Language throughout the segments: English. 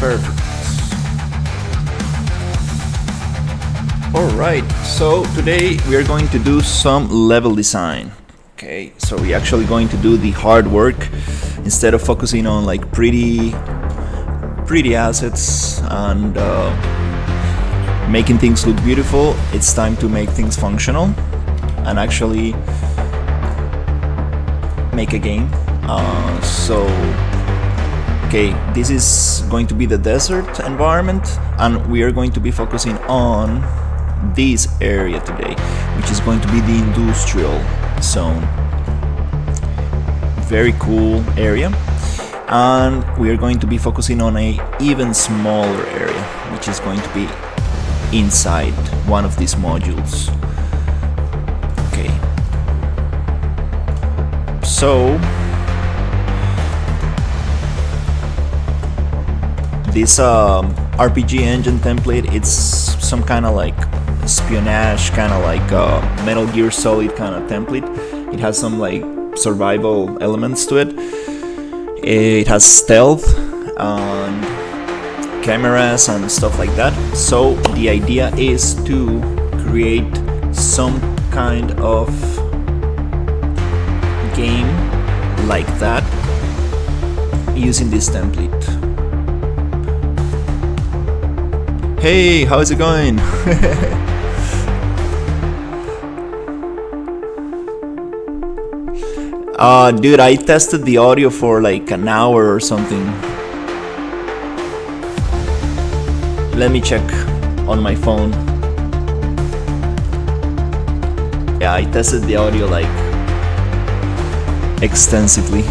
Perfect. Alright, so today we are going to do some level design. Okay, so we're actually going to do the hard work instead of focusing on like pretty assets and making things look beautiful. It's time to make things functional and actually make a game. Okay, this is going to be the desert environment, and we are going to be focusing on this area today, which is going to be the industrial zone. Very cool area, and we are going to be focusing on a even smaller area, which is going to be inside one of these modules. Okay, so this RPG engine template, it's some kind of like espionage, kind of like Metal Gear Solid kind of template. It has some like survival elements to it. It has stealth and cameras and stuff like that. So the idea is to create some kind of game like that using this template. Hey, how's it going? Dude, I tested the audio for like an hour or something. Let me check on my phone. Yeah, I tested the audio like extensively.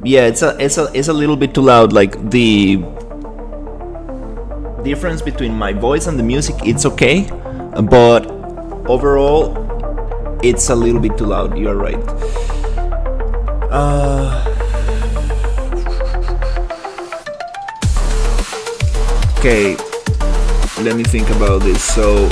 Yeah, it's a little bit too loud. Like the difference between my voice and the music, it's okay, but overall, it's a little bit too loud. You're right. Okay, let me think about this. So,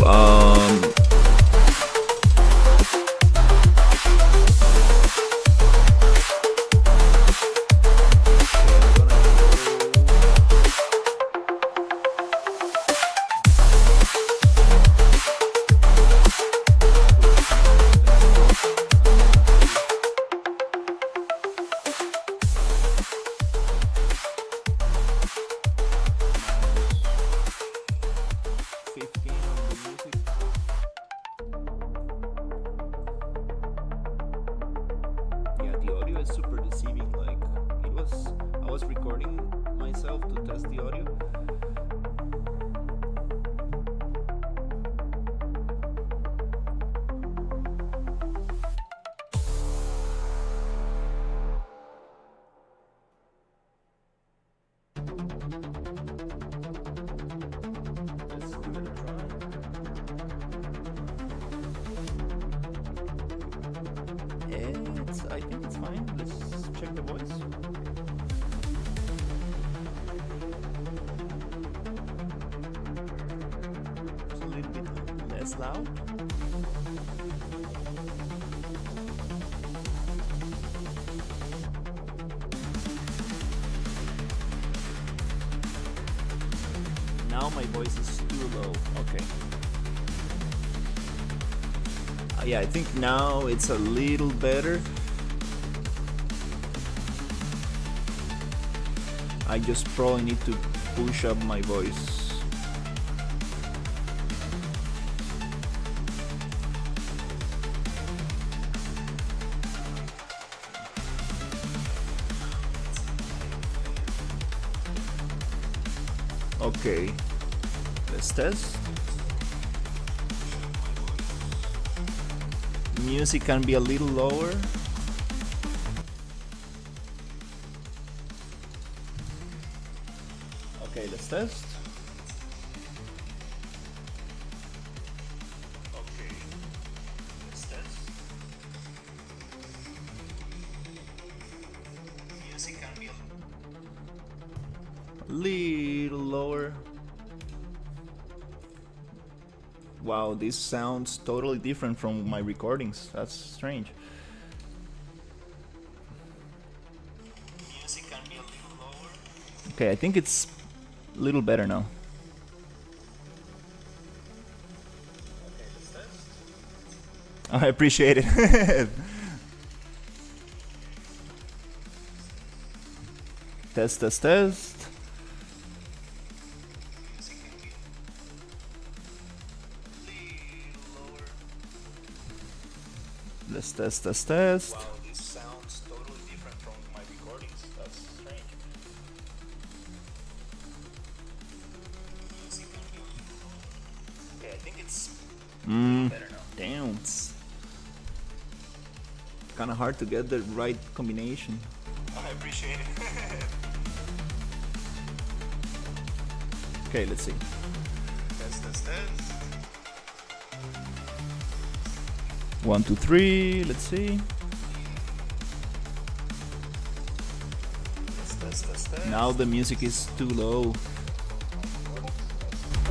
super deceiving. Like I was recording myself to test the audio. Let's give it a try. I think it's fine. Let's check the voice. It's a little bit less loud. Now my voice is too low. Okay. Yeah, I think now it's a little better. I just probably need to push up my voice. Okay, let's test. Music can be a little lower. Okay, let's test. Okay, let's test. Wow, this sounds totally different from my recordings. That's strange. Music can be a little lower. Okay, I think it's a little better now. Okay, let's test. I appreciate it. Test, test, test. Let's test, test, test. Wow, this sounds totally different from my recordings. That's strange. Okay, I think it's better now. Damn, it's kind of hard to get the right combination. I appreciate it. Okay, let's see. Test, test, test. 1, 2, 3. Let's see. Now the music is too low,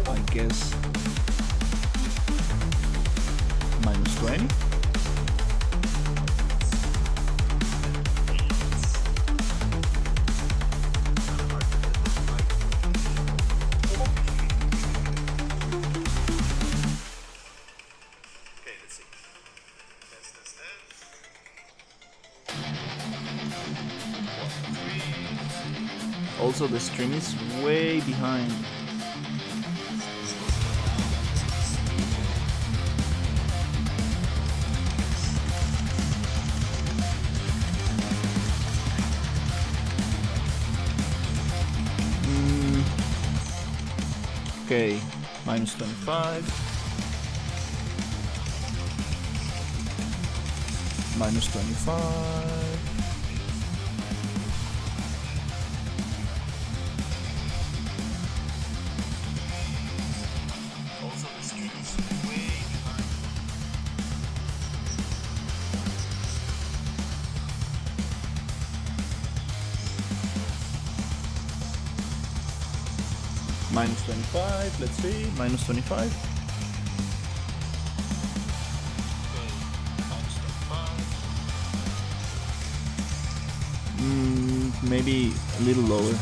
I guess. Minus 20. Also, the stream is way behind. Okay, minus 25. Minus 25. Minus 25, let's see, minus 25. Okay, minus 25. Maybe a little lower.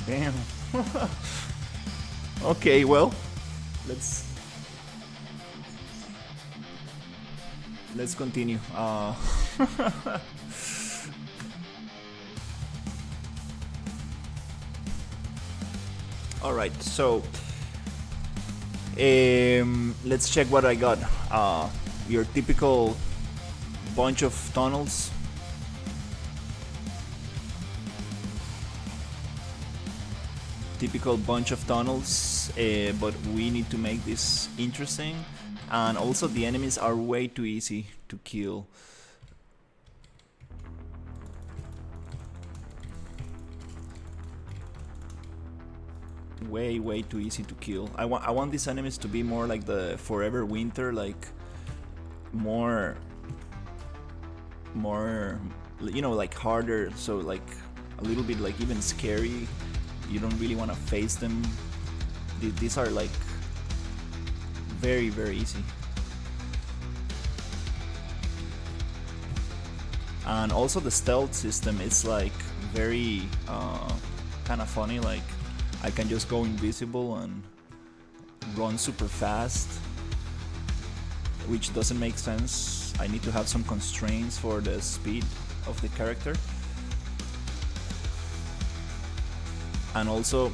Damn. Okay, well, let's continue. Alright, so let's check what I got. Your typical bunch of tunnels. Typical bunch of tunnels, but we need to make this interesting. And also the enemies are way too easy to kill. Way too easy to kill. I want these enemies to be more like the Forever Winter, like more you know, like harder, so like a little bit like even scary. You don't really want to face them. These are like very easy. And also the stealth system is like very kind of funny. Like I can just go invisible and run super fast, which doesn't make sense. I need to have some constraints for the speed of the character. And also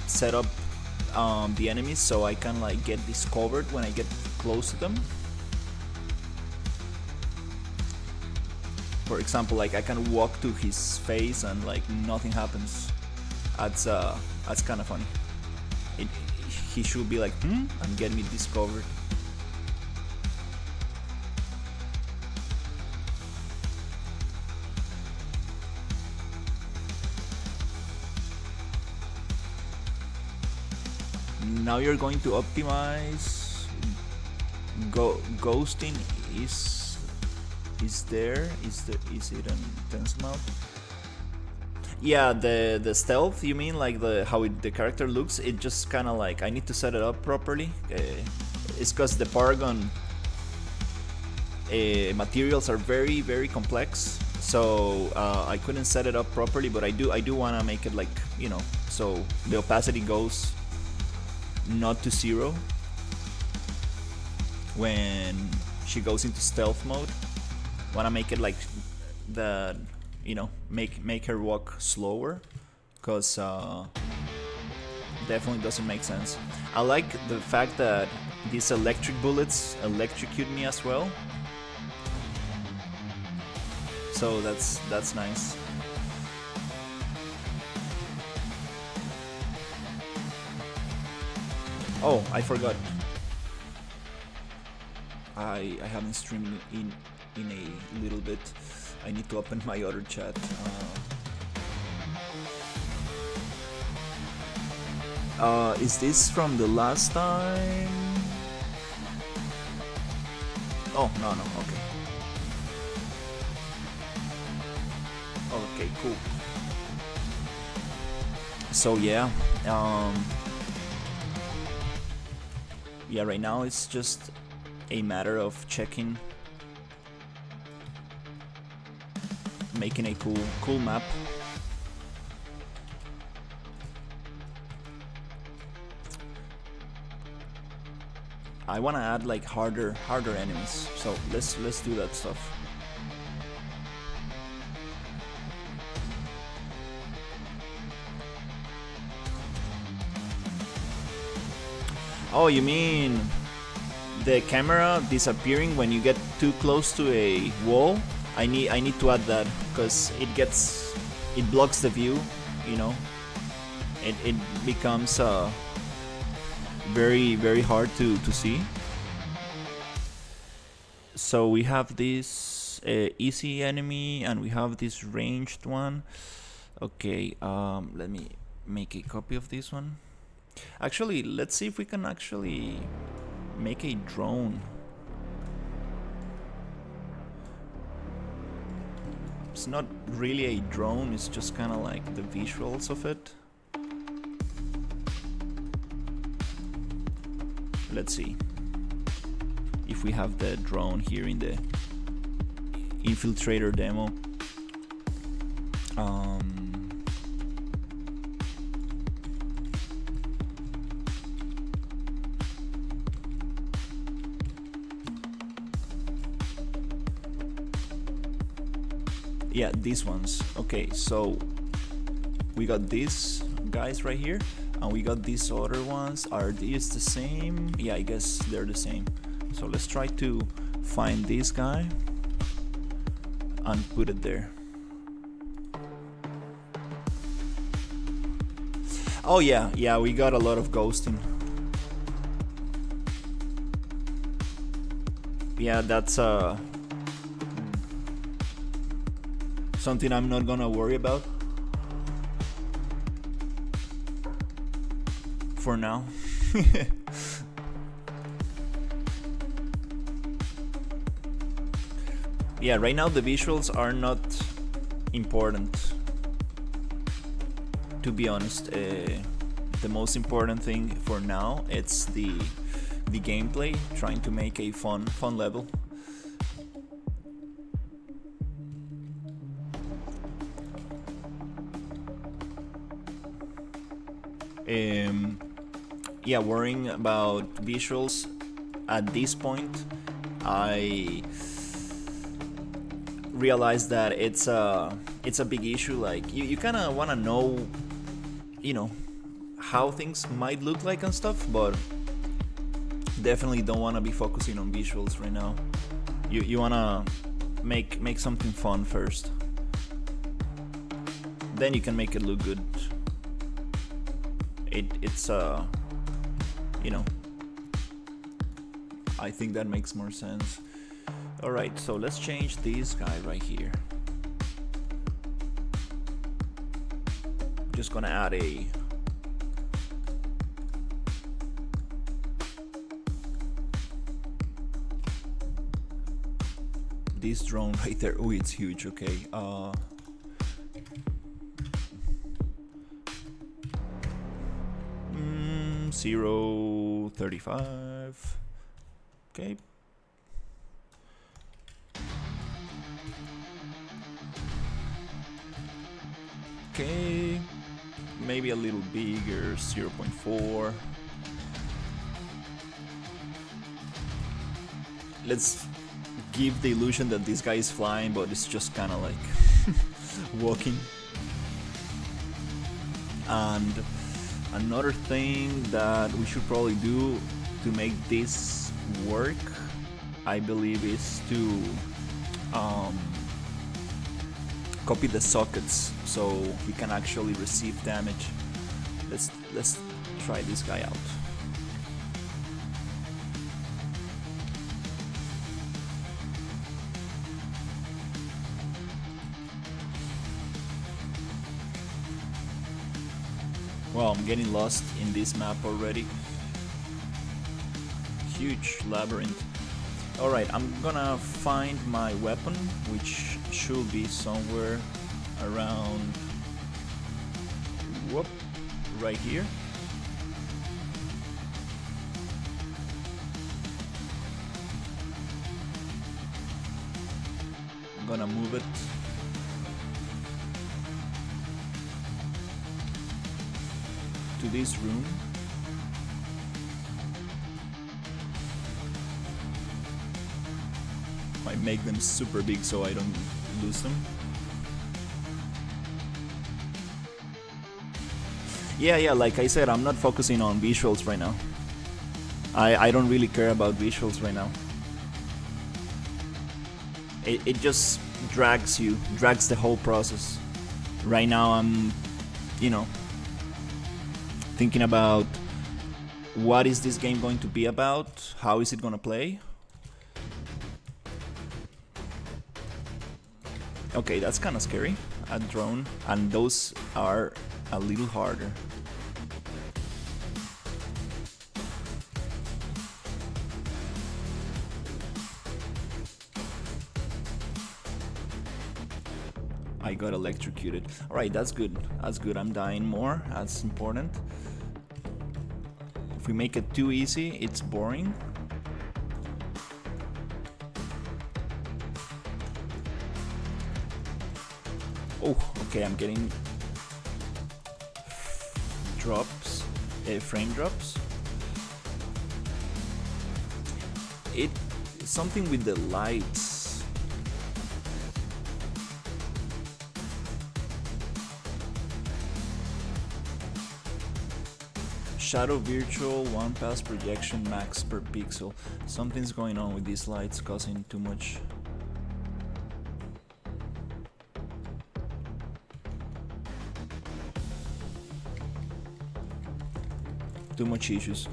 set up the enemies so I can like get discovered when I get close to them. For example, like I can walk to his face and like nothing happens. That's kind of funny. He should be like, and get me discovered. Now you're going to optimize. Ghosting is there? Is it an intense amount? Yeah, the stealth. You mean like the character looks? It just kind of like I need to set it up properly. It's because the Paragon materials are very complex, so I couldn't set it up properly. But I do want to make it like, so the opacity goes not to 0 when she goes into stealth mode. Want to make it like the make her walk slower, because definitely doesn't make sense. I like the fact that these electric bullets electrocute me as well, so that's nice. Oh, I forgot. I haven't streamed in a little bit. I need to open my other chat. Is this from the last time? Oh, no, okay. Okay, cool. So yeah, yeah, right now it's just a matter of checking, making a cool map. I want to add like harder enemies, so let's do that stuff. Oh, you mean the camera disappearing when you get too close to a wall? I need to add that, because it blocks the view, It becomes very hard to see. So we have this easy enemy and we have this ranged one. Okay, let me make a copy of this one. Actually, let's see if we can actually make a drone. It's not really a drone, it's just kind of like the visuals of it. Let's see if we have the drone here in the infiltrator demo. Yeah, these ones. Okay, so we got these guys right here, and we got these other ones. Are these the same? Yeah, I guess they're the same. So let's try to find this guy and put it there. Oh yeah, we got a lot of ghosting. Yeah, that's something I'm not gonna worry about for now. Yeah, right now the visuals are not important, to be honest. The most important thing for now, it's the gameplay, trying to make a fun level. Yeah, worrying about visuals at this point, I realized that it's a big issue. Like you kind of want to know, how things might look like and stuff, but definitely don't want to be focusing on visuals right now. You want to make something fun first, then you can make it look good. It's I think that makes more sense. Alright, so let's change this guy right here. I'm just gonna add this drone right there. Oh, it's huge. Okay, 0.35. Okay. Okay, maybe a little bigger, 0.4. Let's give the illusion that this guy is flying, but it's just kind of like walking. And another thing that we should probably do to make this work, I believe, is to copy the sockets so he can actually receive damage. Let's try this guy out. Well, I'm getting lost in this map already. Huge labyrinth. Alright, I'm gonna find my weapon, which should be somewhere around, whoop, right here. I'm gonna move it to this room. I make them super big so I don't lose them. Yeah, like I said, I'm not focusing on visuals right now. I don't really care about visuals right now. It just drags the whole process. Right now I'm, thinking about what is this game going to be about, how is it gonna play. Okay, that's kind of scary, a drone, and those are a little harder. I got electrocuted. Alright, that's good. I'm dying more. That's important. If we make it too easy, it's boring. Oh, okay, I'm getting drops, frame drops. It's something with the lights. Shadow virtual, 1 pass projection max per pixel. Something's going on with these lights causing too much. Too much issues.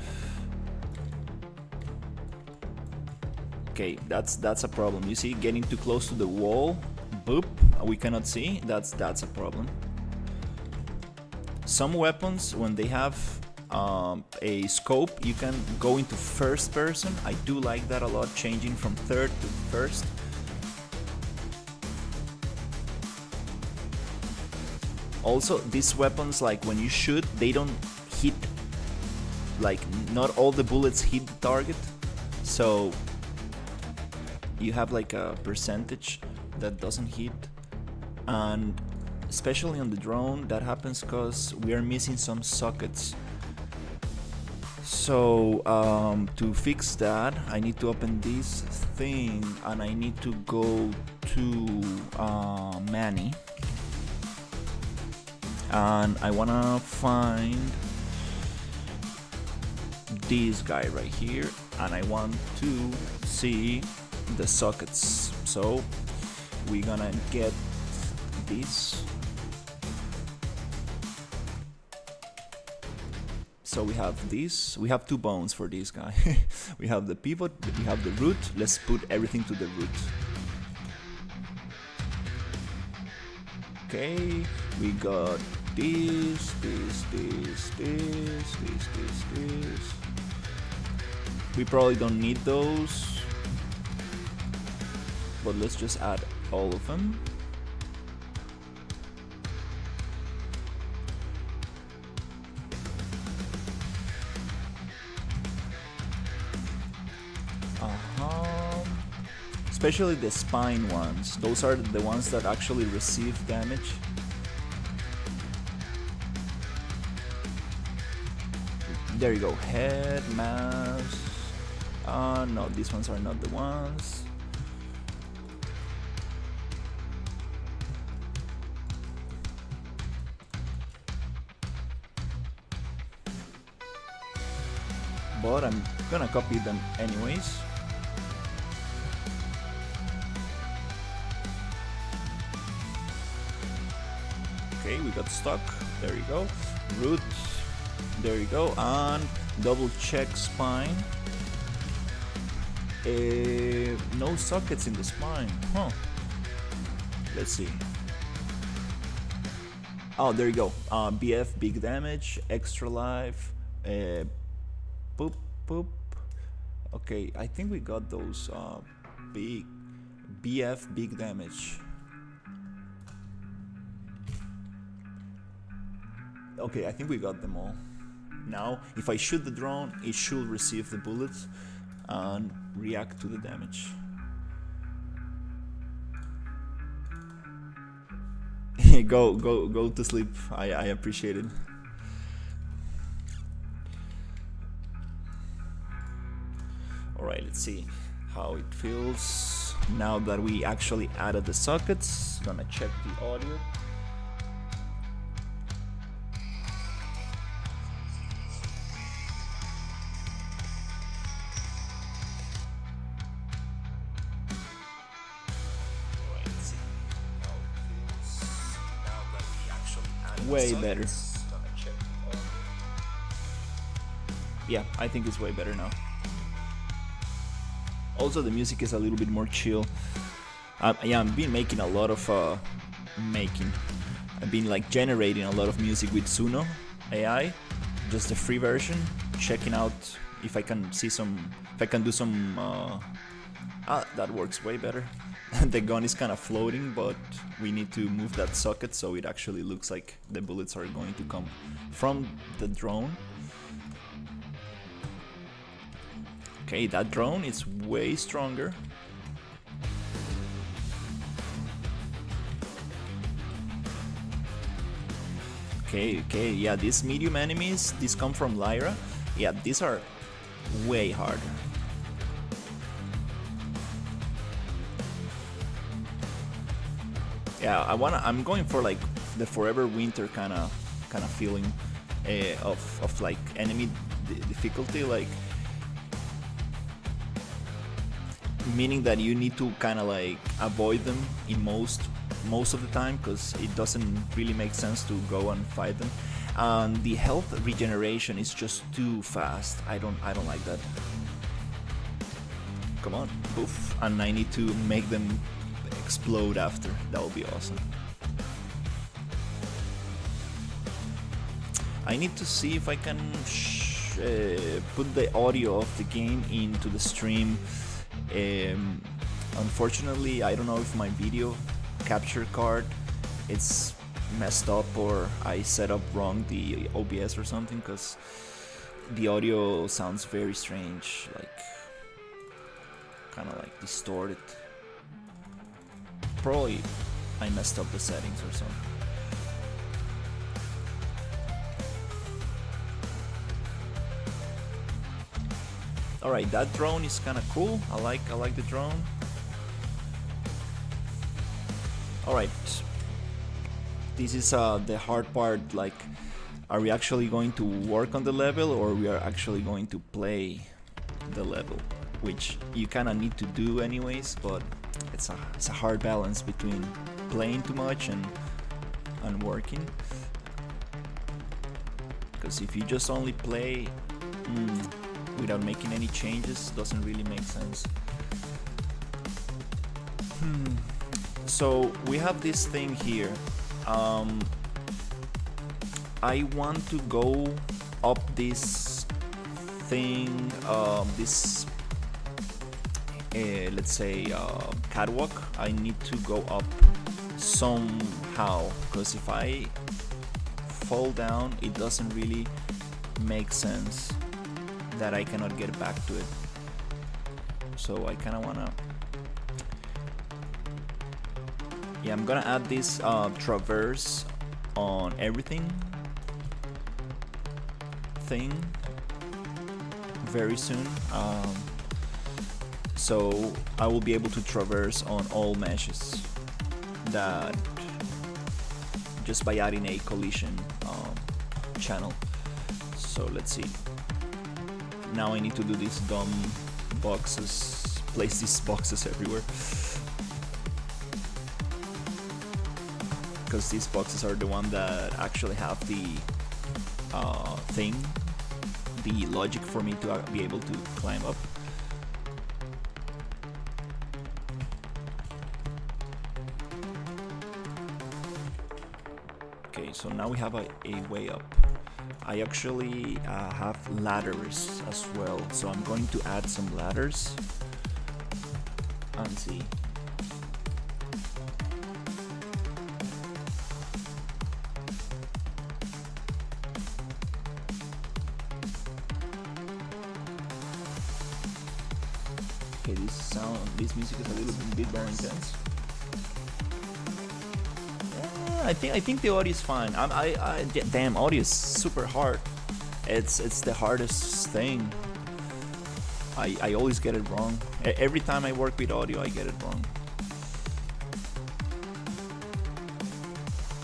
Okay, that's a problem. You see, getting too close to the wall, boop, we cannot see. That's a problem. Some weapons, when they have a scope, you can go into first person. I do like that a lot, changing from third to first. Also, these weapons, like when you shoot, they don't hit. Like, not all the bullets hit the target, so you have like a percentage that doesn't hit. And especially on the drone, that happens because we are missing some sockets. So to fix that, I need to open this thing and I need to go to Manny, and I wanna find this guy right here, and I want to see the sockets. So we're gonna get this. So we have this. We have 2 bones for this guy. We have the pivot, we have the root. Let's put everything to the root. Okay, we got this. We probably don't need those, but let's just add all of them. especially the spine ones. Those are the ones that actually receive damage. There you go, head, mass. No, these ones are not the ones. But I'm gonna copy them anyways. Okay, we got stuck. There you go. Root. There you go. And double check spine. No sockets in the spine. Huh. Let's see. Oh, there you go. BF, big damage, extra life. Boop, boop. Okay, I think we got those big BF, big damage. Okay, I think we got them all. Now, if I shoot the drone, it should receive the bullets and react to the damage. go to sleep. I appreciate it. Alright, let's see how it feels now that we actually added the sockets. Gonna check the audio. Way better. Yeah, I think it's way better now. Also, the music is a little bit more chill. Yeah, I've been making a lot of I've been like generating a lot of music with Suno AI, just the free version. Checking out if I can see some, if I can do some. That works way better. The gun is kind of floating, but we need to move that socket so it actually looks like the bullets are going to come from the drone. Okay, that drone is way stronger. Okay, yeah, these medium enemies, these come from Lyra. Yeah, these are way harder. Yeah, I'm going for like the Forever Winter kind of feeling of like enemy difficulty, like meaning that you need to kind of like avoid them in most of the time, because it doesn't really make sense to go and fight them. And the health regeneration is just too fast. I don't like that. Come on, poof, and I need to make them explode after. That would be awesome. I need to see if I can put the audio of the game into the stream. Unfortunately, I don't know if my video capture card it's messed up or I set up wrong the OBS or something, because the audio sounds very strange, like kind of like distorted. Probably I messed up the settings or something. Alright, that drone is kinda cool. I like the drone. Alright. This is the hard part, like are we actually going to work on the level or we are actually going to play the level? Which you kinda need to do anyways, but it's a hard balance between playing too much and working. Because if you just only play without making any changes, doesn't really make sense. So we have this thing here. I want to go up this thing, this let's say catwalk. I need to go up somehow, because if I fall down, it doesn't really make sense that I cannot get back to it. So I kind of wanna Yeah, I'm gonna add this traverse on everything thing very soon. So I will be able to traverse on all meshes that just by adding a collision channel. So let's see. Now I need to do these dumb boxes, place these boxes everywhere. Because these boxes are the one that actually have the thing, the logic for me to be able to climb up. Okay, so now we have a way up. I actually have ladders as well, so I'm going to add some ladders and see. Okay, this music is a little bit more intense. I think the audio is fine. Damn, audio is super hard. It's the hardest thing. I always get it wrong. Every time I work with audio, I get it wrong.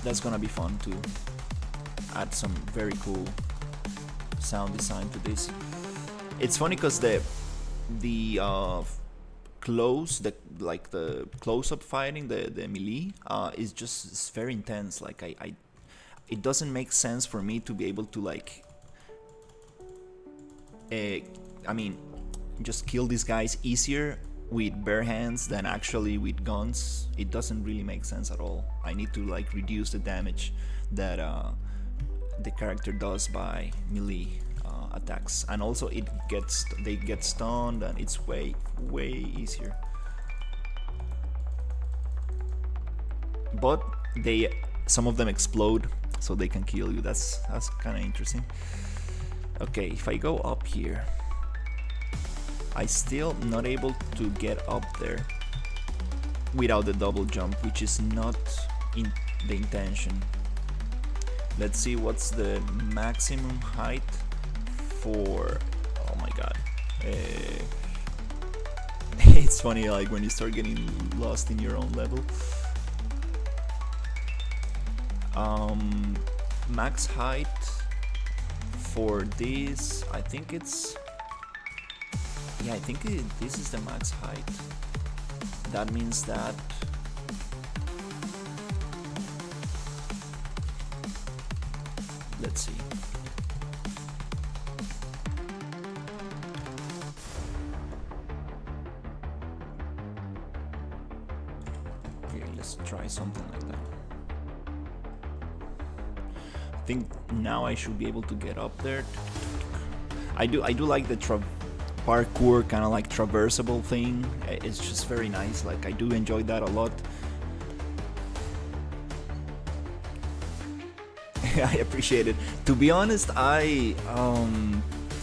That's gonna be fun to add some very cool sound design to this. It's funny because the close-up fighting, the melee, it's very intense. Like it doesn't make sense for me to be able to just kill these guys easier with bare hands than actually with guns. It doesn't really make sense at all. I need to reduce the damage that the character does by melee attacks, and also they get stunned, and it's way easier. But some of them explode, so they can kill you. That's kind of interesting. Okay, if I go up here, I still not able to get up there without the double jump, which is not in the intention. Let's see what's the maximum height for. Oh my god. It's funny, when you start getting lost in your own level. Max height for this, I think it's, yeah, I think this is the max height. That means that let's see. Okay, let's try something like that. I think now I should be able to get up there. I do like the parkour kind of traversable thing. It's just very nice. I do enjoy that a lot. I appreciate it. To be honest,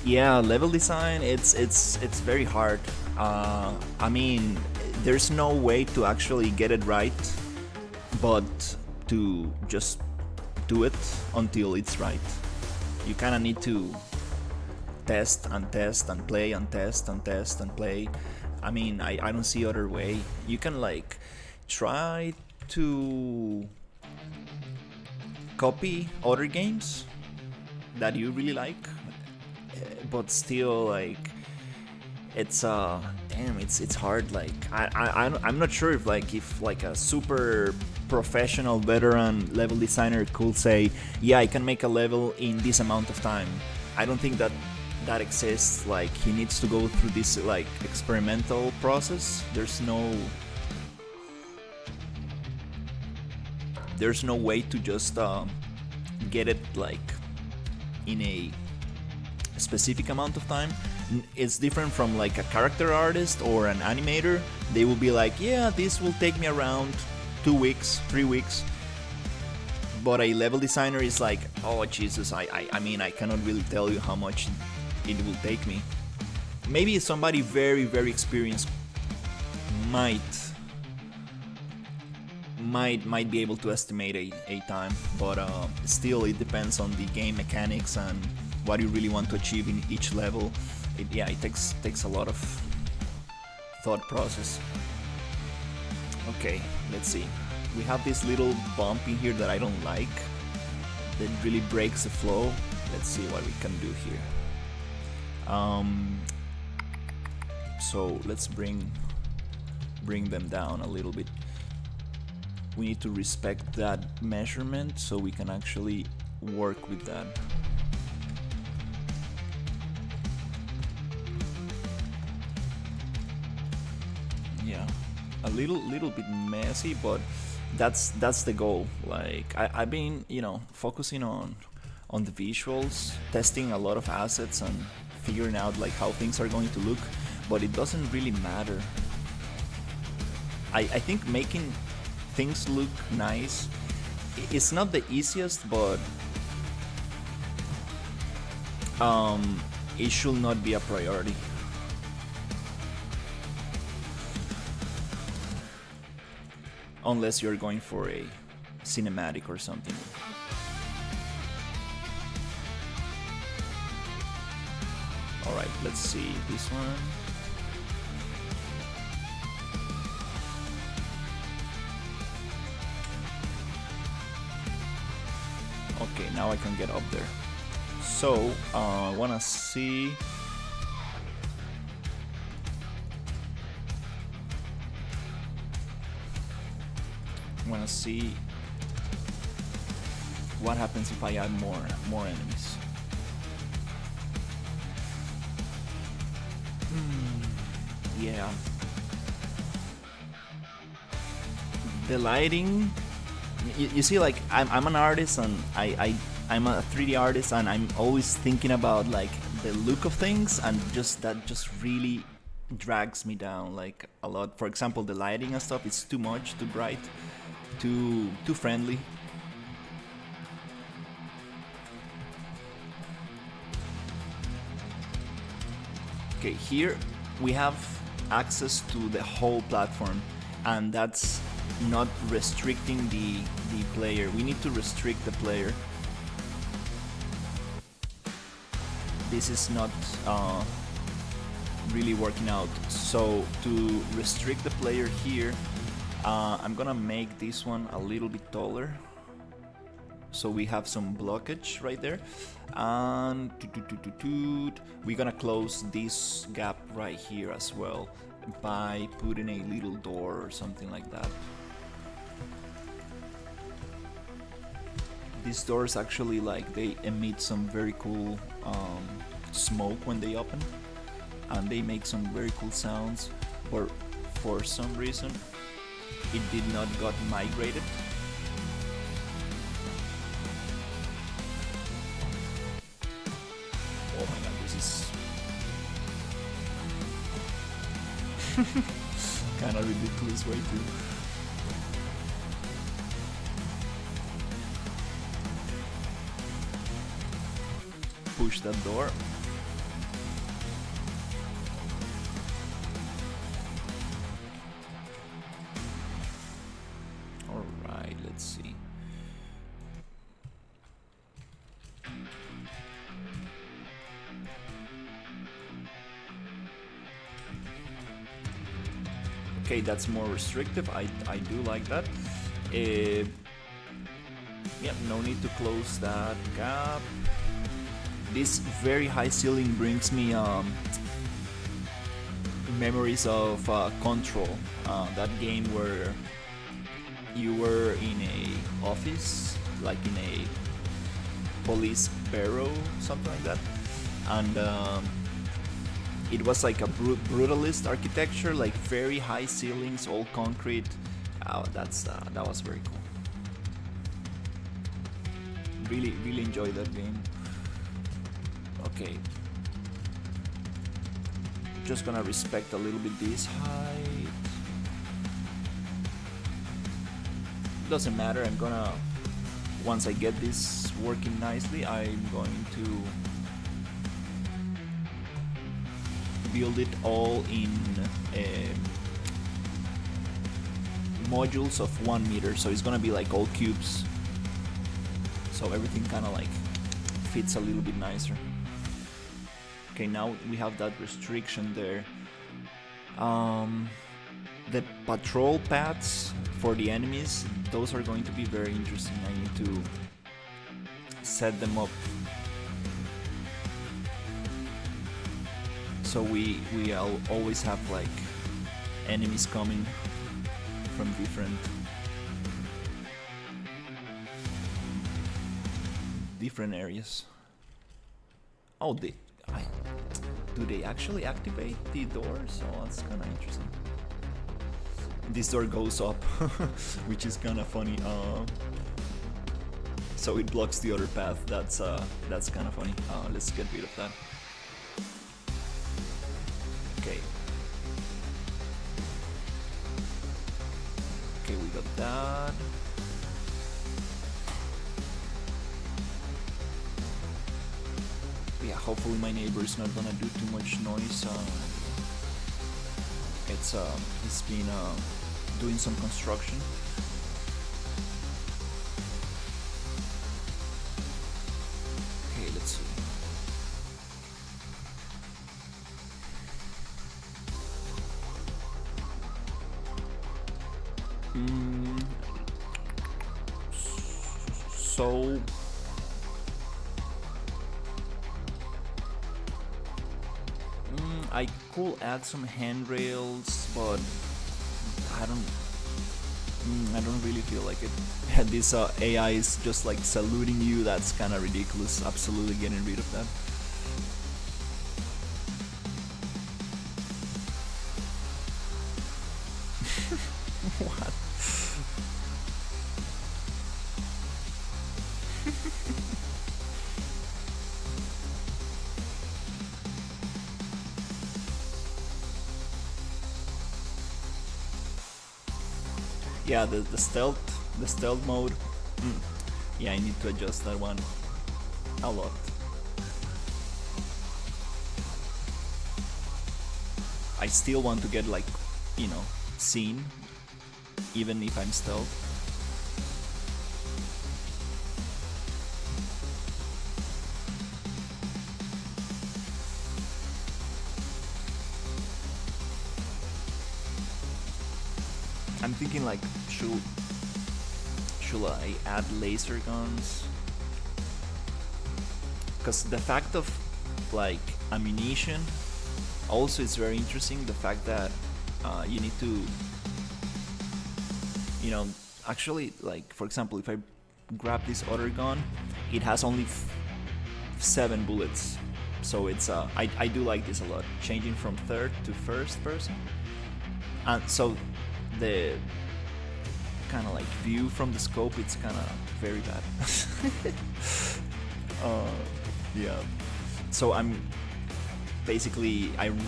yeah, level design, it's very hard. I mean, there's no way to actually get it right, but to just do it until it's right. You kind of need to test and test and play and test and test and play. I mean, I don't see other way. You can try to copy other games that you really like, but still it's damn, it's hard. I'm not sure if a super professional veteran level designer could say, yeah, I can make a level in this amount of time. I don't think that exists. He needs to go through this experimental process. There's no way to just get it in a specific amount of time. It's different from a character artist or an animator. They will be yeah, this will take me around 2 weeks, 3 weeks. But a level designer is oh Jesus, I mean, I cannot really tell you how much it will take me. Maybe somebody very experienced might be able to estimate a time, but still it depends on the game mechanics and what you really want to achieve in each level. It takes a lot of thought process. Okay, let's see. We have this little bump in here that I don't like. That really breaks the flow. Let's see what we can do here. So let's bring them down a little bit. We need to respect that measurement so we can actually work with that. Yeah, a little bit messy, but that's the goal. Like I've been, focusing on the visuals, testing a lot of assets and figuring out like how things are going to look, but it doesn't really matter. I think making things look nice, it's not the easiest, but it should not be a priority. Unless you're going for a cinematic or something. Alright, let's see this one. Okay, now I can get up there. So, I wanna see. What happens if I add more enemies. Yeah. The lighting. You see, like I'm an artist and I'm a 3D artist, and I'm always thinking about like the look of things, and that just really drags me down like a lot. For example, the lighting and stuff, it's too much, too bright, too friendly. Okay, here we have access to the whole platform, and that's not restricting the player. We need to restrict the player. This is not really working out. So to restrict the player here, I'm gonna make this one a little bit taller, so we have some blockage right there, and we're gonna close this gap right here as well by putting a little door or something like that. These doors actually, like, they emit some very cool smoke when they open, and they make some very cool sounds, but for some reason it did not got migrated. Oh my god, this is kind of ridiculous way to push that door. Alright, let's see. Okay, that's more restrictive. I do like that. Yep, no need to close that gap. This very high ceiling brings me memories of Control, that game where you were in a office, like in a police bureau, something like that, and it was like a brutalist architecture, like very high ceilings, all concrete. That was very cool. Really enjoyed that game. Okay, just gonna respect a little bit this height. Doesn't matter, I'm gonna, once I get this working nicely, I'm going to build it all in modules of 1 meter, so it's gonna be like all cubes, so everything kind of like fits a little bit nicer. Okay, now we have that restriction there. The patrol paths for the enemies, those are going to be very interesting. I need to set them up so we always have like enemies coming from different areas. Oh, do they actually activate the doors? Oh, that's kind of interesting. This door goes up, which is kind of funny. So it blocks the other path. That's kind of funny. Let's get rid of that. Okay. Okay, we got that. Yeah, hopefully my neighbor is not gonna do too much noise. He's been doing some construction. Okay, let's see. So I could add some handrails, but I don't really feel like it. This AI is just like saluting you. That's kind of ridiculous. Absolutely getting rid of that. What? Yeah, the stealth mode. Yeah, I need to adjust that one a lot. I still want to get like, seen, even if I'm stealth. I'm thinking like, should I add laser guns? Because the fact of like ammunition also is very interesting. The fact that you need to, actually, like for example, if I grab this other gun, it has only 7 bullets. So it's I do like this a lot, changing from third to first person. And so the kind of like view from the scope, it's kind of very bad. Yeah, so I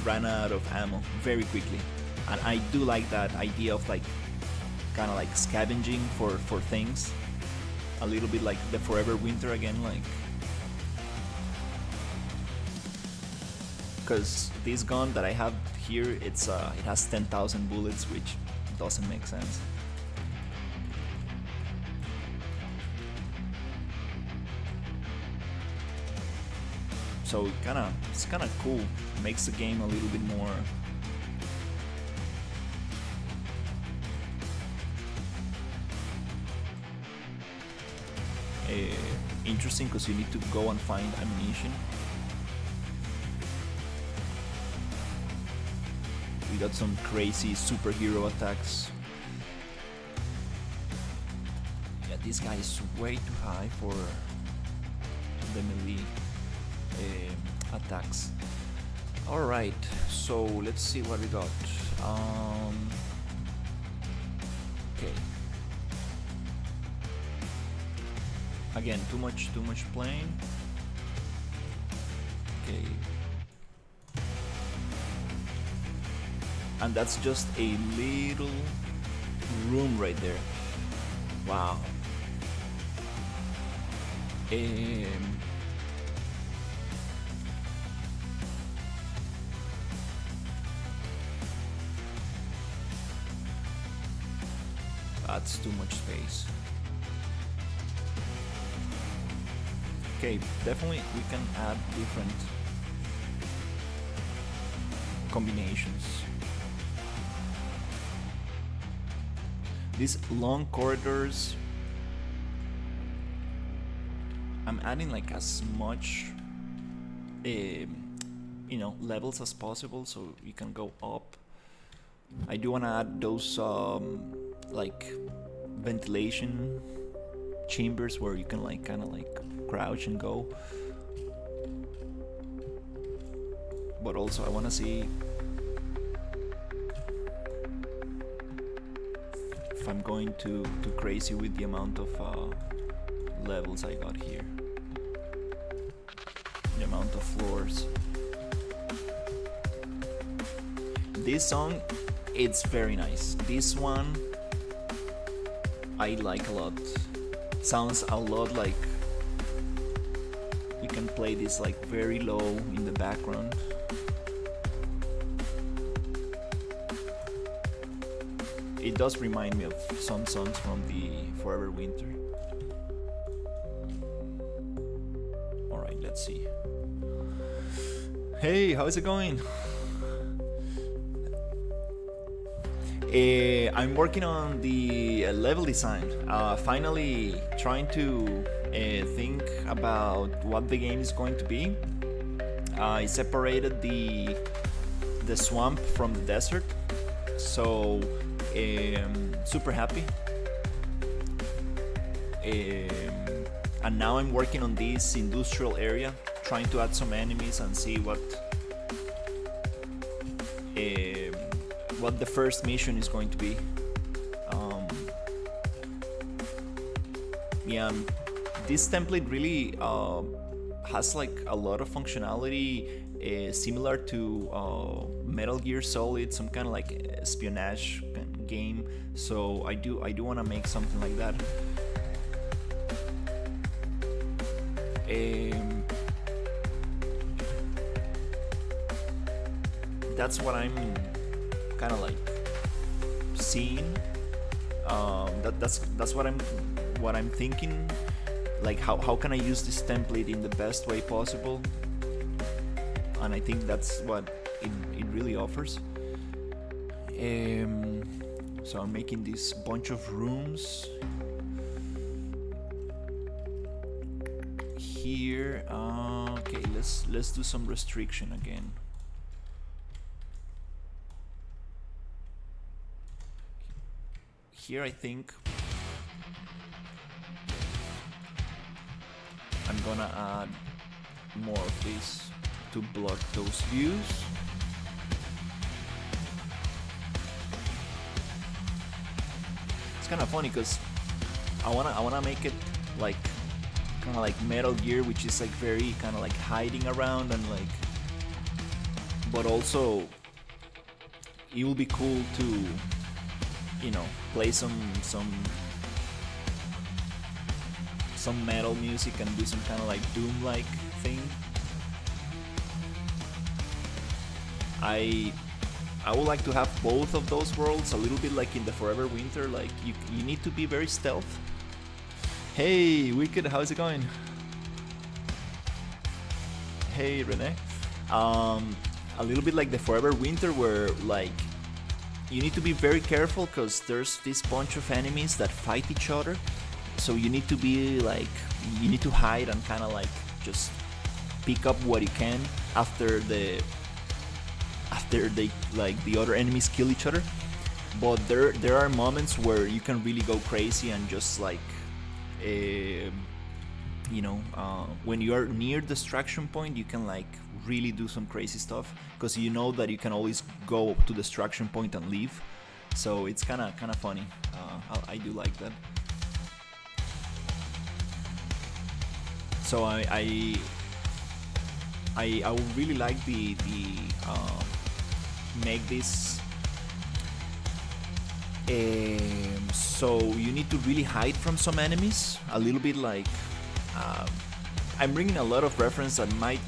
ran out of ammo very quickly, and I do like that idea of like kind of like scavenging for things, a little bit like the Forever Winter again, like, because this gun that I have here, it has 10,000 bullets, which doesn't make sense. So it's kind of cool. Makes the game a little bit more interesting, because you need to go and find ammunition. We got some crazy superhero attacks. Yeah, this guy is way too high for the melee attacks. Alright, so let's see what we got. Okay. Again, too much playing. Okay. And that's just a little room right there. Wow. adds too much space. Okay, definitely we can add different combinations. These long corridors, I'm adding like as much levels as possible so you can go up. I do want to add those like ventilation chambers where you can like kind of like crouch and go, but also I want to see if I'm going too crazy with the amount of levels I got here, the amount of floors. This song, it's very nice. This one I like a lot. Sounds a lot like we can play this like very low in the background. It does remind me of some songs from the Forever Winter. Alright, let's see. Hey, how's it going? I'm working on the level design. Finally trying to think about what the game is going to be. I separated the swamp from the desert, so super happy. And now I'm working on this industrial area, trying to add some enemies and see what the first mission is going to be. Yeah, this template really has like a lot of functionality similar to Metal Gear Solid, some kind of like espionage game. So I do want to make something like that. That's what I'm kind of like seeing. That's what I'm thinking. Like how can I use this template in the best way possible? And I think that's what it really offers. So I'm making this bunch of rooms here. Okay, let's do some restriction again. Here I think I'm gonna add more of this to block those views. It's kind of funny because I wanna make it like kind of like Metal Gear, which is like very kind of like hiding around and like, but also it will be cool to, you know, play some metal music and do some kind of like Doom-like thing. I would like to have both of those worlds, a little bit like in the Forever Winter, like you need to be very stealth. Hey Wicked, how's it going? Hey Renee. A little bit like the Forever Winter where like you need to be very careful because there's this bunch of enemies that fight each other. So you need to be like, you need to hide and kind of like just pick up what you can after they like the other enemies kill each other. But there are moments where you can really go crazy and just like when you are near the extraction point, you can like really do some crazy stuff because you know that you can always go to the extraction point and leave. So it's kind of funny. I do like that. So I would really like the make this. So you need to really hide from some enemies, a little bit like I'm bringing a lot of reference that might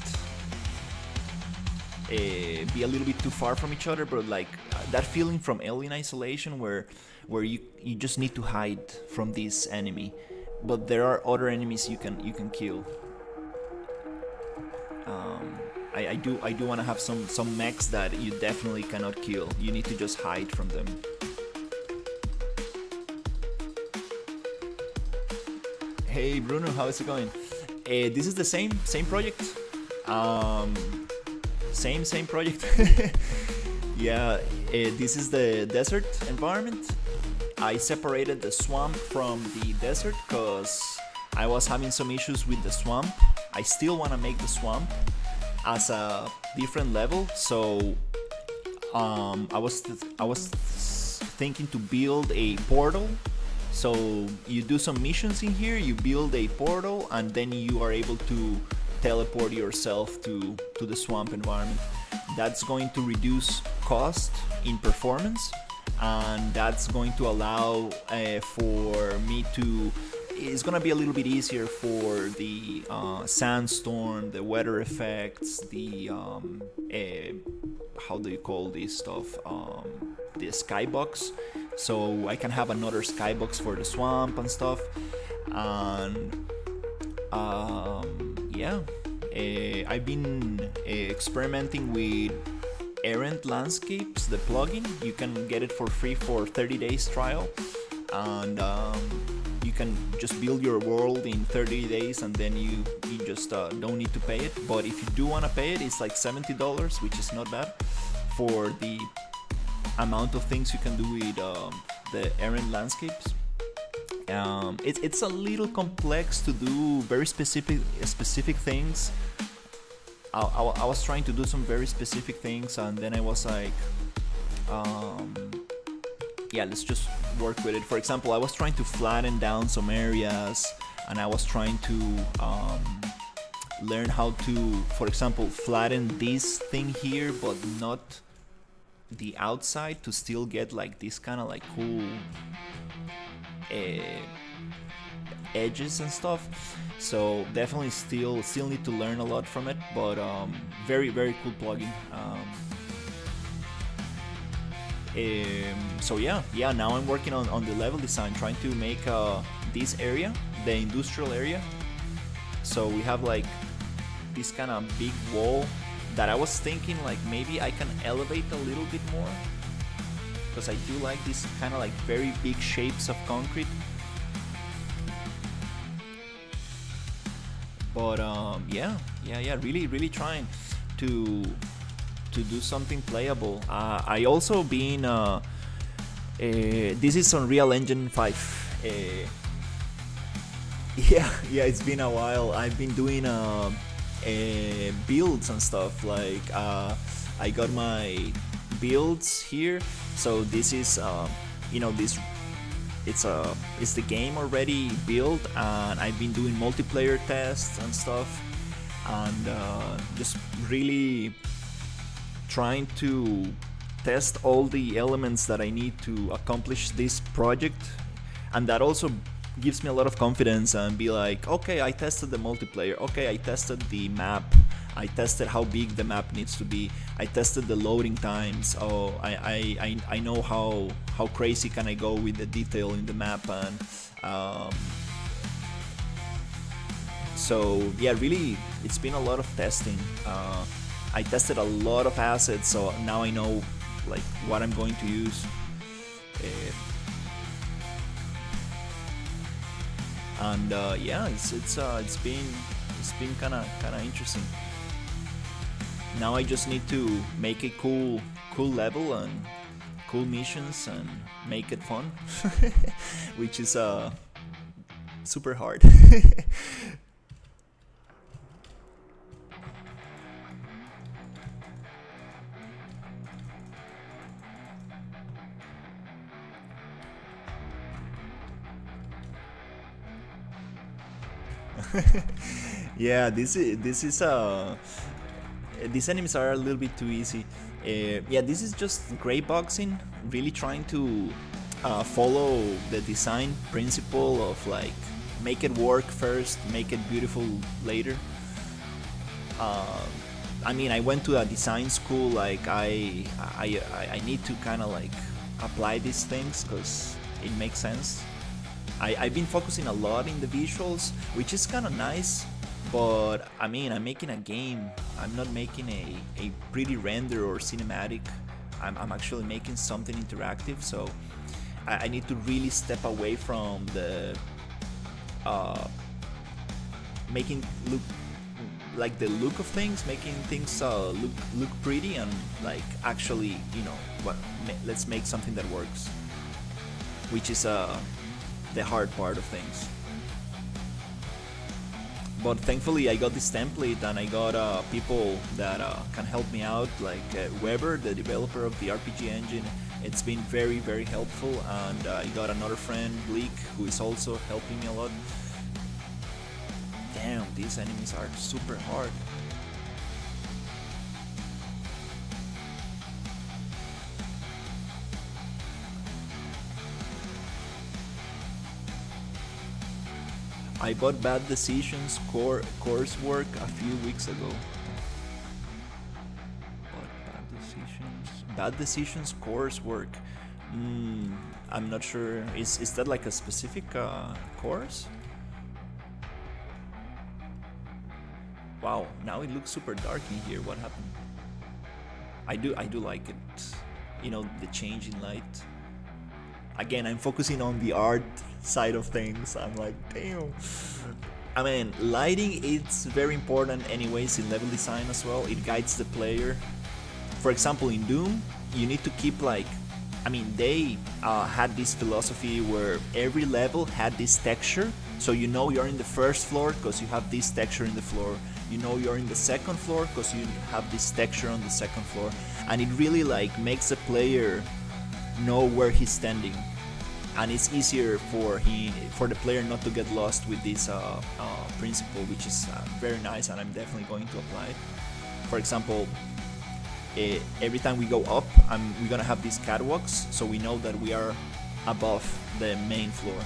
be a little bit too far from each other, but like that feeling from Alien Isolation where you just need to hide from this enemy, but there are other enemies you can kill. I do want to have some mechs that you definitely cannot kill. You need to just hide from them. Hey Bruno, how is it going? This is the same project. Um, same project. Yeah, this is the desert environment. I separated the swamp from the desert because I was having some issues with the swamp. I still want to make the swamp as a different level, so I was thinking to build a portal. So you do some missions in here, you build a portal, and then you are able to teleport yourself to the swamp environment. That's going to reduce cost in performance, and that's going to allow for me to. It's gonna be a little bit easier for the sandstorm, the weather effects, the how do you call this stuff? The skybox. So I can have another skybox for the swamp and stuff. And yeah, I've been experimenting with Errant Landscapes, the plugin. You can get it for free for 30 days trial, and you can just build your world in 30 days, and then you just don't need to pay it. But if you do want to pay it, it's like $70, which is not bad for the amount of things you can do with the Errant Landscapes. It's a little complex to do very specific things. I was trying to do some very specific things, and then I was like, yeah, let's just work with it. For example, I was trying to flatten down some areas, and I was trying to learn how to, for example, flatten this thing here, but not the outside, to still get like this kind of like cool edges and stuff. So definitely still need to learn a lot from it, but very cool plugin. So yeah, now I'm working on the level design, trying to make this area, the industrial area. So we have like this kind of big wall that I was thinking like maybe I can elevate a little bit more, because I do like this kind of like very big shapes of concrete. But yeah, really trying to do something playable. I also been this is Unreal Engine 5. Yeah, it's been a while. I've been doing builds and stuff. Like I got my builds here. So this is this it's the game already built, and I've been doing multiplayer tests and stuff, and just really trying to test all the elements that I need to accomplish this project. And that also gives me a lot of confidence, and be like, okay, I tested the multiplayer, okay, I tested the map, I tested how big the map needs to be, I tested the loading times. Oh, I know how crazy can I go with the detail in the map. And so yeah, really it's been a lot of testing. I tested a lot of assets, so now I know like what I'm going to use. And yeah, it's been kind of interesting. Now I just need to make a cool level and cool missions and make it fun, which is super hard. Yeah, this is these enemies are a little bit too easy. Yeah, this is just gray boxing, really trying to follow the design principle of like make it work first, make it beautiful later. I mean, I went to a design school. Like I need to kind of like apply these things because it makes sense. I've been focusing a lot in the visuals, which is kind of nice. But I mean, I'm making a game. I'm not making a pretty render or cinematic. I'm actually making something interactive. So I need to really step away from the making look like the look of things, making things look pretty, and like actually, what let's make something that works, which is the hard part of things. But thankfully, I got this template, and I got people that can help me out, like Weber, the developer of the RPG engine. It's been very, very helpful, and I got another friend, Bleak, who is also helping me a lot. Damn, these enemies are super hard. I bought Bad Decisions coursework a few weeks ago. Bad Decisions coursework. I'm not sure. Is that like a specific course? Wow, now it looks super dark in here. What happened? I do like it. The change in light. Again, I'm focusing on the art side of things. I'm like, damn. I mean, lighting is very important anyways in level design as well. It guides the player. For example, in Doom, you need to keep they had this philosophy where every level had this texture. So you're in the first floor because you have this texture in the floor. You're in the second floor because you have this texture on the second floor. And it really makes the player know where he's standing, and it's easier for the player not to get lost with this principle, which is very nice, and I'm definitely going to apply it. For example, every time we go up, we're gonna have these catwalks, so we know that we are above the main floor.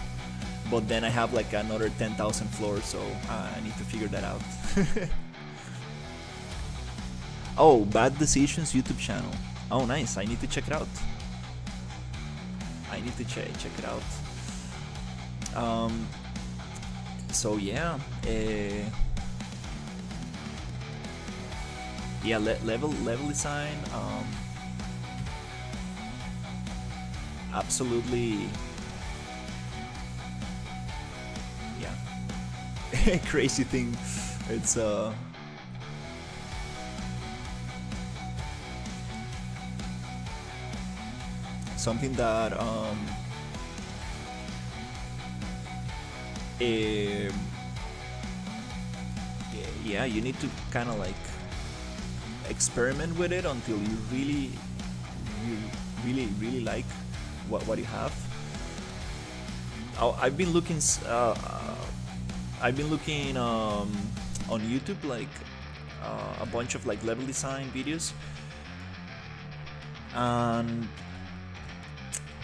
But then I have another 10,000 floors, so I need to figure that out. Oh, Bad Decisions YouTube channel. Oh, nice. I need to check it out. I need to check it out. So yeah, level design. Absolutely. Yeah. Crazy thing. It's something that you need to kind of experiment with it until you really like what you have. I've been looking on YouTube a bunch of level design videos, and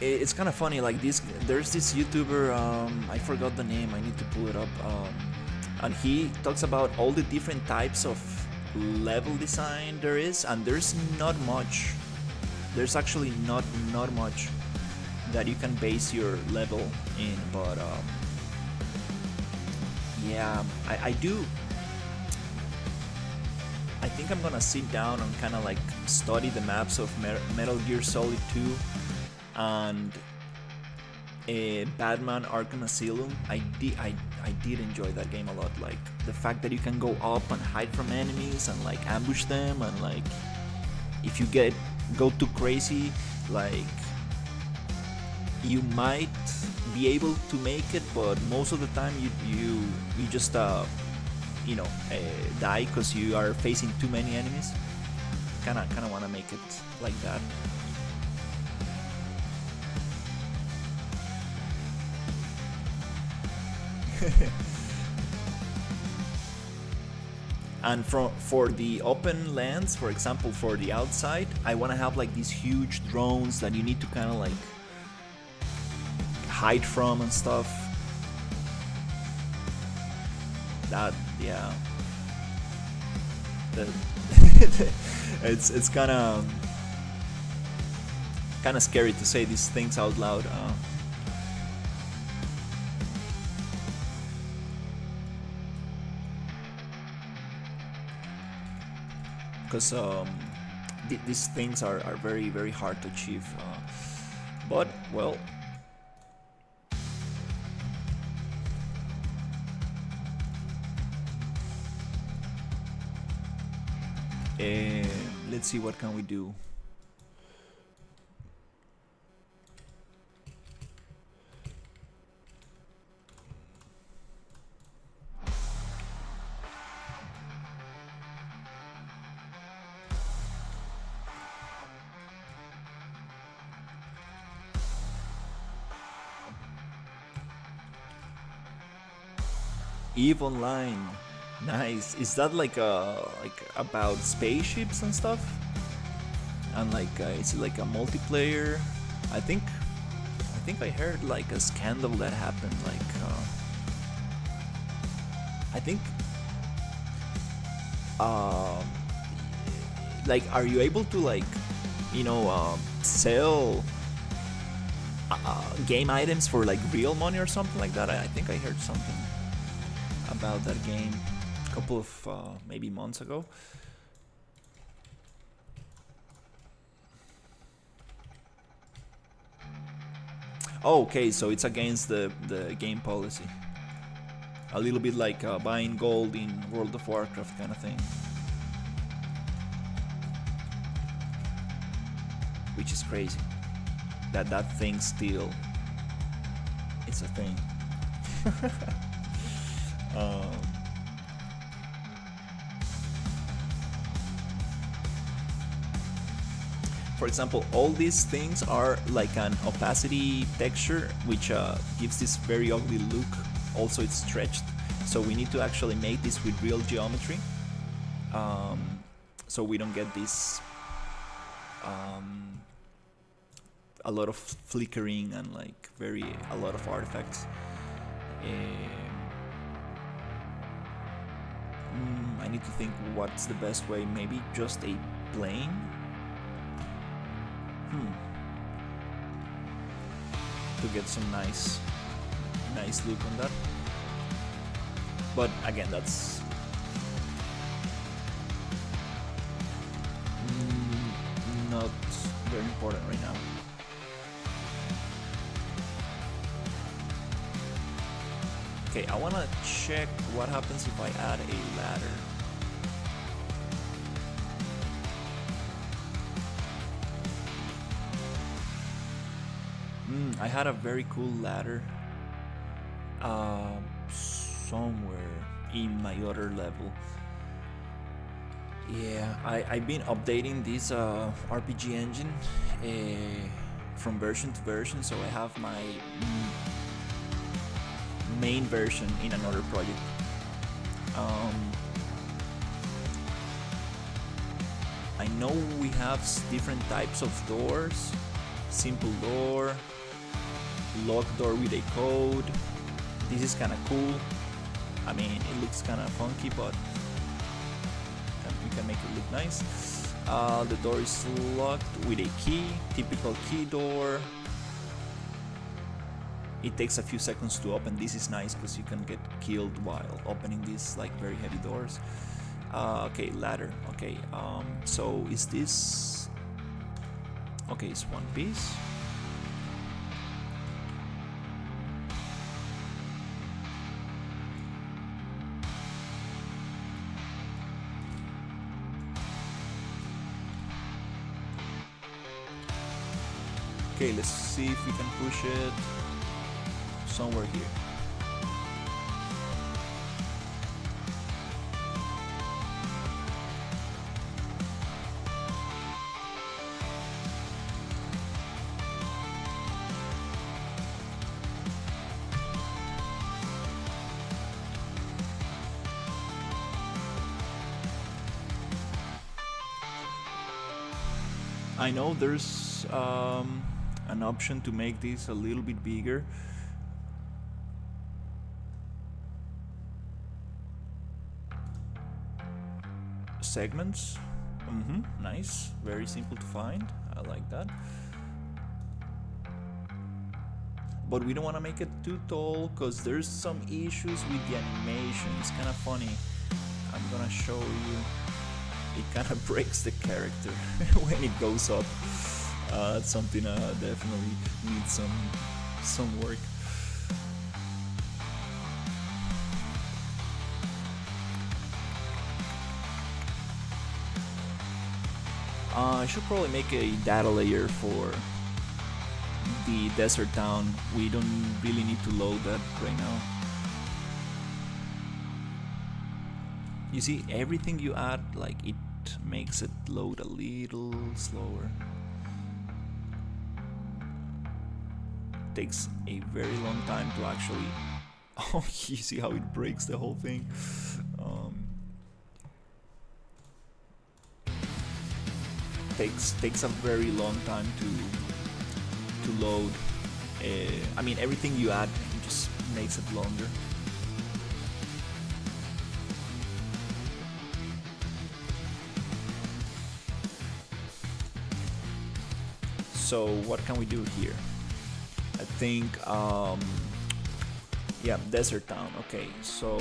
it's kind of funny. There's this YouTuber, I forgot the name, I need to pull it up, and he talks about all the different types of level design there is, and there's not much. There's actually not much that you can base your level in, but I think I'm gonna sit down and kind of study the maps of Metal Gear Solid 2 and Batman Arkham Asylum. I did enjoy that game a lot. The fact that you can go up and hide from enemies and ambush them, and if you go too crazy, you might be able to make it, but most of the time you just die because you are facing too many enemies. Kind of want to make it like that. And for the open lands, for example, for the outside, I want to have these huge drones that you need to kind of hide from and stuff. The it's kind of scary to say these things out loud. Because these things are very very hard to achieve. But well, let's see what can we do. Eve Online, nice. Is that like about spaceships and stuff? And like is it like a multiplayer? I think I heard like a scandal that happened. Like I think like are you able to like sell game items for like real money or something like that? I think I heard something about that game a couple of maybe months ago. Oh, okay, so it's against the game policy. A little bit like buying gold in World of Warcraft kind of thing. Which is crazy. That thing still it's a thing. For example, all these things are like an opacity texture, which gives this very ugly look. Also, it's stretched, so we need to actually make this with real geometry, so we don't get this a lot of flickering and like a lot of artifacts. I need to think what's the best way. Maybe just a plane. To get some nice look on that. But again, that's not very important right now. Okay, I wanna check what happens if I add a ladder. I had a very cool ladder somewhere in my other level. Yeah, I've been updating this RPG engine from version to version, so I have my main version in another project. I know we have different types of doors. Simple door, locked door with a code. This is kind of cool. I mean, it looks kind of funky, but we can make it look nice. The door is locked with a key, typical key door. It takes a few seconds to open. This is nice because you can get killed while opening these like very heavy doors. Okay, ladder. Okay, so is this? Okay, it's one piece. Okay, let's see if we can push it somewhere here. I know there's an option to make this a little bit bigger. segments. Nice, very simple to find. I like that. But we don't want to make it too tall because there's some issues with the animation. It's kind of funny. I'm gonna show you. It kind of breaks the character when it goes up. It's something definitely needs some work. I should probably make a data layer for the desert town. We don't really need to load that right now. You see, everything you add, like, it makes it load a little slower. Takes a very long time to actually... Oh, you see how it breaks the whole thing? Takes a very long time to load. I mean, everything you add just makes it longer. So what can we do here? I think yeah, desert town. Okay, so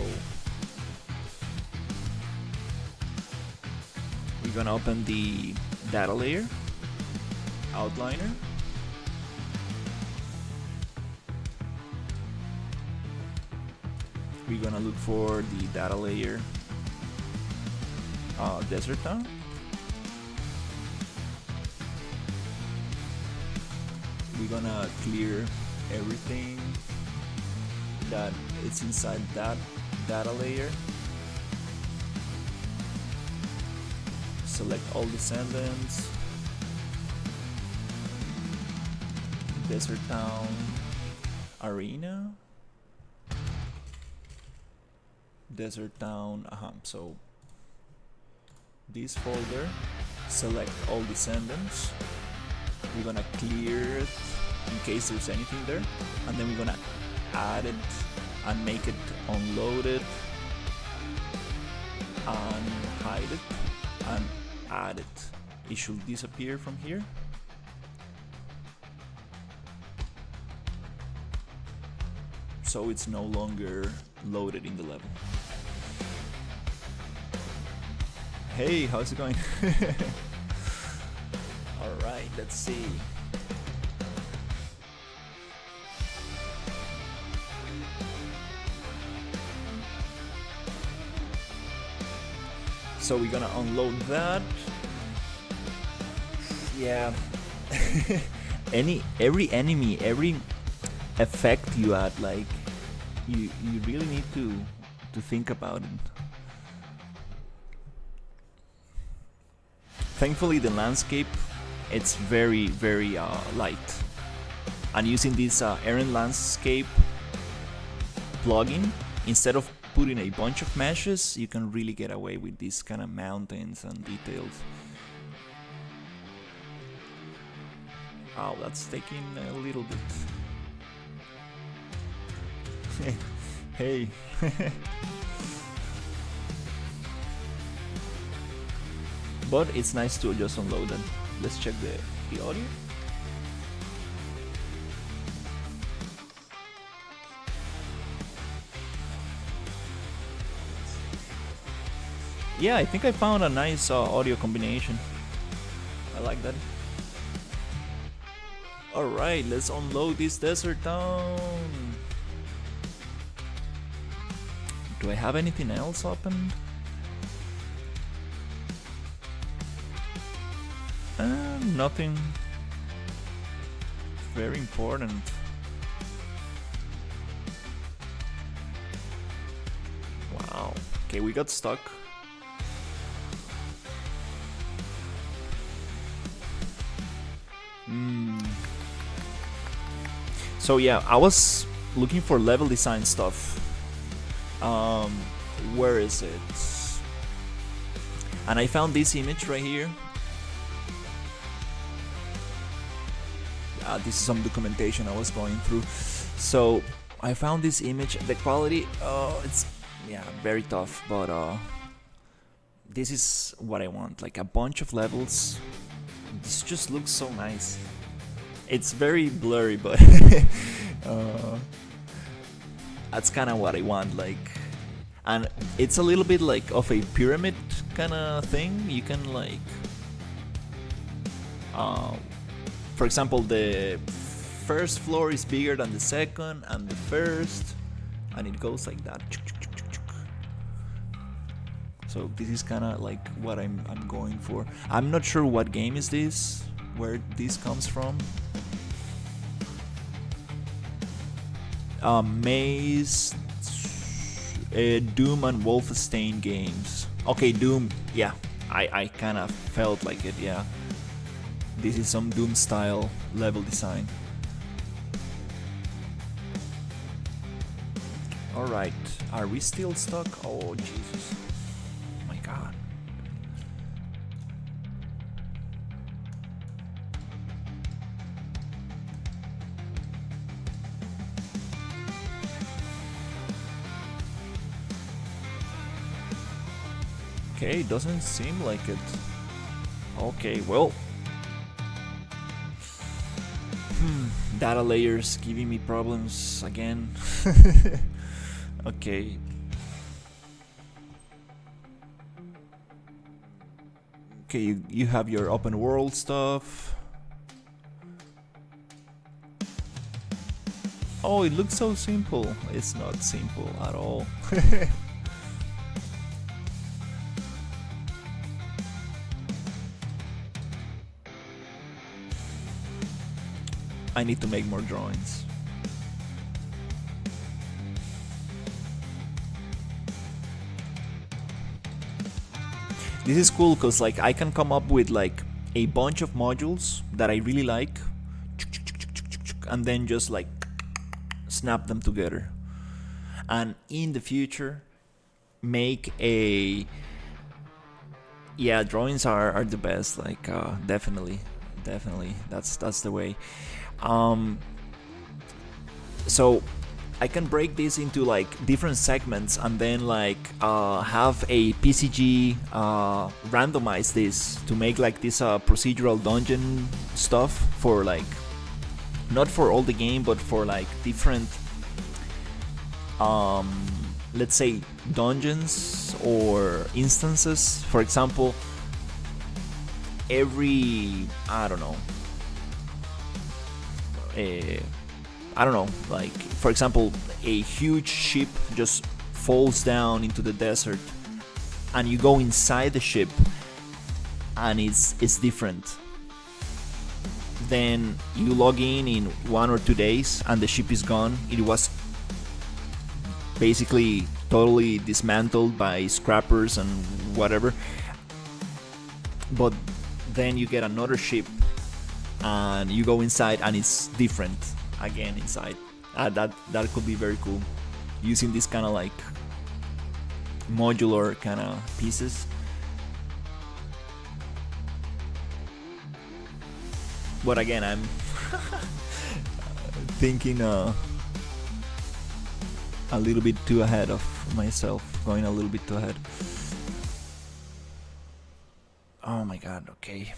we're gonna open the data layer, outliner, we're gonna look for the data layer, desert town. We're gonna clear everything that it's inside that data layer. Select all descendants, desert town, arena, desert town. So this folder, select all descendants. We're gonna clear it in case there's anything there, and then we're gonna add it and make it unloaded and hide it and add it. It should disappear from here. So it's no longer loaded in the level. Hey, how's it going? Alright, let's see. So we're gonna unload that. Yeah. Every enemy, every effect you add, like you really need to think about it. Thankfully, the landscape, it's very light. And using this Errand Landscape plugin, instead of putting a bunch of meshes, you can really get away with these kind of mountains and details. Oh, that's taking a little bit. Hey. But it's nice to just unload it. Let's check the audio. Yeah, I think I found a nice audio combination. I like that. Alright, let's unload this desert town. Do I have anything else open? Nothing very important. Wow. Okay, we got stuck. So yeah, I was looking for level design stuff. Where is it? And I found this image right here. This is some documentation I was going through. So I found this image. The quality, it's very tough, but this is what I want, like a bunch of levels. This just looks so nice. It's very blurry, but that's kind of what I want, like. And it's a little bit like of a pyramid kind of thing. You can like, for example, the first floor is bigger than the second and the first, and it goes like that. So this is kind of like what I'm going for. I'm not sure what game is this, where this comes from. Maze, Doom and Wolfenstein games. Okay, Doom. Yeah, I kind of felt like it. Yeah, this is some Doom style level design. All right, are we still stuck? Oh Jesus, my God. Okay, doesn't seem like it. Okay, well. Data layers giving me problems again. Okay. Okay, you have your open world stuff. Oh, it looks so simple. It's not simple at all. I need to make more drawings. This is cool because like I can come up with like a bunch of modules that I really like and then just like snap them together, and in the future make a, yeah, drawings are the best, like definitely that's the way. So I can break this into like different segments and then like have a PCG randomize this to make like this procedural dungeon stuff for like, not for all the game but for like different let's say dungeons or instances. For example, every, I don't know, like for example, a huge ship just falls down into the desert and you go inside the ship and it's different. Then you log in 1 or 2 days and the ship is gone. It was basically totally dismantled by scrappers and whatever. But then you get another ship and you go inside and it's different again inside. That could be very cool, using this kind of like modular kind of pieces. But again, I'm thinking a little bit too ahead of myself, going a little bit too ahead. Oh my God, okay.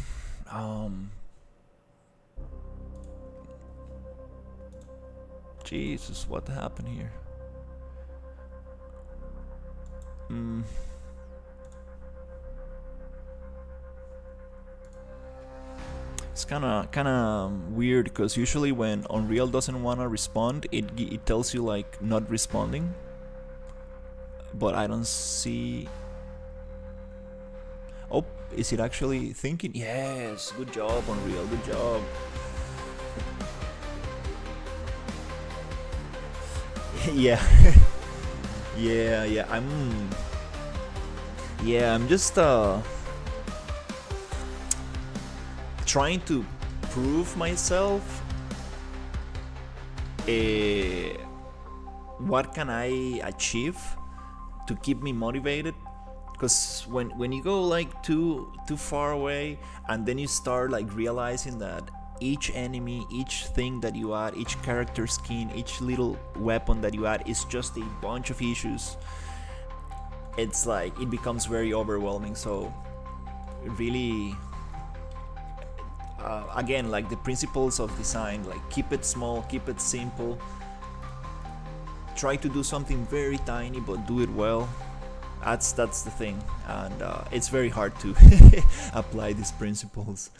Jesus, what happened here? It's kind of weird because usually when Unreal doesn't want to respond, it tells you like not responding. But I don't see. Oh, is it actually thinking? Yes, good job, Unreal, good job. Yeah. yeah, I'm just trying to prove myself. What can I achieve to keep me motivated? Because when you go like too far away and then you start like realizing that each enemy, each thing that you add, each character skin, each little weapon that you add is just a bunch of issues, it's like it becomes very overwhelming. So really, again, like the principles of design, like keep it small, keep it simple, try to do something very tiny but do it well. That's the thing, and it's very hard to apply these principles.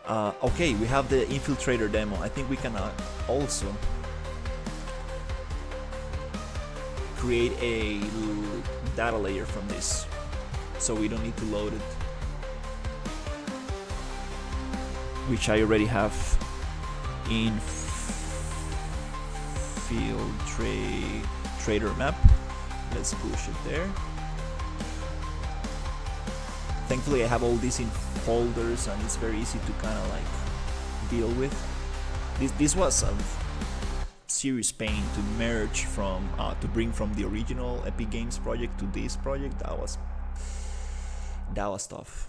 Okay, we have the infiltrator demo. I think we can also create a data layer from this, so we don't need to load it, which I already have in field trader map. Let's push it there. Thankfully I have all these in folders and it's very easy to kind of like deal with. This was a serious pain to merge from to bring from the original Epic Games project to this project. That was tough.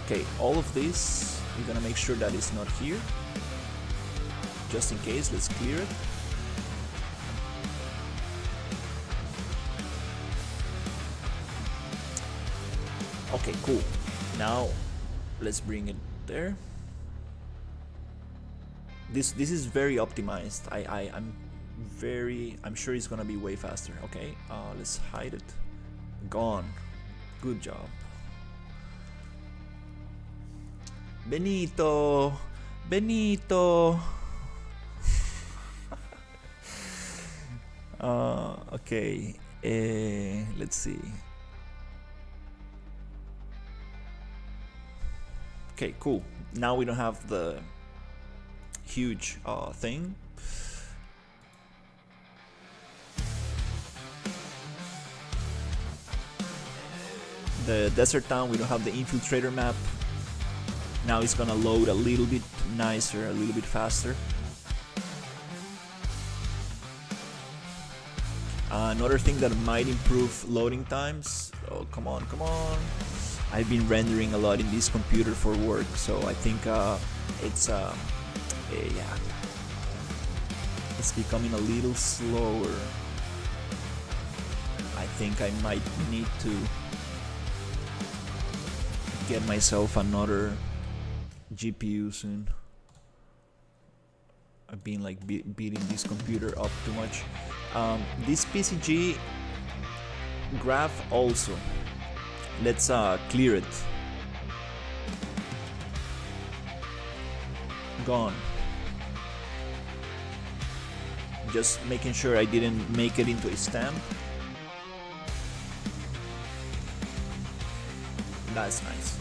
Okay, all of this we're gonna make sure that it's not here, just in case. Let's clear it. Okay, cool. Now let's bring it there. This is very optimized. I'm sure it's gonna be way faster. Okay, let's hide it. Gone. Good job. Benito. Okay. Let's see. Okay, cool. Now we don't have the huge thing. The desert town, we don't have the infiltrator map. Now it's gonna load a little bit nicer, a little bit faster. Another thing that might improve loading times. Oh, come on. I've been rendering a lot in this computer for work, so I think it's becoming a little slower. I think I might need to get myself another GPU soon. I've been like beating this computer up too much. This PCG graph also. Let's clear it. Gone. Just making sure I didn't make it into a stamp. That's nice.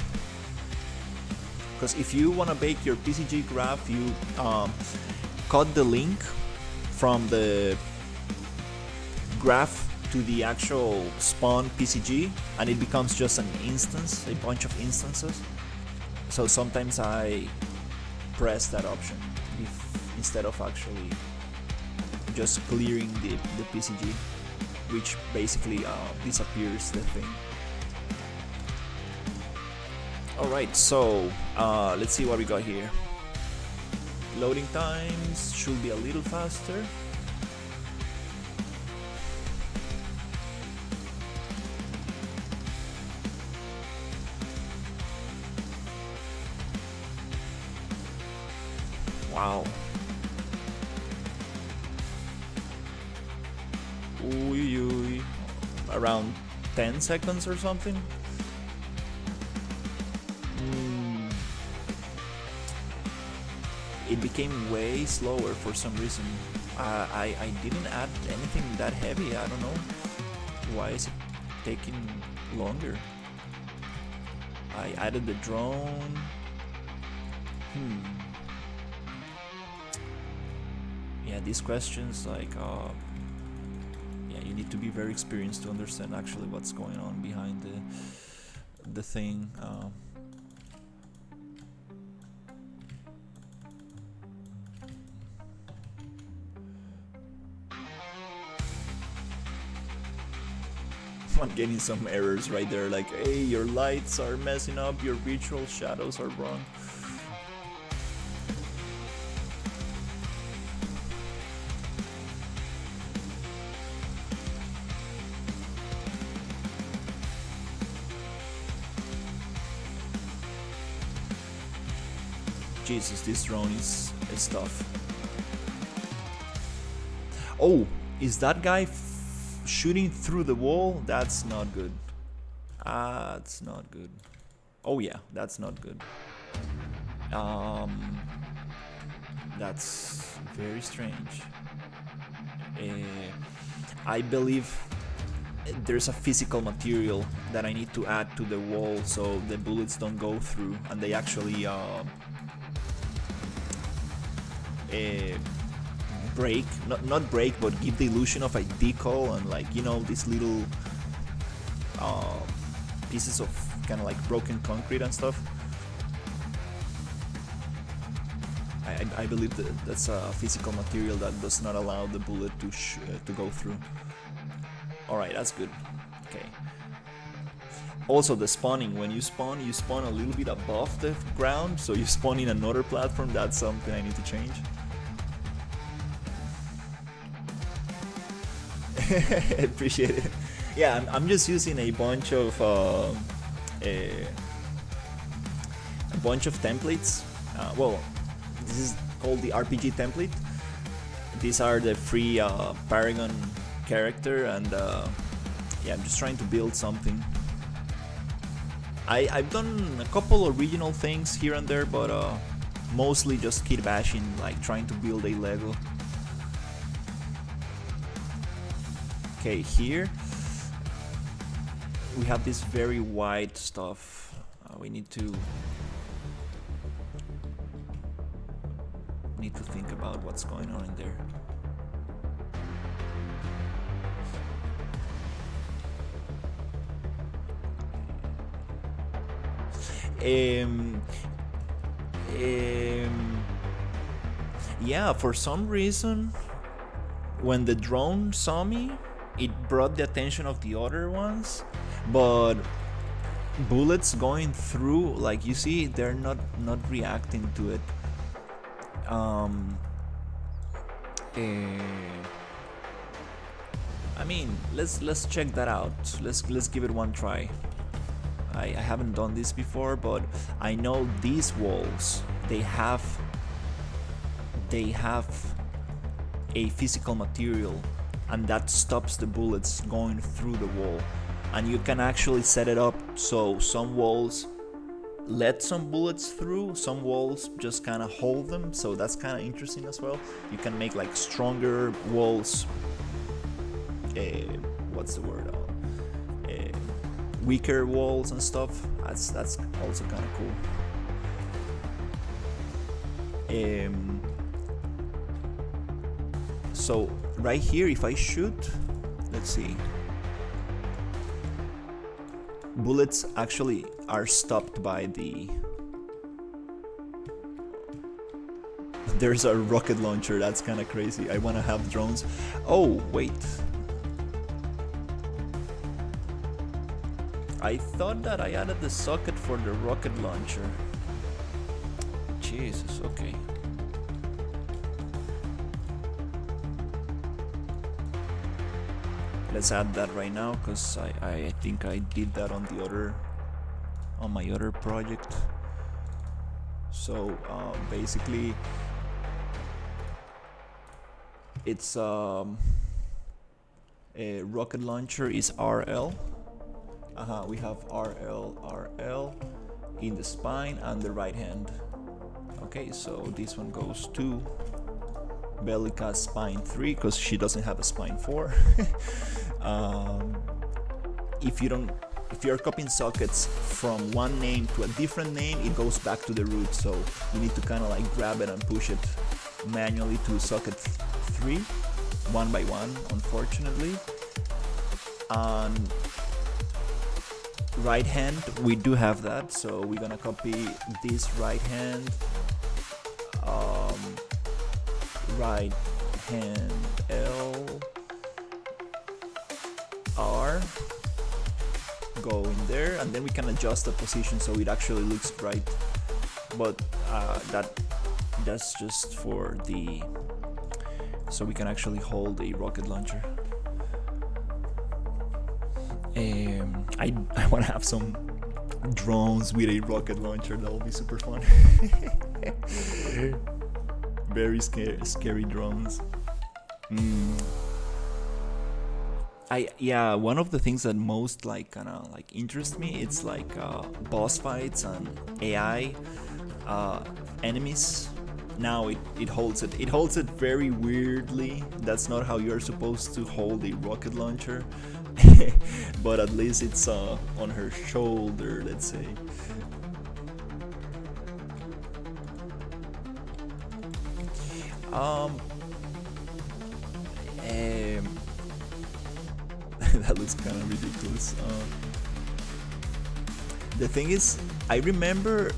Because if you want to bake your PCG graph, you cut the link from the graph to the actual spawn PCG, and it becomes just an instance, a bunch of instances. So sometimes I press that option instead of actually just clearing the PCG, which basically disappears the thing. Alright, so let's see what we got here. Loading times should be a little faster. Wow. Ooh, around 10 seconds or something. It became way slower for some reason. I didn't add anything that heavy. I don't know. Why is it taking longer? I added the drone. Yeah, these questions, like, yeah, you need to be very experienced to understand actually what's going on behind the thing. I'm getting some errors right there, like, hey, your lights are messing up, your virtual shadows are wrong. Jesus, this drone is tough. Oh, is that guy shooting through the wall? That's not good. That's not good. Oh yeah, that's not good. That's very strange. I believe there's a physical material that I need to add to the wall so the bullets don't go through and they actually break, not break, but give the illusion of a decal and, like, you know, these little pieces of kind of like broken concrete and stuff. I believe that's a physical material that does not allow the bullet to go through. Alright, that's good. Okay. Also, the spawning. When you spawn a little bit above the ground, so you spawn in another platform. That's something I need to change. I appreciate it. Yeah, I'm just using a bunch of templates. Well, this is called the RPG template. These are the free Paragon character, and yeah, I'm just trying to build something. I've done a couple original things here and there, but mostly just kit bashing, like trying to build a Lego. Okay, here we have this very wide stuff. We need to think about what's going on in there. Yeah, for some reason, when the drone saw me, it brought the attention of the other ones, but bullets going through, like you see, they're not reacting to it. I mean, let's check that out. Let's give it one try. I haven't done this before, but I know these walls, they have a physical material, and that stops the bullets going through the wall. And you can actually set it up so some walls let some bullets through, some walls just kind of hold them, so that's kind of interesting as well. You can make like stronger walls, what's the word, weaker walls and stuff. That's also kind of cool. So right here, if I shoot, let's see, bullets actually are stopped by the... There's a rocket launcher. That's kind of crazy. I want to have drones. Oh, wait. I thought that I added the socket for the rocket launcher. Jesus, okay. Let's add that right now, because I think I did that on my other project. So basically it's a rocket launcher is RL. We have RL in the spine and the right hand. Okay, so this one goes to Bellica's spine 3 because she doesn't have a spine 4. If you're copying sockets from one name to a different name, it goes back to the root, so you need to kind of like grab it and push it manually to socket 3 one by one, unfortunately. And right hand, we do have that, so we're gonna copy this right hand, right hand L R, go in there, and then we can adjust the position so it actually looks right. But that's just for the, so we can actually hold a rocket launcher. I want to have some Drones with a rocket launcher, that'll be super fun. Very scary drones. One of the things that most like kind of like interest me, it's like boss fights and AI enemies. Now it holds it very weirdly. That's not how you're supposed to hold a rocket launcher. But at least it's on her shoulder, let's say. Um, that looks kind of ridiculous. The thing is, I remember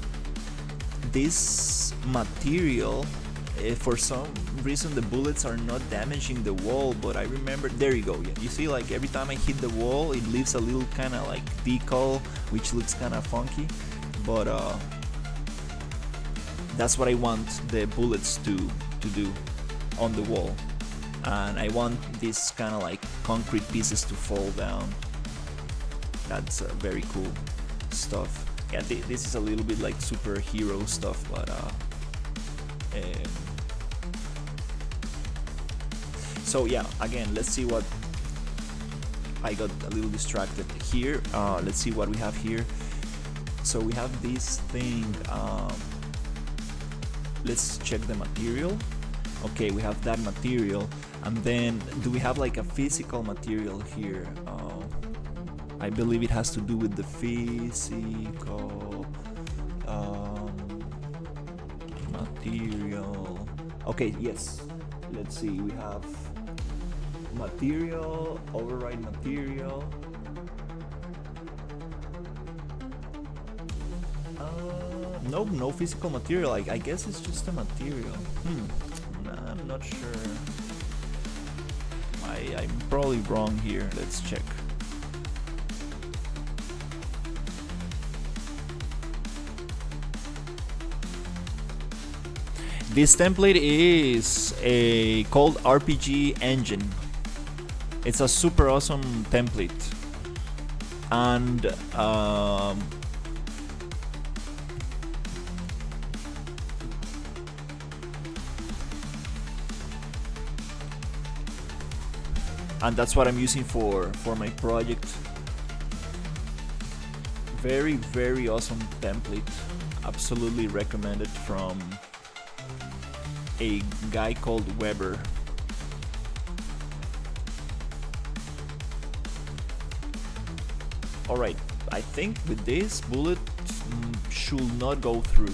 this material. For some reason, the bullets are not damaging the wall, but I remember. There you go. Yeah, you see, like every time I hit the wall, it leaves a little kind of like decal, which looks kind of funky. But that's what I want the bullets to do on the wall, and I want these kind of like concrete pieces to fall down. That's very cool stuff. Yeah, this is a little bit like superhero stuff, but so yeah, again, let's see what I got a little distracted here. Let's see what we have here. So we have this thing. Let's check the material. Okay, we have that material, and then do we have like a physical material here? I believe it has to do with the physical material. Okay, yes. Let's see. We have material, override material. Nope, no physical material. I guess it's just a material. I'm not sure. I'm probably wrong here. Let's check. This template is called RPG Engine. It's a super awesome template, and that's what I'm using for my project. Very, very awesome template. Absolutely recommended from a guy called Weber. Alright, I think with this, bullet should not go through.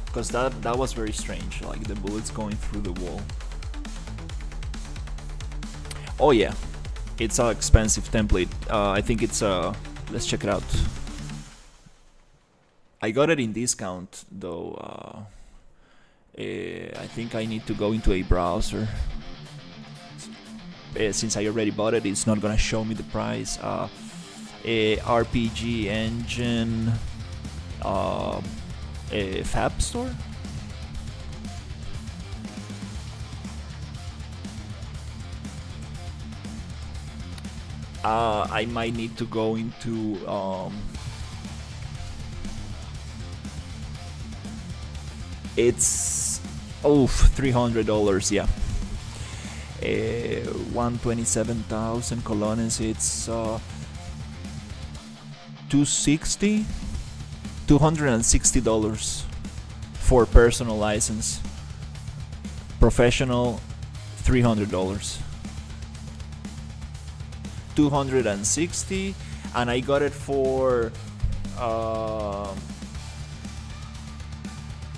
Because that was very strange, like the bullets going through the wall. Oh yeah, it's an expensive template. I think it's let's check it out. I got it in discount though. I think I need to go into a browser. Since I already bought it, it's not gonna show me the price. RPG Engine Fab Store. I might need to go into it's $300, yeah. 127,000 colones. It's $260 for personal license. Professional, $300. 260, and I got it for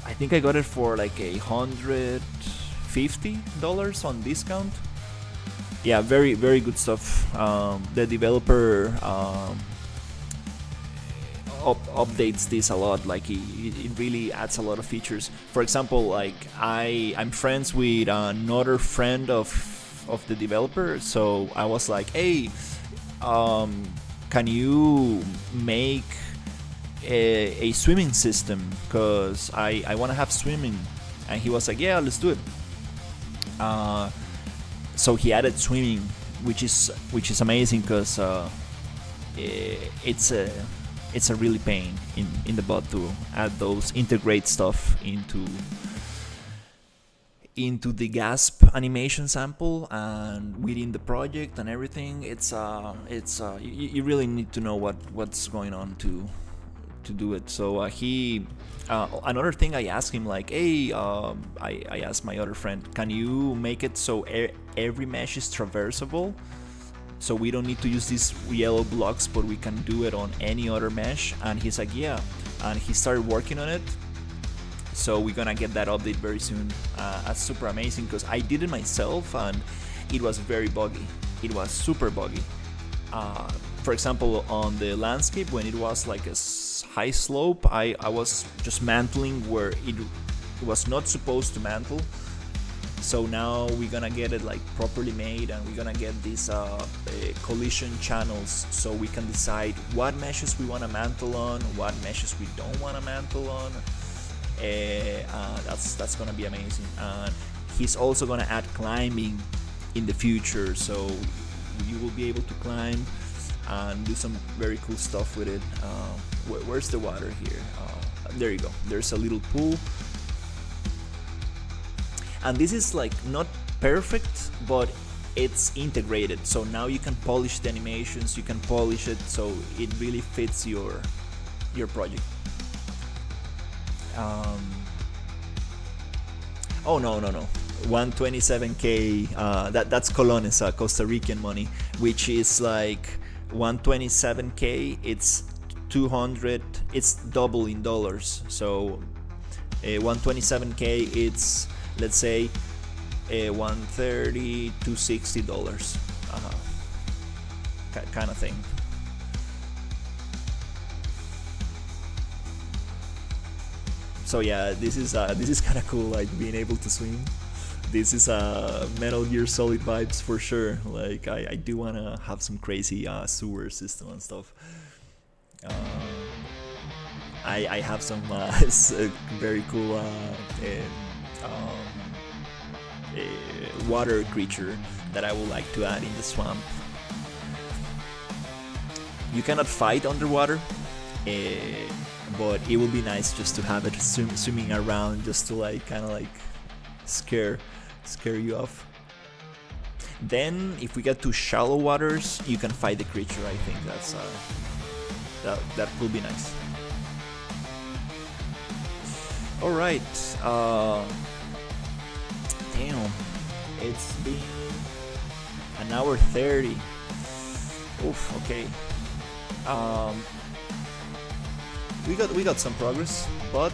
I think I got it for like $150 on discount. Yeah, very, very good stuff. The developer updates this a lot. Like it really adds a lot of features. For example, like I'm friends with another friend of the developer, so I was like, hey, can you make a swimming system, because I want to have swimming. And he was like, yeah, let's do it. So he added swimming which is amazing because it's a it's a really pain in the butt to add those integrate stuff into the gasp animation sample and within the project and everything. You really need to know what's going on to do it. So he another thing I asked him, like, hey, I asked my other friend, can you make it so every mesh is traversable, so we don't need to use these yellow blocks but we can do it on any other mesh? And he's like, yeah, and he started working on it. So we're gonna get that update very soon. That's super amazing because I did it myself and it was very buggy. It was super buggy. For example, on the landscape, when it was like a high slope, I was just mantling where it was not supposed to mantle. So now we're gonna get it like properly made, and we're gonna get these collision channels so we can decide what meshes we want to mantle on, what meshes we don't want to mantle on. That's gonna be amazing. And he's also gonna add climbing in the future, so you will be able to climb and do some very cool stuff with it. Where's the water here? There you go. There's a little pool, and this is like not perfect, but it's integrated. So now you can polish the animations, you can polish it so it really fits your project. Oh no, 127k. That's colones, Costa Rican money, which is like 127k. It's 200. It's double in dollars. So 127k. It's, let's say, 130 to $60, kind of thing. So yeah, this is kind of cool, like being able to swim. This is Metal Gear Solid vibes for sure. Like I do want to have some crazy sewer system and stuff. I have some very cool water creature that I would like to add in the swamp. You cannot fight underwater, but it would be nice just to have it swimming around, just to like kind of like scare you off. Then if we get to shallow waters, you can fight the creature. I think that's that will be nice. All right. Damn, it's been an hour 30. Oof. Okay. We got some progress, but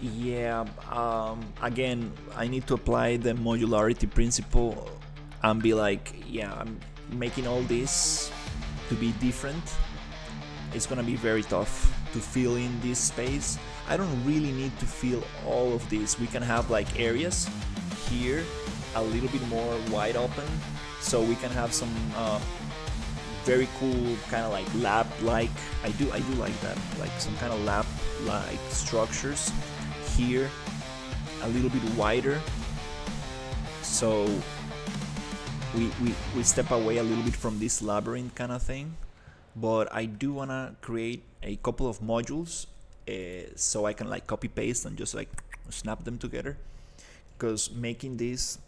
yeah, again, I need to apply the modularity principle and be like, yeah, I'm making all this to be different. It's gonna be very tough to fill in this space. I don't really need to fill all of this. We can have like areas here a little bit more wide open, so we can have some very cool kind of like lab-like. I do like that, like some kind of lab-like structures here, a little bit wider. So we step away a little bit from this labyrinth kind of thing. But I do wanna create a couple of modules. So I can like copy paste and just like snap them together, because making this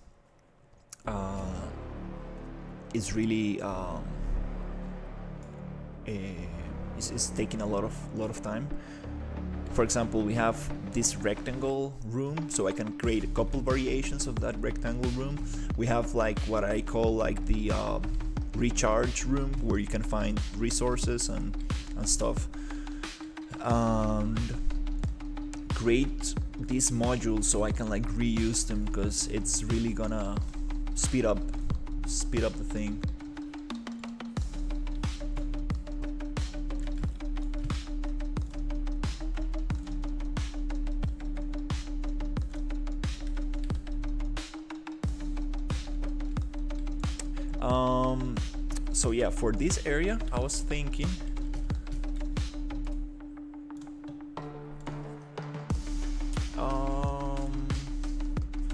is really is taking a lot of time. For example, we have this rectangle room, so I can create a couple variations of that rectangle room. We have like what I call like the recharge room, where you can find resources and stuff. And create these modules so I can like reuse them, because it's really gonna speed up the thing. So yeah, for this area I was thinking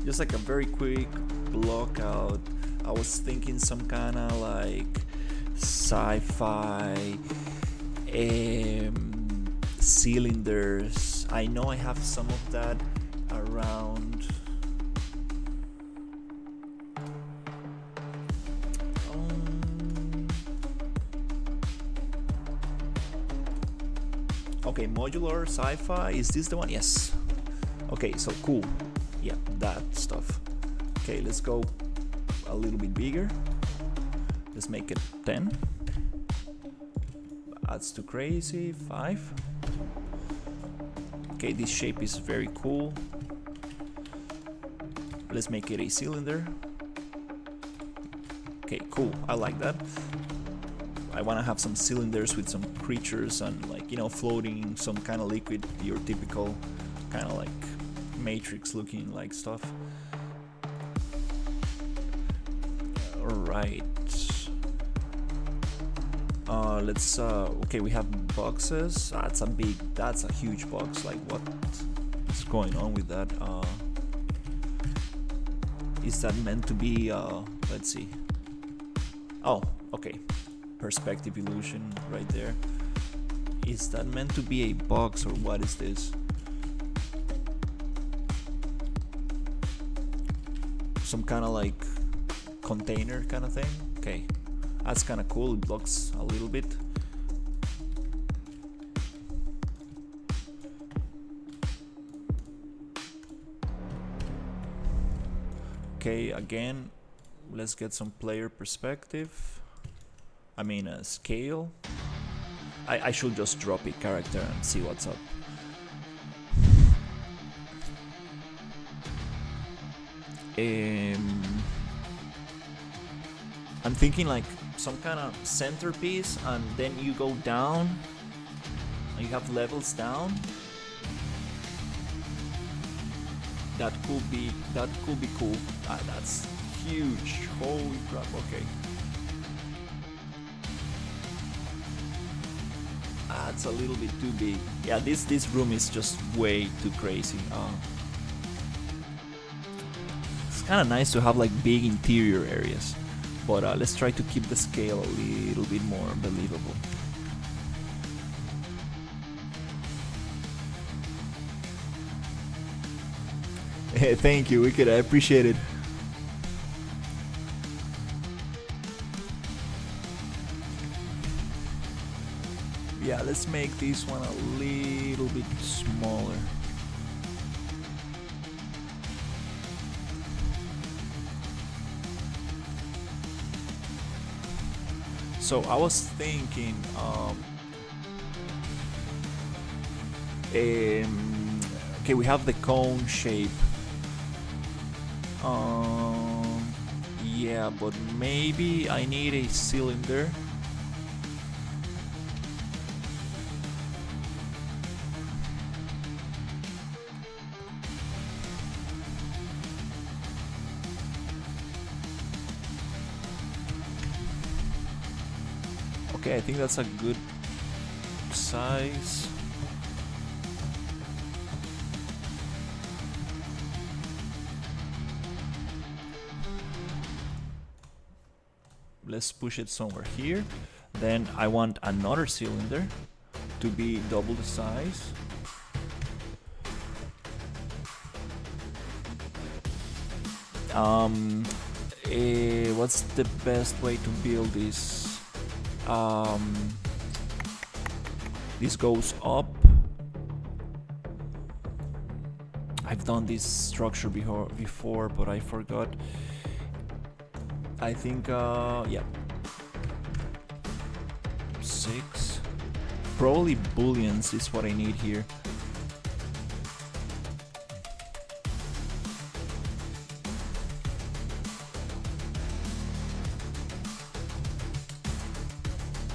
just like a very quick block out. I was thinking some kind of like sci-fi cylinders. I know I have some of that around. Okay, modular sci-fi, is this the one? Yes. Okay, so cool. Yeah, that stuff. Okay, let's go a little bit bigger. Let's make it 10. That's too crazy. 5. Okay, this shape is very cool. Let's make it a cylinder. Okay, cool. I like that. I want to have some cylinders with some creatures and, like, you know, floating some kind of liquid, your typical kind of like Matrix looking like stuff. Alright. Let's okay, we have boxes. That's a huge box. Like, what's going on with that? Is that meant to be let's see. Oh, okay. Perspective illusion right there. Is that meant to be a box or what is this? Some kind of like container kind of thing. Okay, that's kind of cool. It blocks a little bit. Okay, again, let's get some player perspective. I mean, a scale. I should just drop a character and see what's up. I'm thinking like some kind of centerpiece, and then you go down. You have levels down. That could be cool. That's huge. Holy crap! Okay. That's a little bit too big. Yeah, this room is just way too crazy. It's kind of nice to have like big interior areas, but let's try to keep the scale a little bit more believable. Hey, thank you, Wicked. I appreciate it. Yeah, let's make this one a little bit smaller. So I was thinking, okay, we have the cone shape. Yeah, but maybe I need a cylinder. Okay, I think that's a good size. Let's push it somewhere here. Then I want another cylinder to be double the size. What's the best way to build this? This goes up. I've done this structure before, but I forgot. I think, yeah. 6. Probably booleans is what I need here.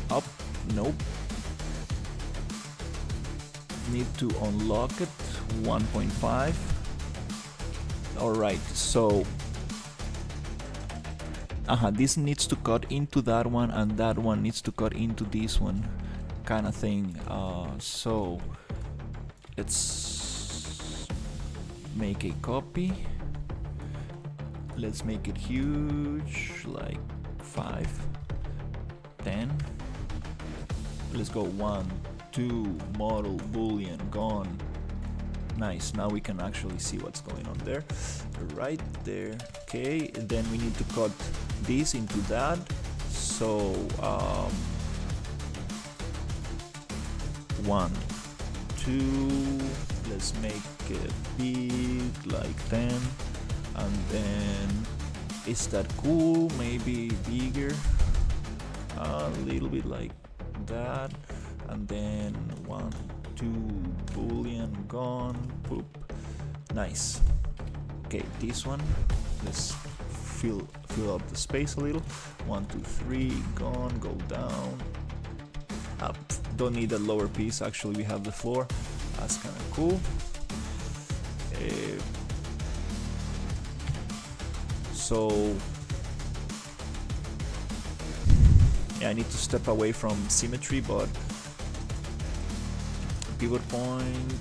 Up, nope. Need to unlock it, 1.5. Alright, so this needs to cut into that one, and that one needs to cut into this one, kind of thing. So let's make a copy. Let's make it huge, like 5, 10. Let's go 1, 2, model, boolean, gone. Nice, now we can actually see what's going on there. Right there. Okay, and then we need to cut this into that. So 1, 2, let's make it big, like 10. And then, is that cool? Maybe bigger, a little bit like that. And then 1, 2, boolean, gone, boop. Nice. Okay, this one, let's fill up the space a little. 1, 2, 3, gone, go down, up. Don't need that lower piece, actually we have the floor. That's kind of cool. So yeah, I need to step away from symmetry, but pivot point,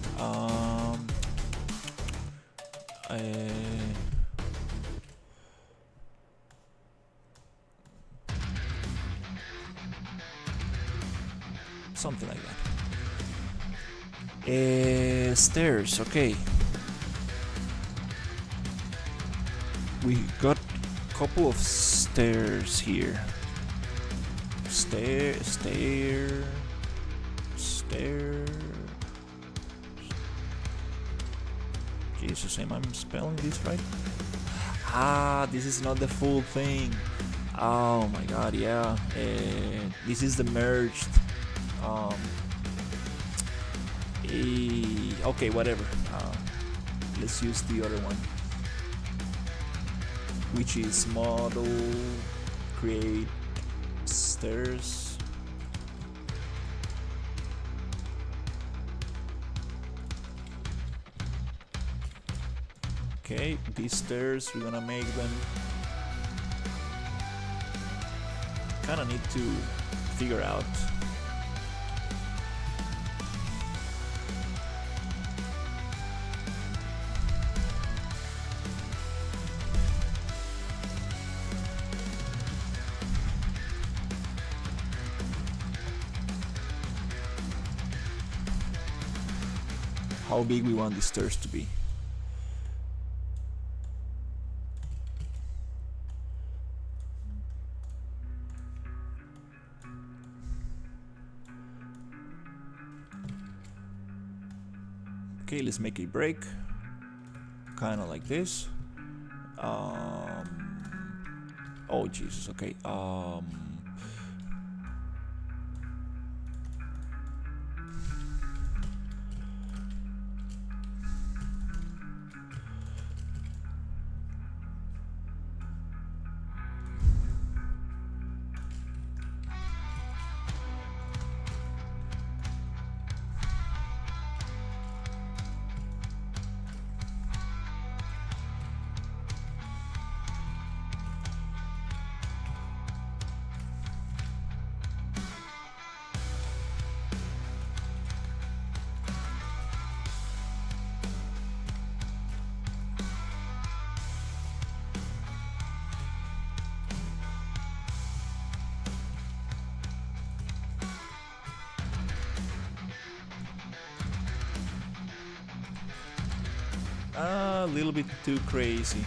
something like that. Stairs, okay. We got a couple of stairs here. Stair. Jesus, am I spelling this right? Ah, this is not the full thing. Oh my god, yeah. This is the merged. Okay, whatever. Let's use the other one, which is model, create stairs. Okay, these stairs, we're gonna make them. Kinda need to figure out how big we want these stairs to be. Okay, let's make a break, kind of like this. Oh Jesus, okay. A little bit too crazy.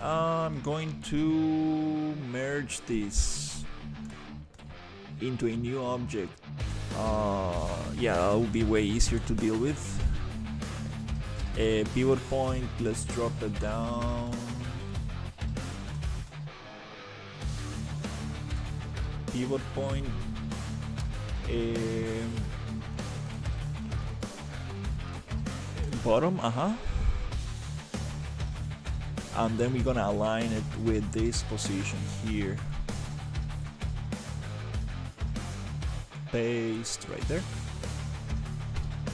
I'm going to merge this into a new object. Yeah, that will be way easier to deal with. A pivot point, let's drop it down. Pivot point. Bottom, and then we're gonna align it with this position here. Paste right there.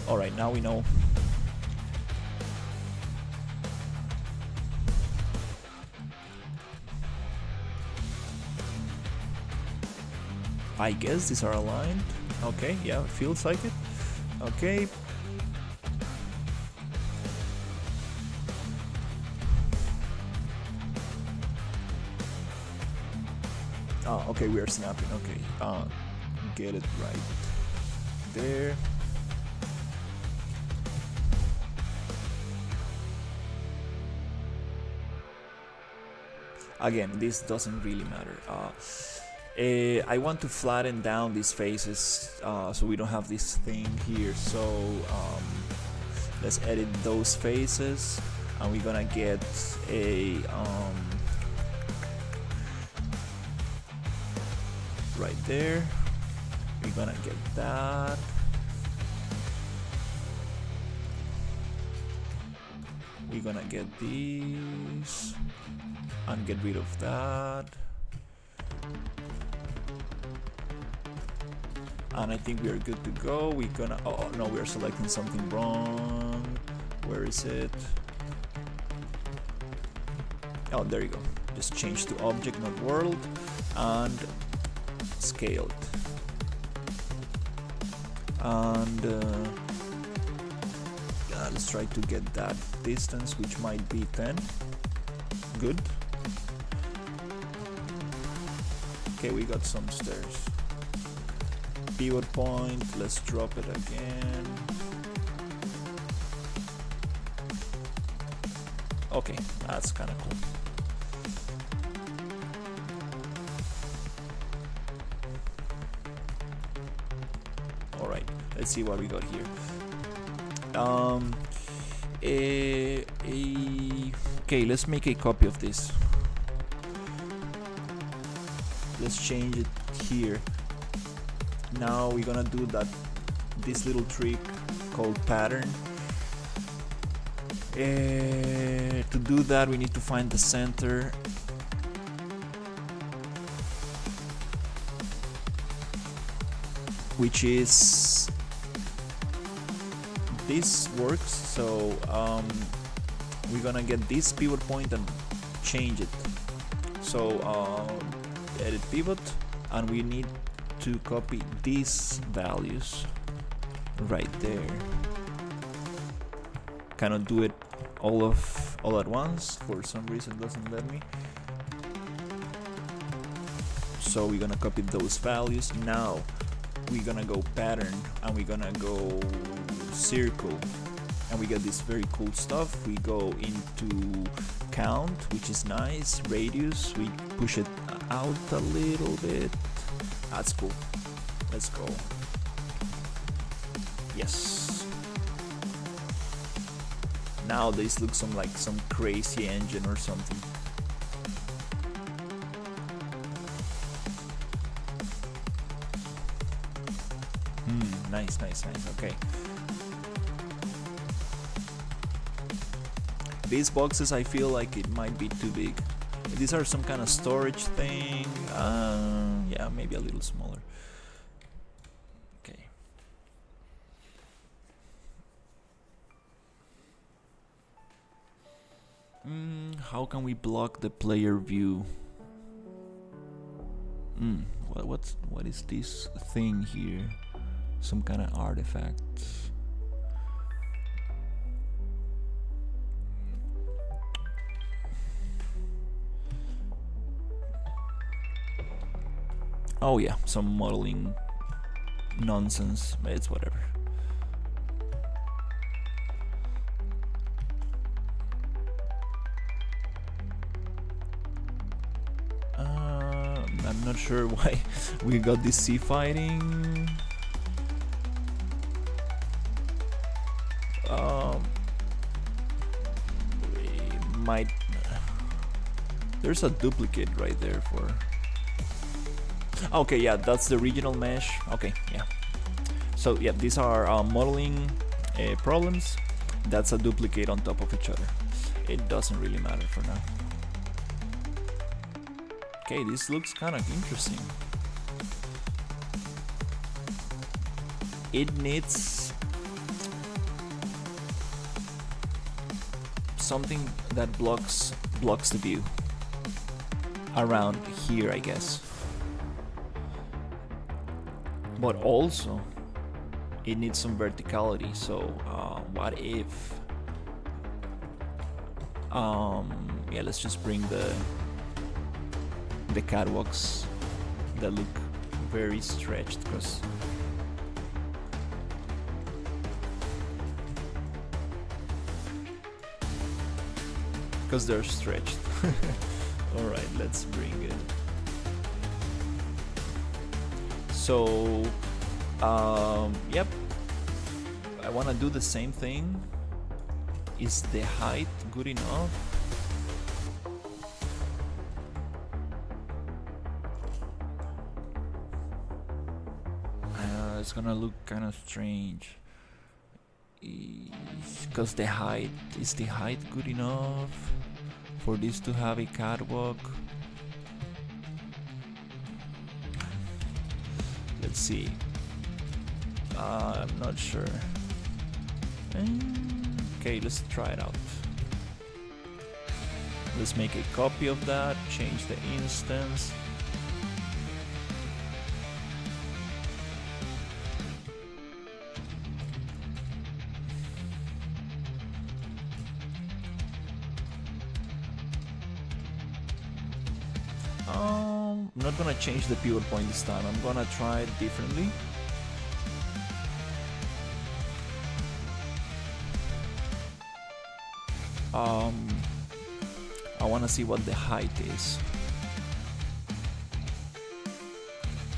Alright, now we know. I guess these are aligned. Okay, yeah, it feels like it. Okay. Oh, okay, we are snapping. Okay, get it right there. Again, this doesn't really matter. I want to flatten down these faces so we don't have this thing here. So let's edit those faces, and we're gonna get a right there. We're gonna get that. We're gonna get these and get rid of that. And I think we are good to go. We're gonna, oh no, we are selecting something wrong. Where is it? Oh, there you go. Just change to object, not world, and scale it. And let's try to get that distance, which might be 10. Good. Okay, we got some stairs. Pivot point, let's drop it again. Okay, that's kind of cool. All right, let's see what we got here. Okay, let's make a copy of this. Let's change it here. Now we're gonna do this little trick called pattern. To do that, we need to find the center. Which is, this works. So we're gonna get this pivot point and change it. So edit pivot, and we need to copy these values right there. Cannot do it all at once. For some reason, doesn't let me. So we're gonna copy those values. Now we're gonna go pattern, and we're gonna go circle, and we get this very cool stuff. We go into count, which is nice. Radius, we push it out a little bit. That's cool. Let's go. Yes. Now this looks like some crazy engine or something. Nice. Okay. These boxes, I feel like it might be too big. These are some kind of storage thing. Yeah, maybe a little smaller. Okay. How can we block the player view? What is this thing here? Some kind of artifact. Oh yeah, some modeling nonsense, but it's whatever. I'm not sure why we got this sea fighting. We might. There's a duplicate right there for. Okay, yeah, that's the regional mesh. Okay, yeah. So yeah, these are modeling problems. That's a duplicate on top of each other. It doesn't really matter for now. Okay, this looks kind of interesting. It needs something that blocks the view around here, I guess. but also it needs some verticality. So what if yeah, let's just bring the catwalks that look very stretched, because they're stretched. All right, let's bring it. So yep, I want to do the same thing. Is the height good enough? It's gonna look kind of strange. Because the height, is the height good enough for this to have a catwalk? Let's see. I'm not sure. Okay, let's try it out. Let's make a copy of that, change the instance. I'm not gonna change the pivot point this time. I'm gonna try it differently. I want to see what the height is.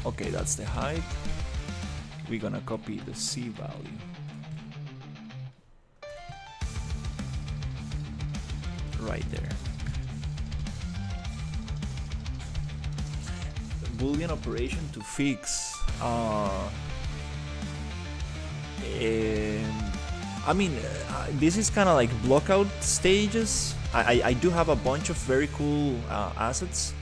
Okay, that's the height. We're gonna copy the C value. Right there. Boolean operation to fix. I mean, this is kind of like blockout stages. I do have a bunch of very cool assets,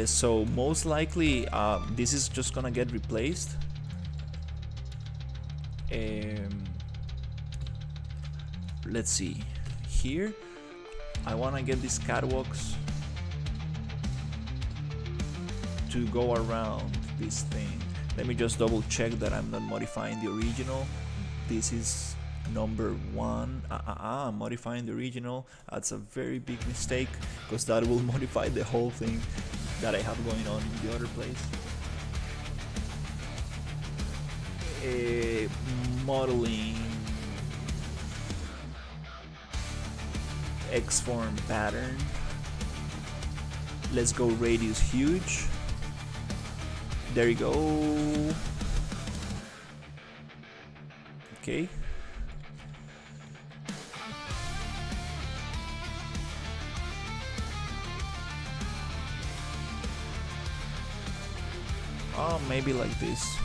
so most likely this is just gonna get replaced. Let's see. Here, I wanna get these catwalks to go around this thing. Let me just double check that I'm not modifying the original. This is number 1. I'm modifying the original. That's a very big mistake, because that will modify the whole thing that I have going on in the other place. Modeling X-form pattern. Let's go radius huge. There you go. Okay. Oh, maybe like this.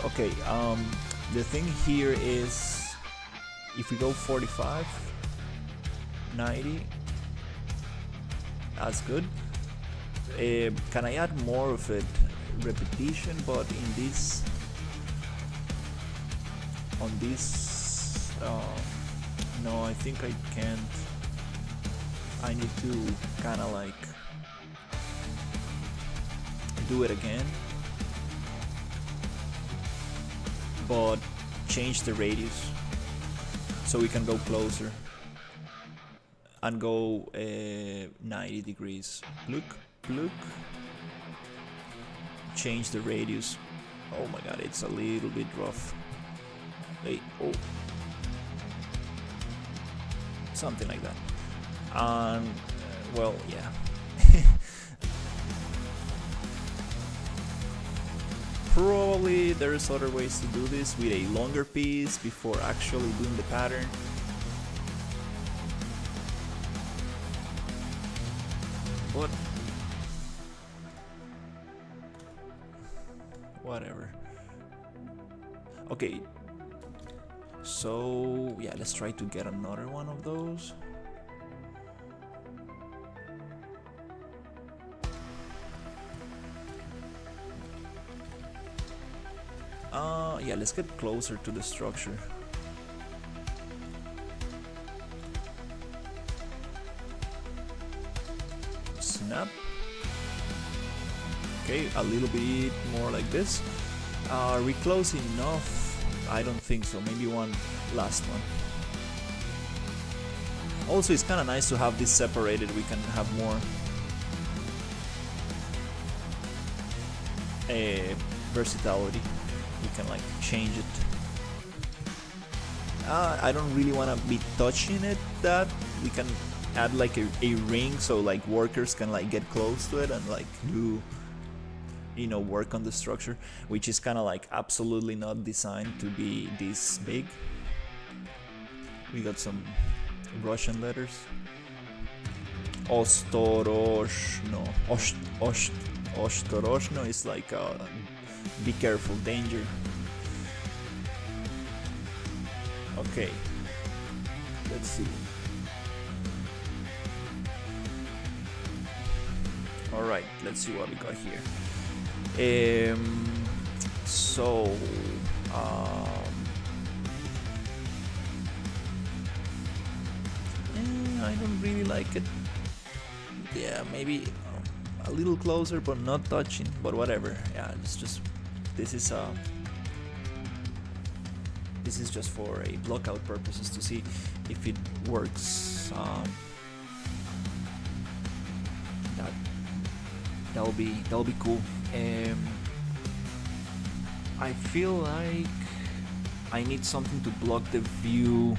Okay, the thing here is, if we go 45, 90, that's good. Can I add more of it? Repetition, but in this, on this, no, I think I can't. I need to kind of like do it again, but change the radius so we can go closer and go 90 degrees. Look, look. Change the radius. Oh my god, it's a little bit rough. Hey, oh, something like that. And well, yeah. Probably there's other ways to do this with a longer piece before actually doing the pattern. But whatever. Okay, so yeah, let's try to get another one of those. Yeah, let's get closer to the structure. Okay, a little bit more like this. Are we close enough? I don't think so. Maybe one last one. Also, it's kind of nice to have this separated. We can have more versatility. We can like change it. I don't really want to be touching it. That we can add like a ring, so like workers can like get close to it and like do, you know, work on the structure, which is kind of like absolutely not designed to be this big. We got some Russian letters. Ostoroshno. Ostoroshno is like be careful, danger. Okay, let's see. All right, let's see what we got here. So I don't really like it. Yeah, maybe a little closer, but not touching. But whatever. Yeah, it's just this is just for a blockout purposes to see if it works. That'll be cool. I feel like I need something to block the view.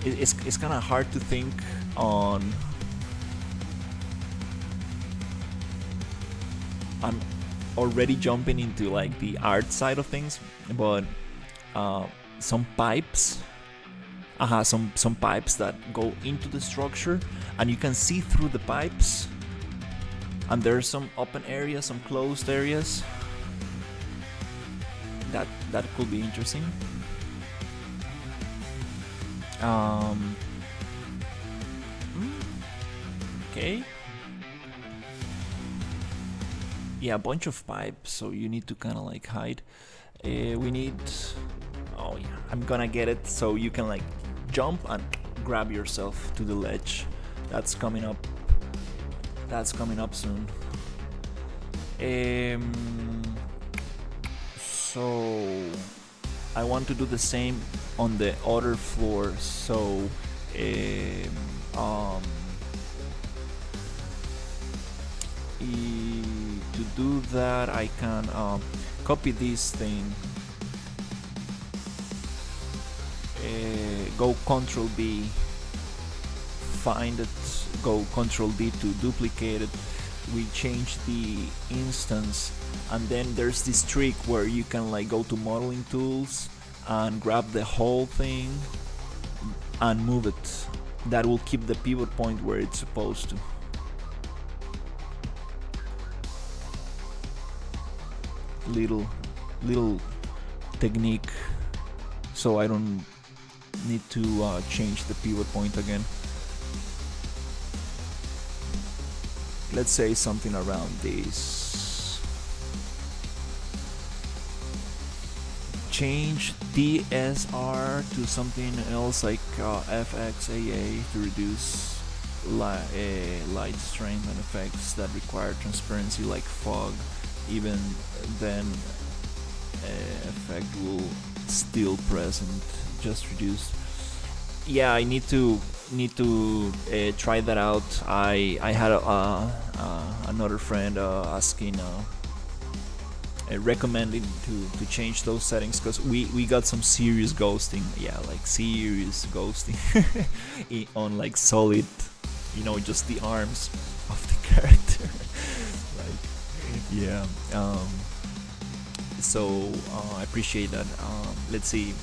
It's kind of hard to think on. I'm already jumping into like the art side of things, but some pipes. Some pipes that go into the structure, and you can see through the pipes. And there's some open areas, some closed areas. That could be interesting. Okay. Yeah, a bunch of pipes, so you need to kind of like hide. We need. Oh yeah, I'm gonna get it so you can like jump and grab yourself to the ledge. That's coming up. That's coming up soon. So I want to do the same on the other floor. So to do that, I can copy this thing. Go Control B, find it, go Control D to duplicate it. We change the instance, and then there's this trick where you can like go to modeling tools and grab the whole thing and move it. That will keep the pivot point where it's supposed to. Little technique, so I don't need to change the pivot point again. Let's say something around this. Change DSR to something else like FXAA to reduce light strength and effects that require transparency like fog. Even then, effect will still present, just reduced. Yeah, I need to try that out. I had another friend asking, recommending to change those settings, because we got some serious ghosting. Yeah, like serious ghosting on like solid, you know, just the arms of the character. Like, yeah. So I appreciate that. Let's see.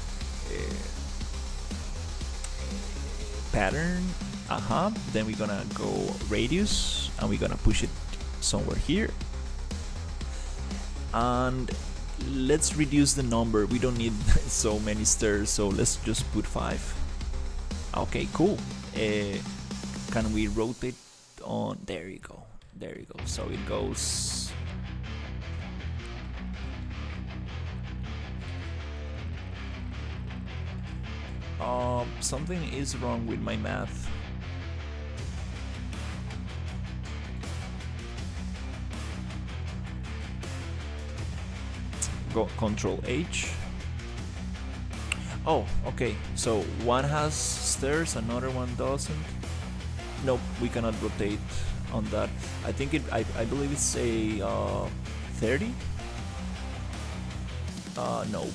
Pattern. Then we're gonna go radius, and we're gonna push it somewhere here. And let's reduce the number. We don't need so many stairs, so let's just put 5. Okay, cool. Can we rotate on? There you go. There you go. So it goes. Something is wrong with my math. Control H. Oh, okay. So one has stairs, another one doesn't. Nope, we cannot rotate on that. I think I believe it's a 30. No.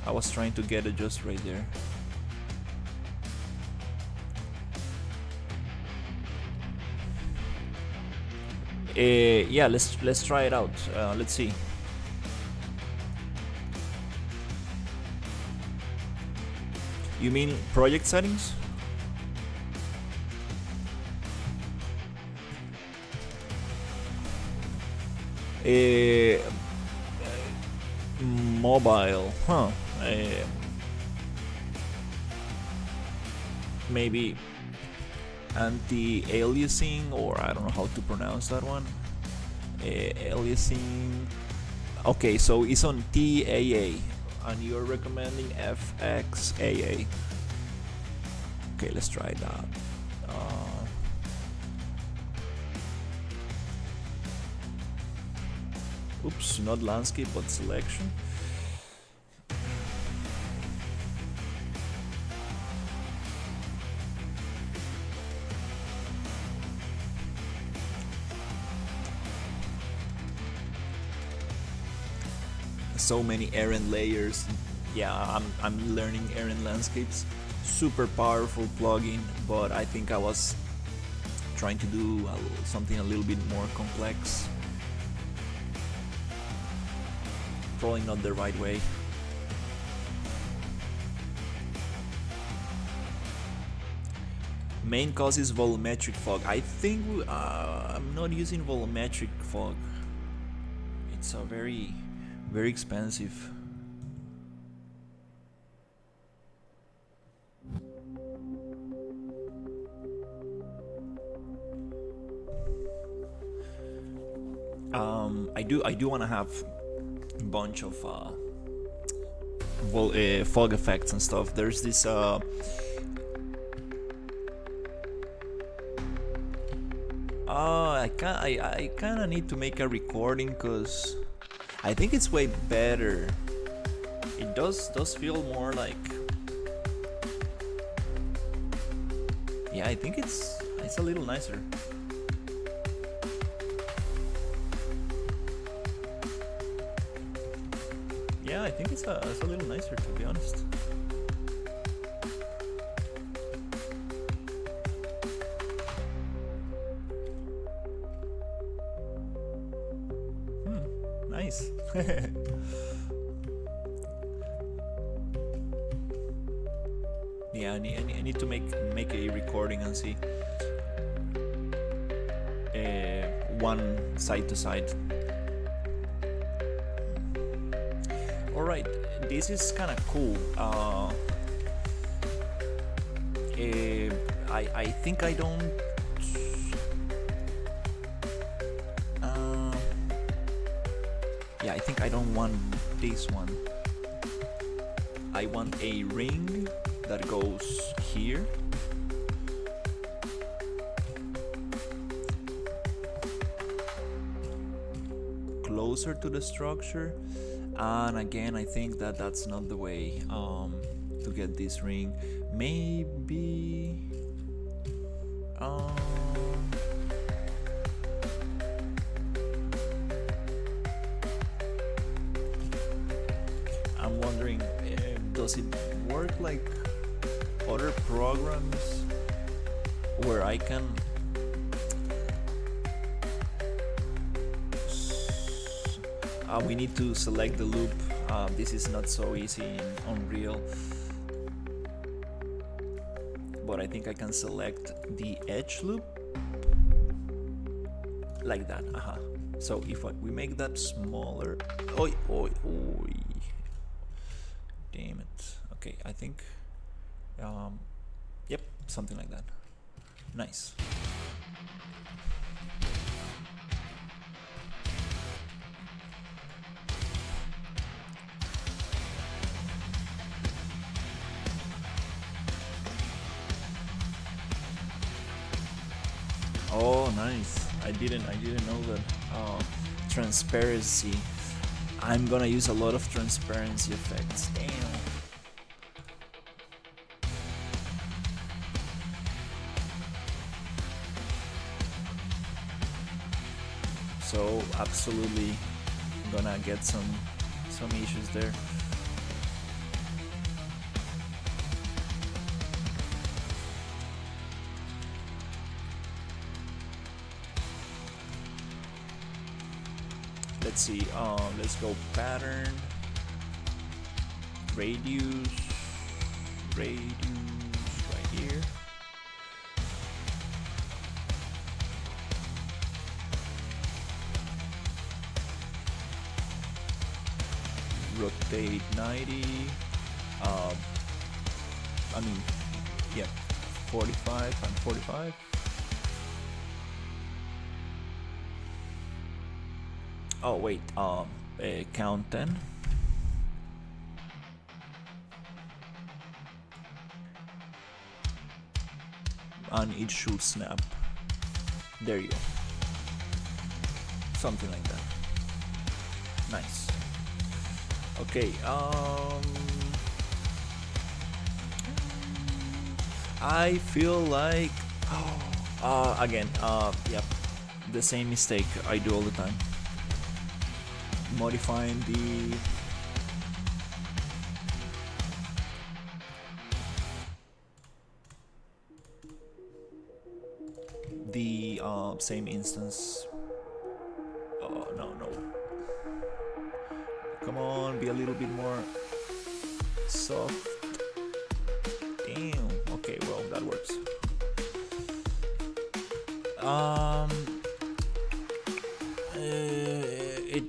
I was trying to get it just right there. Yeah, let's try it out. Let's see. You mean project settings? Mobile, huh? Maybe anti-aliasing, or I don't know how to pronounce that one. Aliasing. Okay, so it's on TAA, and you're recommending FXAA. Okay, let's try that. Oops, not landscape, but selection. So many errand layers. Yeah, I'm learning errand landscapes. Super powerful plugin, but I think I was trying to do something a little bit more complex. Probably not the right way. Main cause is volumetric fog. I think I'm not using volumetric fog. It's a very expensive. I do want to have a bunch of fog effects and stuff. There's this I kind of need to make a recording, because I think it's way better. It does feel more like, yeah, I think it's a little nicer. Yeah, I think it's a little nicer, to be honest. Nice. Yeah, I need to make a recording and see one side to side. Alright, this is kind of cool. I think I don't. Yeah, I think I don't want this one. I want a ring that goes here. Closer to the structure. And again, I think that's not the way to get this ring. Maybe I'm wondering, does it work like other programs where I can we need to select the loop. This is not so easy in Unreal, but I think I can select the edge loop like that. So if we make that smaller, oi, damn it. Okay, I think, yep, something like that. Nice. Oh, nice. I didn't know that. Transparency. I'm gonna use a lot of transparency effects. Damn. So absolutely gonna get some issues there. Let's see, let's go pattern, radius right here. Rotate 90, I mean, yeah, 45 and 45. Oh wait, count 10. And it should snap. There you go. Something like that. Nice. Okay, I feel like, again, yep, the same mistake I do all the time. Modifying the same instance. Oh no. Come on, be a little bit more soft. Damn. Okay, well, that works.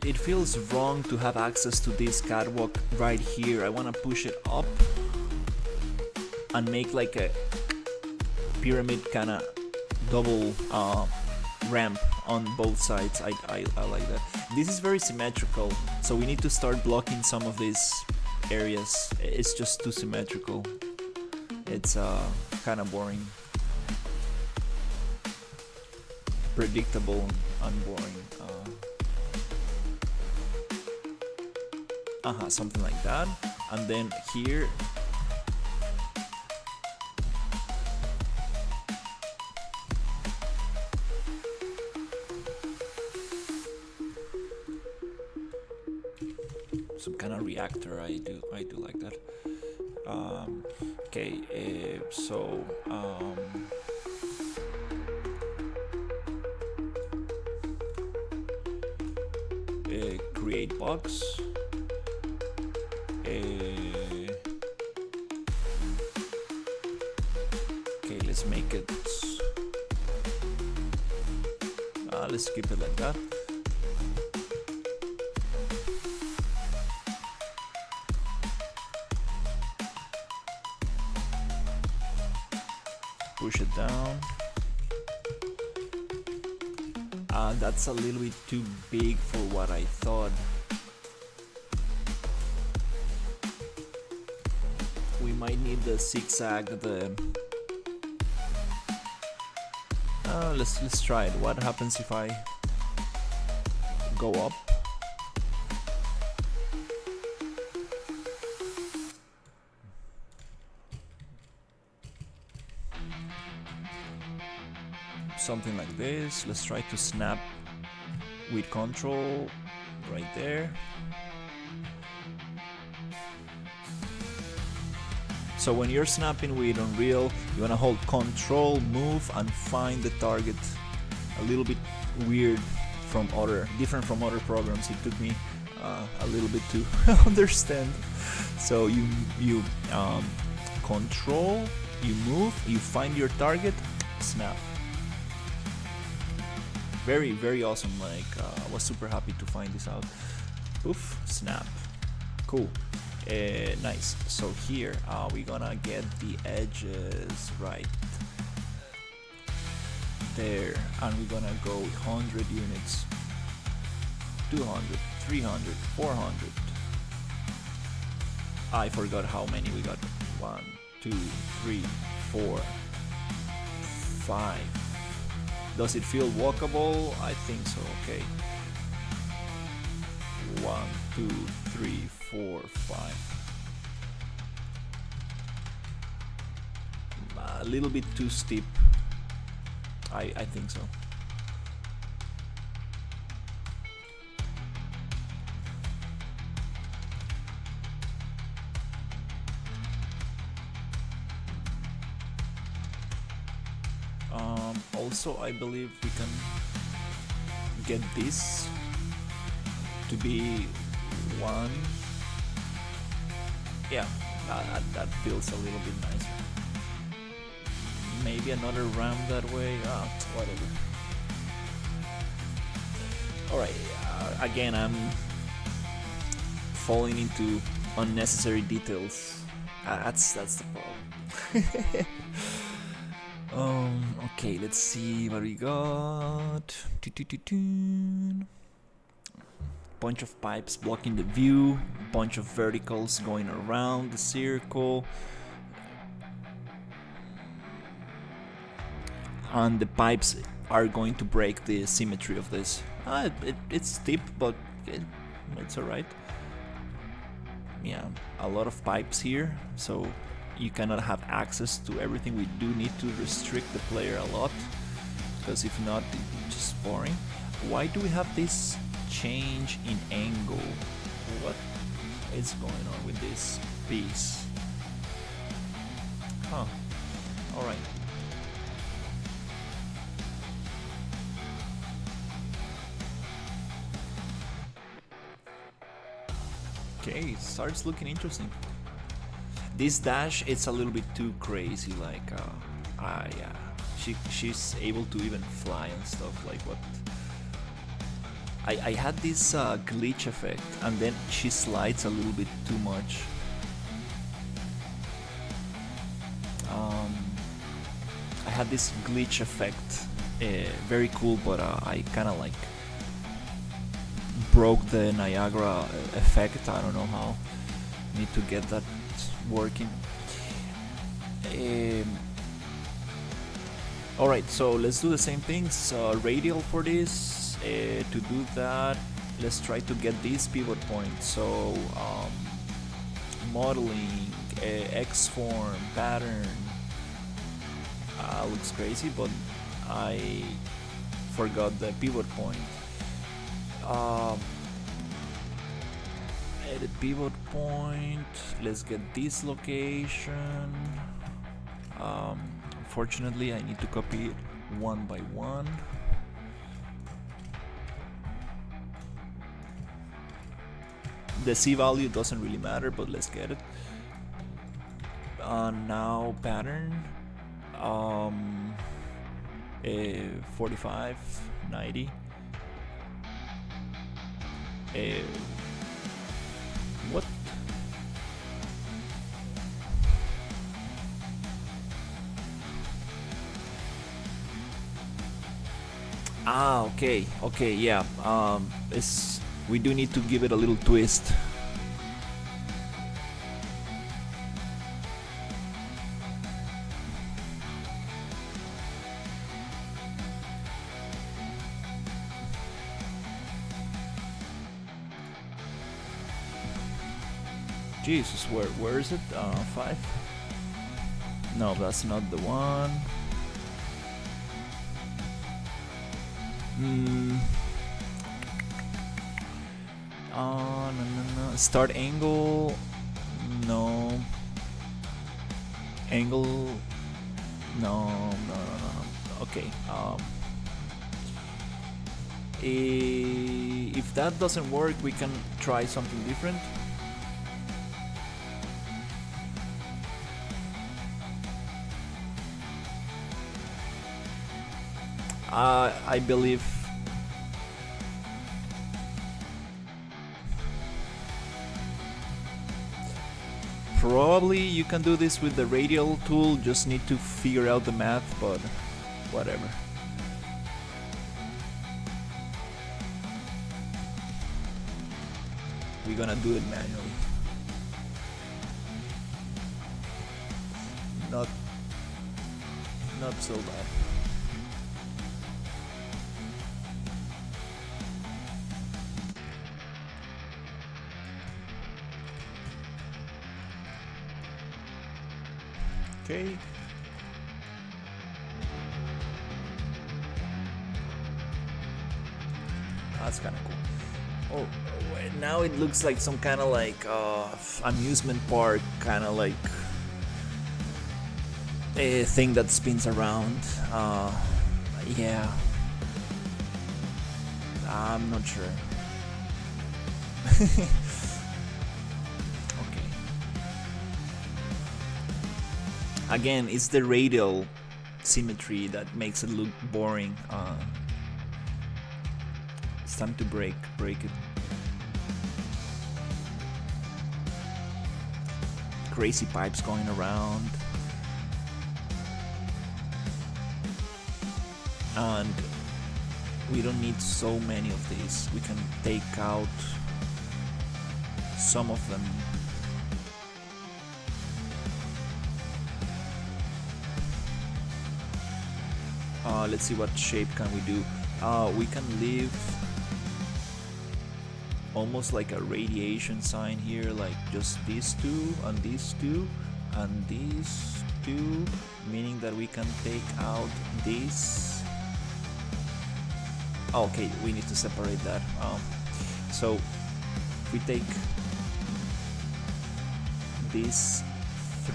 It feels wrong to have access to this catwalk right here. I want to push it up and make like a pyramid kind of double ramp on both sides. I like that. This is very symmetrical, so we need to start blocking some of these areas. It's just too symmetrical. It's kind of boring, predictable and boring. Something like that. And then here, some kind of reactor. I do like that. Okay, so create box. Okay, let's make it. Let's keep it like that. Push it down. That's a little bit too big for what I thought. We might need the zigzag. Let's try it. What happens if I go up? Something like this. Let's try to snap with control right there. So when you're snapping with Unreal, you wanna hold control, move, and find the target. A little bit weird different from other programs. It took me a little bit to understand. So you control, you move, you find your target, snap. Very, very awesome. Like, I was super happy to find this out. Poof, snap. Cool. Nice. So here we're gonna get the edges right there, and we're gonna go 100 units, 200, 300, 400. I forgot how many we got. 1, 2, 3, 4, 5. Does it feel walkable? I think so. Okay. 1, 2, 3, 4, 5. A little bit too steep. I think so. Also, I believe we can get this to be 1. Yeah, that feels a little bit nicer. Maybe another ramp that way. Whatever. Alright, again, I'm falling into unnecessary details. That's the problem. Okay, let's see what we got. Bunch of pipes blocking the view, bunch of verticals going around the circle, and the pipes are going to break the symmetry of this. It's steep, but it's alright. Yeah, a lot of pipes here, so you cannot have access to everything. We do need to restrict the player a lot, because if not, it's just boring. Why do we have this change in angle? What is going on with this piece? Huh. Alright. Okay, starts looking interesting. This dash, it's a little bit too crazy. Like, yeah, she's able to even fly and stuff. Like what? I had this glitch effect, and then she slides a little bit too much. I had this glitch effect, very cool, but I kind of like broke the Niagara effect. I don't know how. Need to get that working. Alright, so let's do the same things. Radial for this. To do that, let's try to get this pivot point. So modeling, X form, pattern. Looks crazy, but I forgot the pivot point. Edit pivot point. Let's get this location. Unfortunately, I need to copy it one by one. The C value doesn't really matter, but let's get it. Now pattern. 45, 90. What? Okay, yeah. We do need to give it a little twist. Jesus, where is it? 5? No, that's not the one. No. Start angle. No. Angle. No. Okay. If that doesn't work, we can try something different. I believe probably you can do this with the radial tool, just need to figure out the math, but whatever. We're gonna do it manually. Not so bad. Okay. That's kind of cool. Oh, now it looks like some kind of like amusement park, kind of like a thing that spins around. Yeah, I'm not sure. Okay. Again, it's the radial symmetry that makes it look boring. It's time to break it. Crazy pipes going around. And we don't need so many of these. We can take out some of them. Let's see what shape can we do. We can leave almost like a radiation sign here, like just these two and these two and these two, meaning that we can take out this. Okay, we need to separate that. So if we take this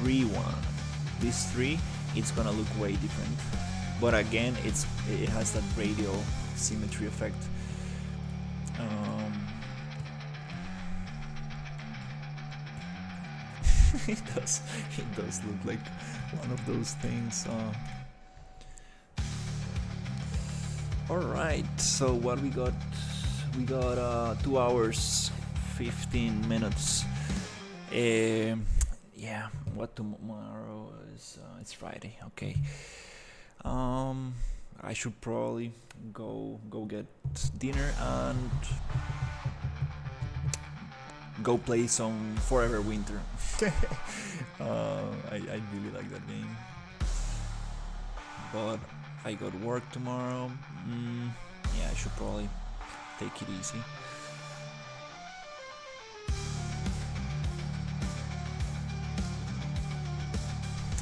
these three, it's gonna look way different. But again, it has that radial symmetry effect. It does look like one of those things. All right, so what we got? We got 2 hours, 15 minutes. Yeah, what tomorrow is? It's Friday. Okay. I should probably go get dinner and go play some Forever Winter. I really like that game, but I got work tomorrow. Yeah, I should probably take it easy.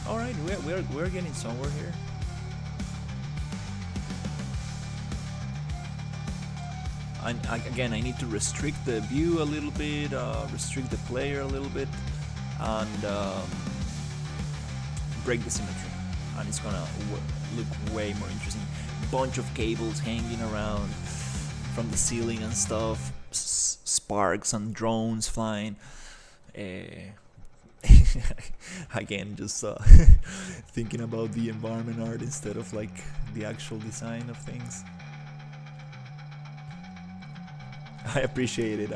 All right, we're getting somewhere here. And again, I need to restrict the view a little bit, restrict the player a little bit, and break the symmetry. And it's gonna look way more interesting. Bunch of cables hanging around from the ceiling and stuff, sparks and drones flying. Again, just thinking about the environment art instead of like the actual design of things. I appreciate it,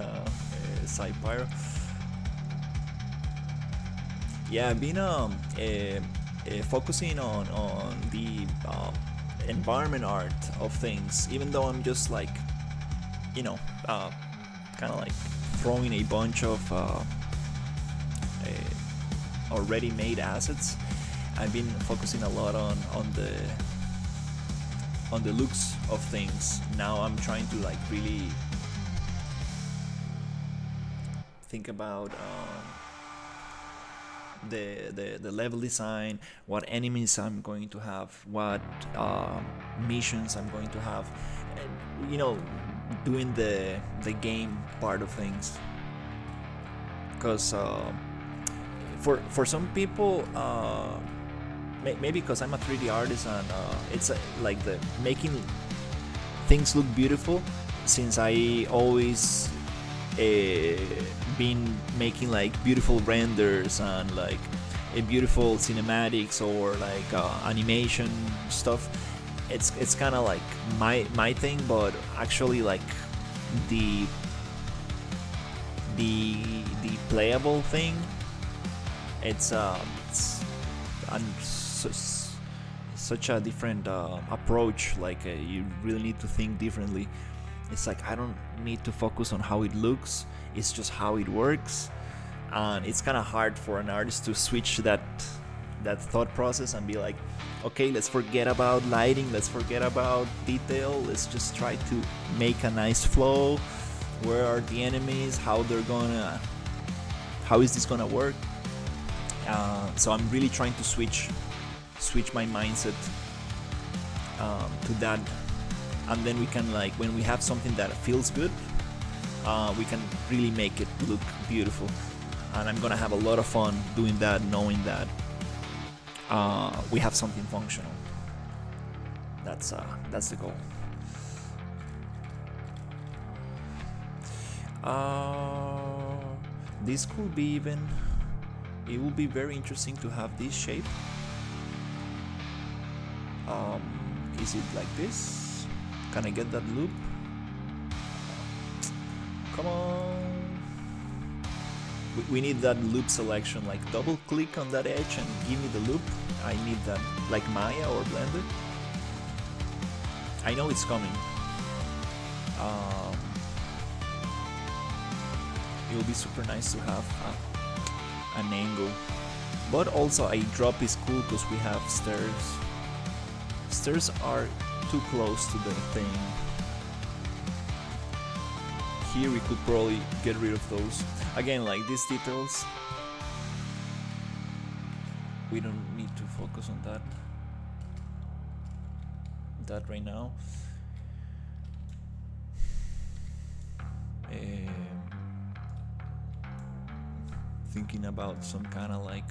Sci Fi. Yeah, I've been focusing on the environment art of things, even though I'm just like, kind of like throwing a bunch of already made assets. I've been focusing a lot on the looks of things. Now I'm trying to like really think about the level design, what enemies I'm going to have, what missions I'm going to have, and, doing the game part of things. Because for some people, maybe because I'm a 3D artist and it's like the making things look beautiful, since I always been making like beautiful renders and like a beautiful cinematics or like animation stuff. It's kind of like my thing, but actually like the playable thing, it's such a different approach. Like you really need to think differently. It's like I don't need to focus on how it looks, it's just how it works. And it's kind of hard for an artist to switch that thought process and be like, okay, let's forget about lighting, let's forget about detail, let's just try to make a nice flow. Where are the enemies? How is this gonna work? So I'm really trying to switch my mindset to that, and then we can, like, when we have something that feels good, we can really make it look beautiful. And I'm gonna have a lot of fun doing that, knowing that we have something functional. That's the goal. This could be even. It will be very interesting to have this shape. Is it like this? Can I get that loop? Come on. We need that loop selection. Like, double click on that edge and give me the loop. I need that, like Maya or Blender. I know it's coming. It will be super nice to have an angle, but also a drop is cool because we have stairs. Stairs are too close to the thing. Here we could probably get rid of those. Again, like these details, we don't need to focus on that right now. Thinking about some kind of like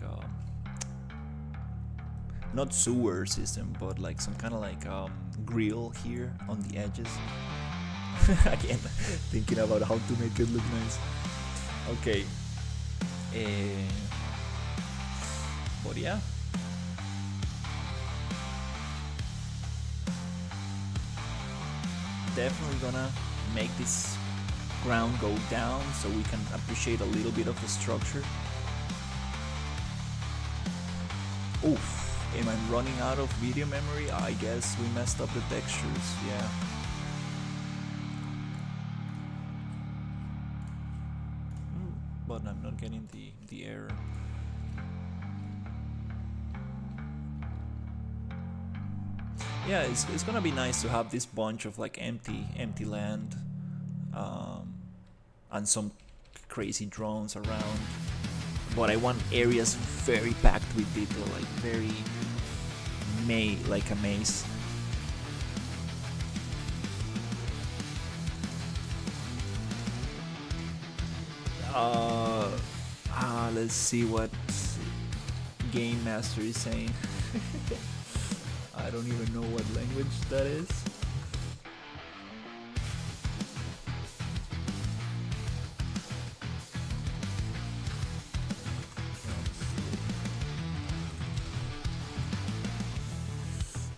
not sewer system, but like some kind of like grill here on the edges. Again, thinking about how to make it look nice. Okay, but yeah, definitely gonna make this ground go down so we can appreciate a little bit of the structure. Oof, am I running out of video memory? I guess we messed up the textures, yeah. But I'm not getting the error. Yeah, it's gonna be nice to have this bunch of like empty land, and some crazy drones around. But I want areas very packed with detail, like very like a maze. Let's see what Game Master is saying. I don't even know what language that is.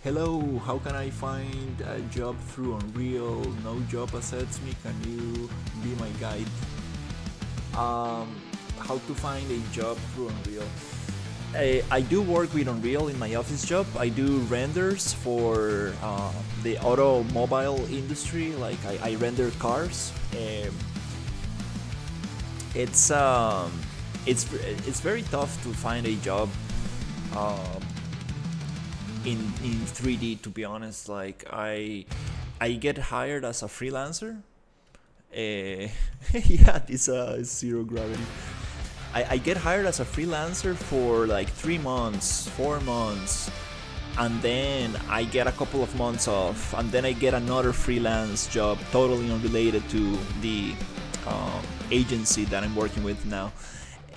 Hello, how can I find a job through Unreal? No job accepts me. Can you be my guide? How to find a job through Unreal? I do work with Unreal in my office job. I do renders for the automobile industry. Like I render cars. It's very tough to find a job in 3D, to be honest. Like I get hired as a freelancer. Yeah, this is zero gravity. I get hired as a freelancer for like 3 months, 4 months, and then I get a couple of months off, and then I get another freelance job totally unrelated to the agency that I'm working with now.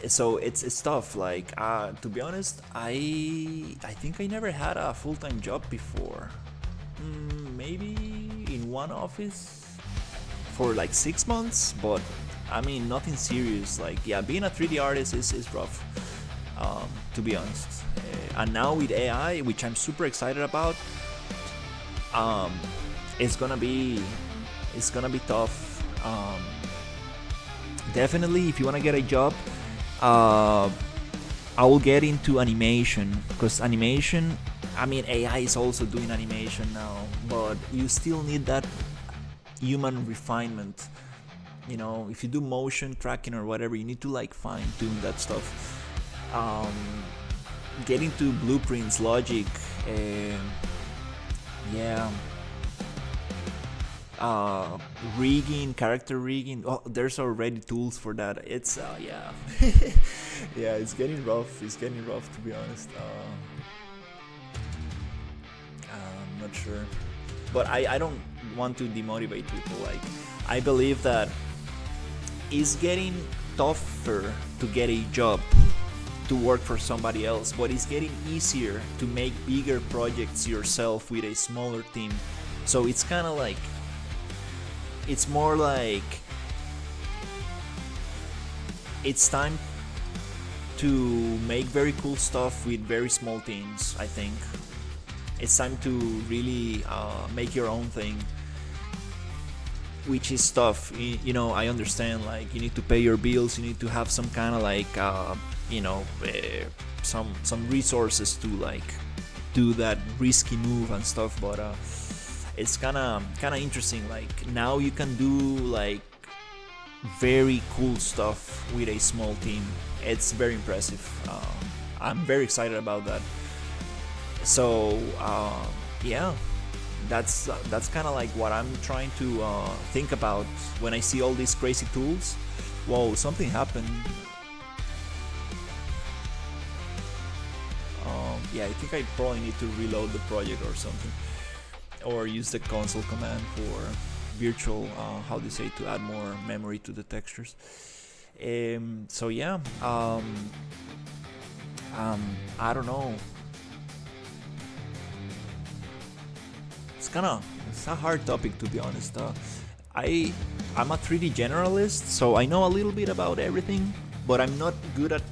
So it's tough. Like to be honest, I think I never had a full-time job before. Maybe in one office for like 6 months, but I mean nothing serious. Like yeah, being a 3D artist is rough, to be honest. And now with AI, which I'm super excited about, it's gonna be tough. Definitely, if you wanna get a job, I will get into animation, because animation, I mean AI is also doing animation now, but you still need that human refinement. You know, if you do motion tracking or whatever, you need to like fine tune that stuff. Get into blueprints, logic, yeah. uh, rigging, character rigging. Oh, there's already tools for that. It's yeah, yeah. It's getting rough. It's getting rough, to be honest. I'm not sure, but I don't want to demotivate people. Like, I believe that it's getting tougher to get a job, to work for somebody else, but it's getting easier to make bigger projects yourself with a smaller team. So it's kind of like, it's more like it's time to make very cool stuff with very small teams. I think it's time to really make your own thing, which is tough. I understand, like, you need to pay your bills, you need to have some kind of like some resources to like do that risky move and stuff, but it's kind of interesting. Like, now you can do like very cool stuff with a small team. It's very impressive. I'm very excited about that. So yeah, that's kind of like what I'm trying to think about when I see all these crazy tools. Whoa, something happened. Yeah, I think I probably need to reload the project or something, or use the console command for virtual, how do you say, to add more memory to the textures. So yeah, I don't know. It's a hard topic, to be honest. I'm a 3D generalist, so I know a little bit about everything, but I'm not good at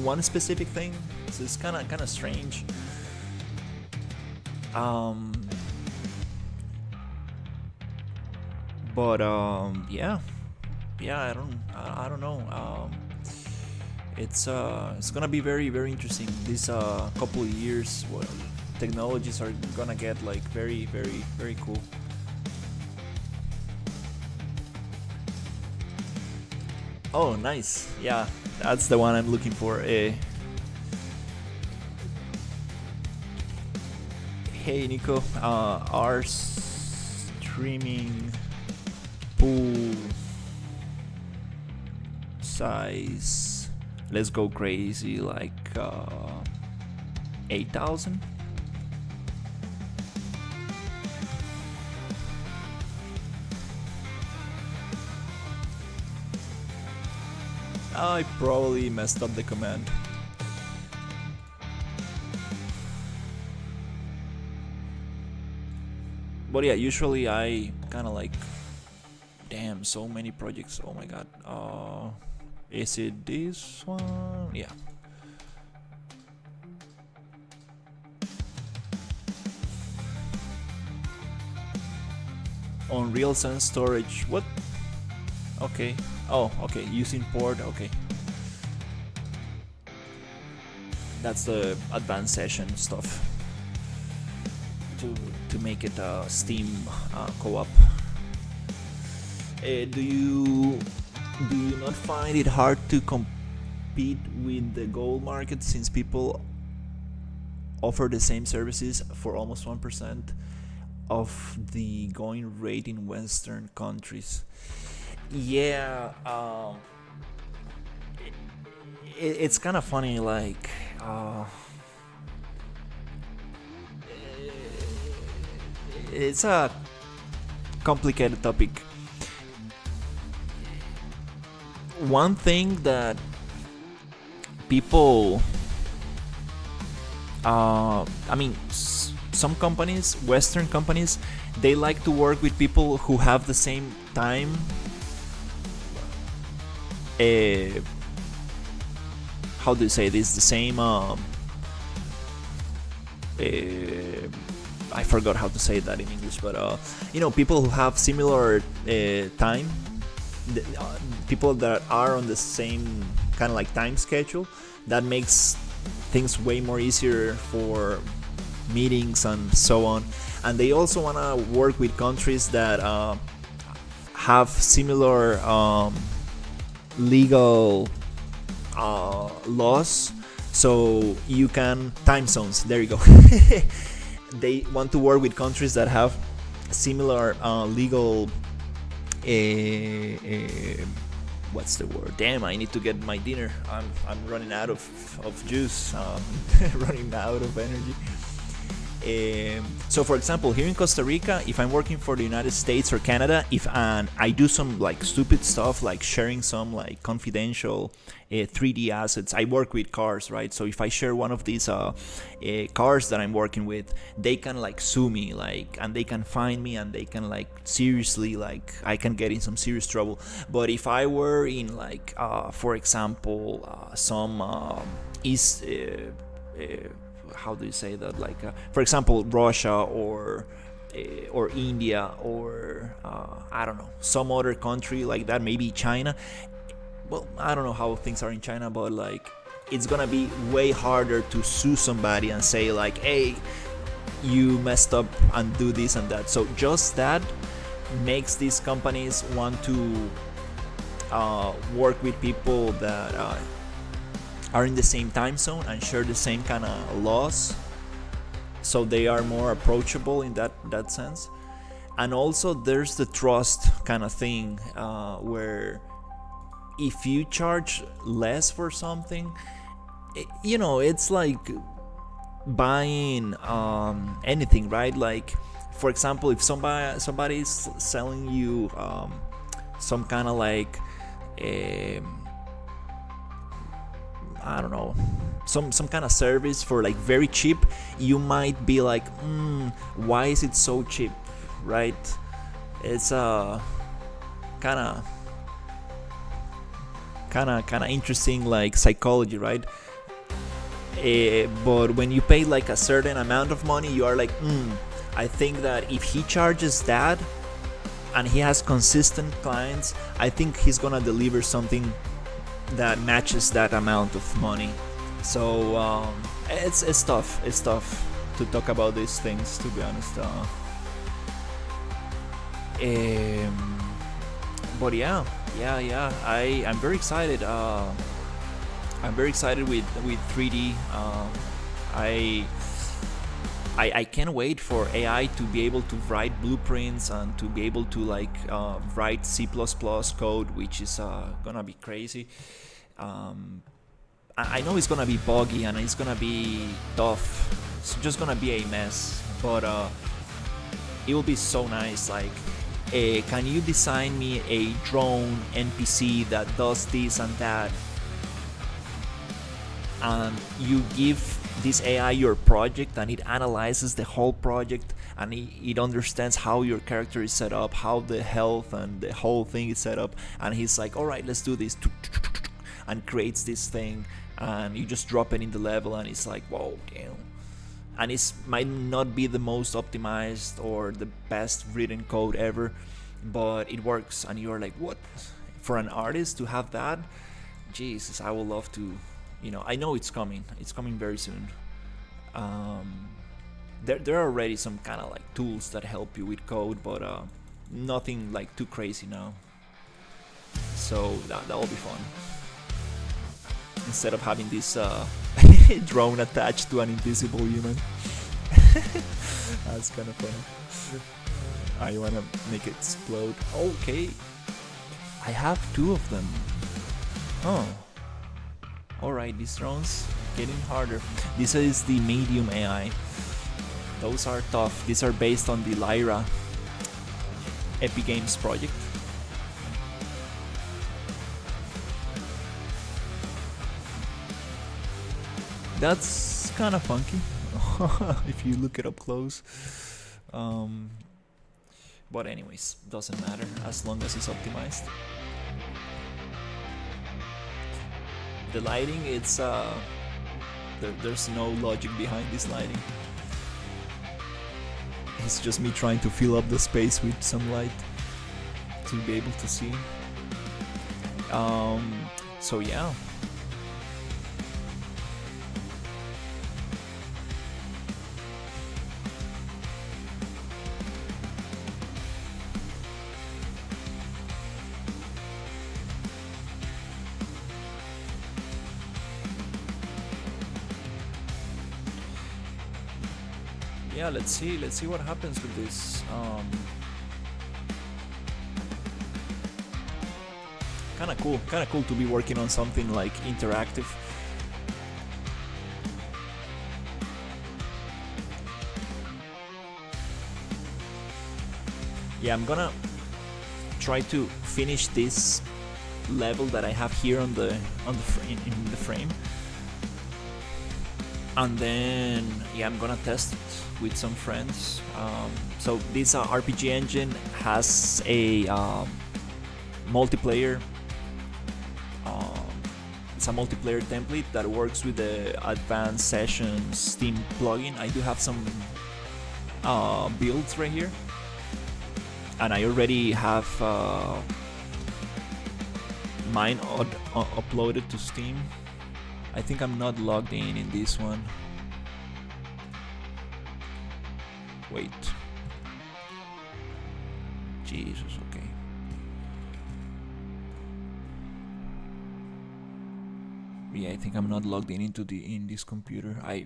one specific thing. So it's kind of strange. But yeah, I don't know. It's gonna be very, very interesting this couple of years. Well, technologies are gonna get like very, very, very cool. Oh, nice. Yeah, that's the one I'm looking for. Hey Nico, our streaming pool size, let's go crazy, like 8,000. I probably messed up the command. But yeah, usually I kind of like, damn, so many projects. Oh my god. Is it this one? Yeah. Unreal Sense storage. What? Okay. Oh, okay. Using port. Okay. That's the advanced session stuff to make it Steam co-op. Do you not find it hard to compete with the gold market, since people offer the same services for almost 1% of the going rate in Western countries? Yeah, it's kind of funny. Like, it's a complicated topic. One thing that people, some companies, Western companies, they like to work with people who have the same time, how do you say this, the same I forgot how to say that in English, but people who have similar time, people that are on the same kind of like time schedule. That makes things way more easier for meetings and so on. And they also want to work with countries that have similar legal laws, so you can, time zones, there you go. They want to work with countries that have similar legal what's the word? Damn, I need to get my dinner. I'm running out of juice. Running out of energy. So for example, here in Costa Rica, if I'm working for the United States or Canada, if I do some like stupid stuff like sharing some like confidential 3D assets, I work with cars, right? So if I share one of these cars that I'm working with, they can like sue me, like, and they can fine me, and they can like seriously, like, I can get in some serious trouble. But if I were in like for example some east how do you say that, like for example Russia or India or I don't know, some other country like that, maybe China. Well, I don't know how things are in China, but like it's gonna be way harder to sue somebody and say like, hey, you messed up and do this and that. So just that makes these companies want to work with people that are in the same time zone and share the same kind of laws, so they are more approachable in that sense. And also there's the trust kind of thing, where if you charge less for something, it's like buying anything, right? Like for example, if somebody's selling you some kind of like I don't know, some kind of service for like very cheap, you might be like, why is it so cheap, right? It's kind of interesting, like psychology, right? But when you pay like a certain amount of money, you are like, I think that if he charges that and he has consistent clients, I think he's gonna deliver something that matches that amount of money. So it's tough. It's tough to talk about these things, to be honest. But yeah. I'm very excited. I'm very excited with 3D. I can't wait for AI to be able to write blueprints and to be able to like write C++ code, which is gonna be crazy. I know it's gonna be buggy and it's gonna be tough. It's just gonna be a mess, but it will be so nice. Like, can you design me a drone NPC that does this and that? And you give this AI your project, and it analyzes the whole project, and it understands how your character is set up, how the health and the whole thing is set up, and he's like, all right, let's do this, and creates this thing, and you just drop it in the level, and it's like, whoa, damn. And it might not be the most optimized or the best written code ever, but it works, and you're like, what? For an artist to have that, Jesus, I would love to. I know it's coming very soon. There are already some kind of like tools that help you with code, but nothing like too crazy now. So that will be fun. Instead of having this drone attached to an invisible human. That's kind of funny. I wanna make it explode. Okay, I have 2 of them. Oh. Alright, these drones getting harder. This is the medium AI. Those are tough. These are based on the Lyra Epic Games project. That's kind of funky if you look it up close. But anyways, doesn't matter as long as it's optimized. The lighting, it's there's no logic behind this lighting. It's just me trying to fill up the space with some light to be able to see. So yeah. yeah, let's see what happens with this. Kind of cool to be working on something like interactive. Yeah, I'm gonna try to finish this level that I have here in the frame, and then yeah, I'm gonna test it with some friends. So this RPG engine has a multiplayer. It's a multiplayer template that works with the Advanced Sessions Steam plugin. I do have some builds right here, and I already have mine uploaded to Steam. I think I'm not logged in this one. Wait. Jesus, okay. Yeah, I think I'm not logged in this computer. I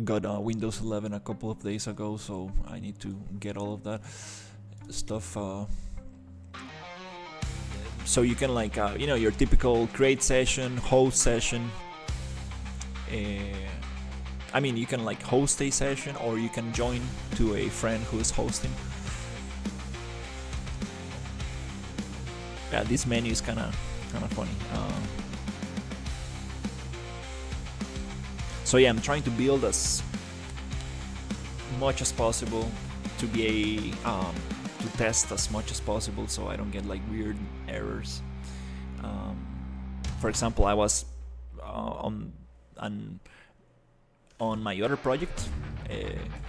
got Windows 11 a couple of days ago, so I need to get all of that stuff. So you can like your typical create session, host session. I mean, you can like host a session, or you can join to a friend who is hosting. Yeah, this menu is kind of funny. So yeah, I'm trying to build as much as possible to be to test as much as possible, so I don't get like weird errors. For example, I was on my other project.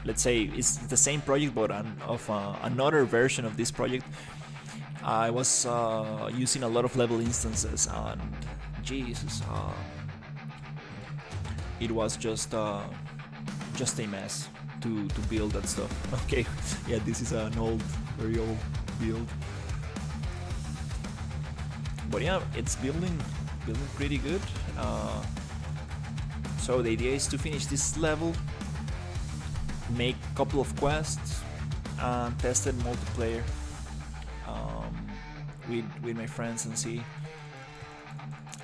Let's say it's the same project, but another version of this project. I was using a lot of level instances, and Jesus. It was just a mess to build that stuff. Okay, yeah, this is an very old build, but yeah, it's building pretty good. So the idea is to finish this level, make a couple of quests, and test it multiplayer with my friends and see.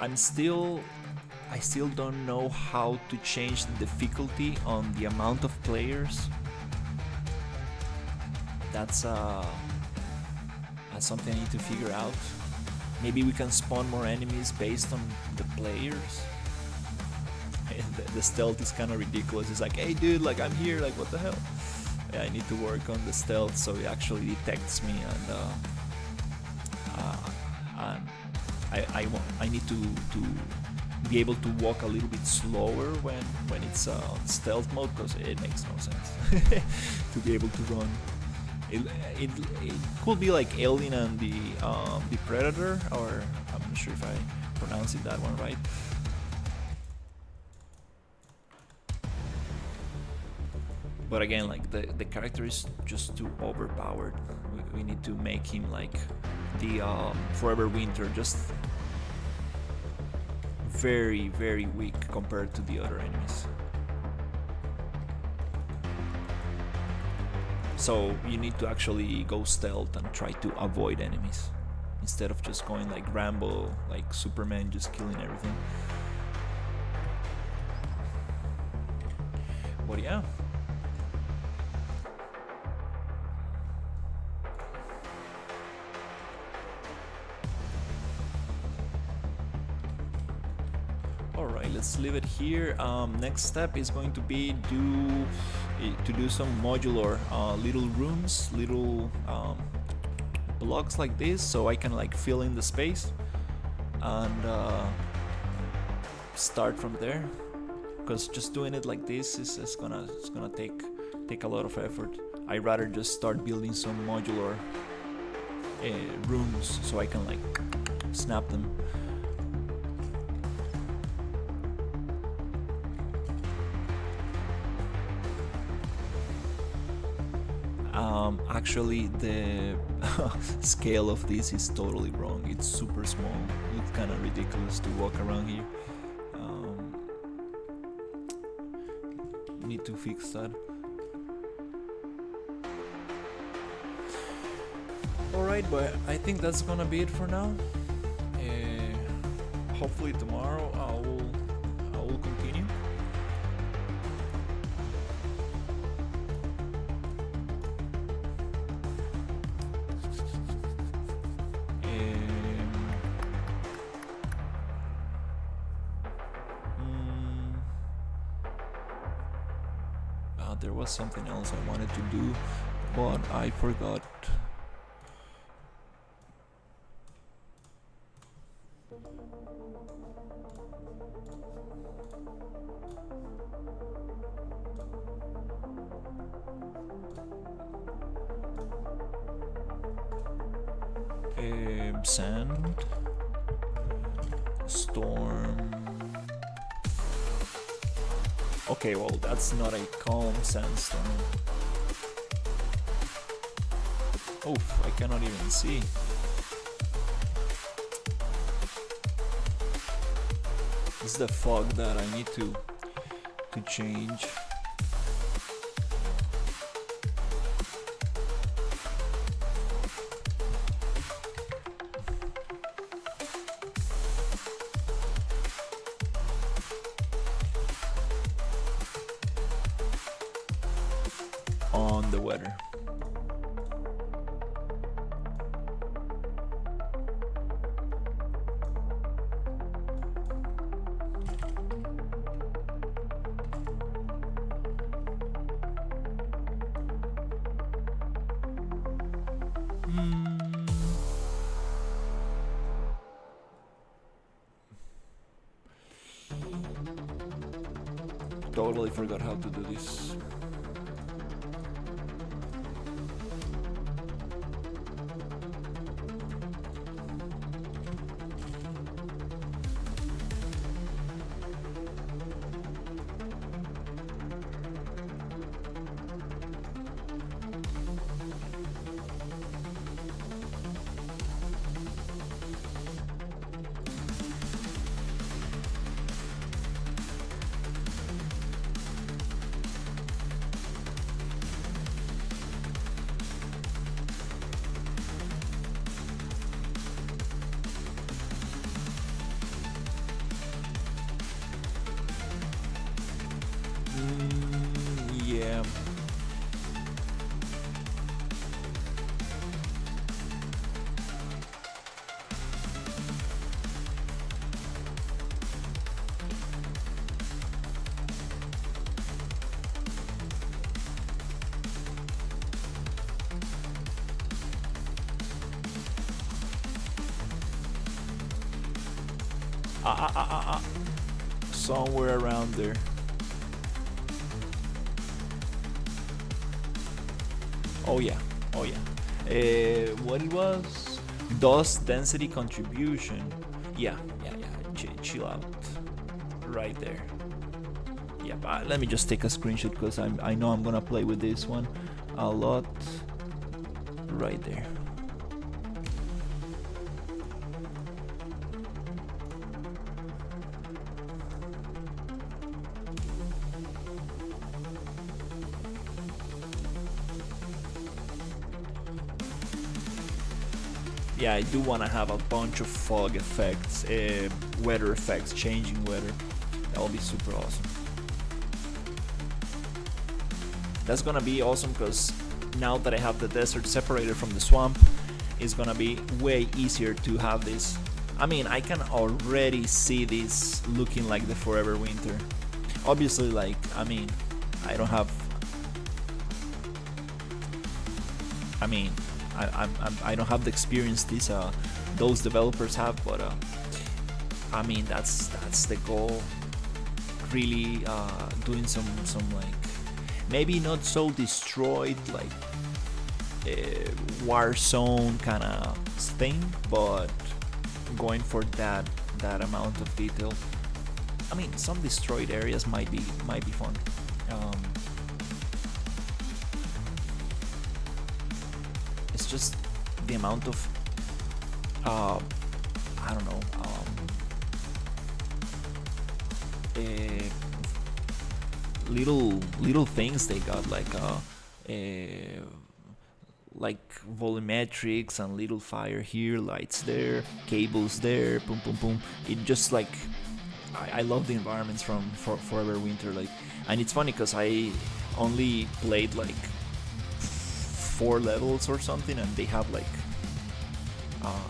I still don't know how to change the difficulty on the amount of players. That's something I need to figure out. Maybe we can spawn more enemies based on the players. The stealth is kind of ridiculous. It's like, hey dude, like I'm here, like what the hell? Yeah, I need to work on the stealth so it actually detects me, and I need to be able to walk a little bit slower when it's stealth mode, because it makes no sense to be able to run. It could be like Alien and the Predator, or I'm not sure if I pronounced it that one right. But again, like the character is just too overpowered. We need to make him like the Forever Winter, just very, very weak compared to the other enemies. So you need to actually go stealth and try to avoid enemies, instead of just going like Rambo, like Superman, just killing everything. But yeah. Let's leave it here. Next step is going to be to do some modular little rooms, little blocks like this, so I can like fill in the space and start from there. Because just doing it like this is gonna take a lot of effort. I'd rather just start building some modular rooms so I can like snap them. Actually, the scale of this is totally wrong. It's super small. It's kind of ridiculous to walk around here. Need to fix that. Alright, but I think that's gonna be it for now. Hopefully tomorrow I will continue. There was something else I wanted to do, but I forgot. Sand, storm. Okay, well, that's not a calm sandstorm. Oof, I cannot even see. This is the fog that I need to change. On the weather. Totally forgot how to do this. Yeah. Somewhere around there. Oh yeah, oh yeah. What it was? Dust density contribution. Yeah. Chill out. Right there. Yeah, but let me just take a screenshot because I know I'm gonna play with this one a lot. Right there. Yeah, I do want to have a bunch of fog effects, weather effects, changing weather. That will be super awesome. That's gonna be awesome because now that I have the desert separated from the swamp, it's gonna be way easier to have this. I mean, I can already see this looking like the forever winter. Obviously, like, I mean, I don't have. I mean, I don't have the experience those developers have, but I mean that's the goal. Really doing some like maybe not so destroyed like war zone kind of thing, but going for that amount of detail. I mean, some destroyed areas might be fun. It's just the amount of I don't know little things they got, like like volumetrics and little fire here, lights there, cables there, boom, boom, boom. It just like I love the environments from Forever Winter, like, and it's funny because I only played like 4 levels or something, and they have like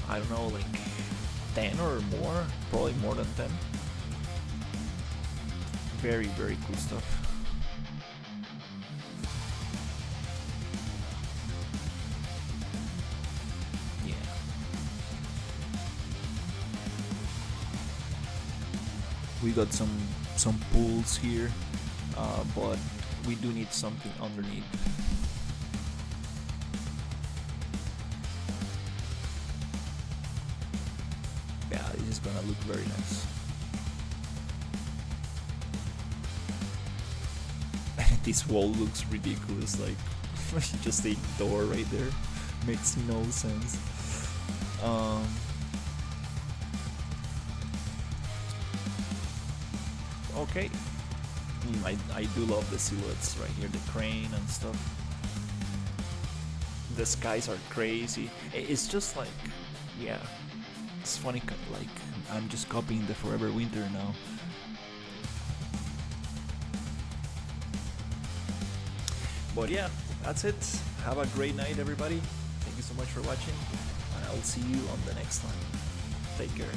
I don't know, like 10 or more, probably more than 10. Very, very cool stuff. Yeah. We got some pools here, but we do need something underneath. Yeah, this is gonna look very nice. This wall looks ridiculous, like just a door right there. Makes no sense. Okay. I do love the silhouettes right here, the crane and stuff. The skies are crazy. It's just like, yeah, it's funny, like I'm just copying the Forever Winter now. But yeah, that's it. Have a great night, everybody. Thank you so much for watching, and I'll see you on the next one. Take care.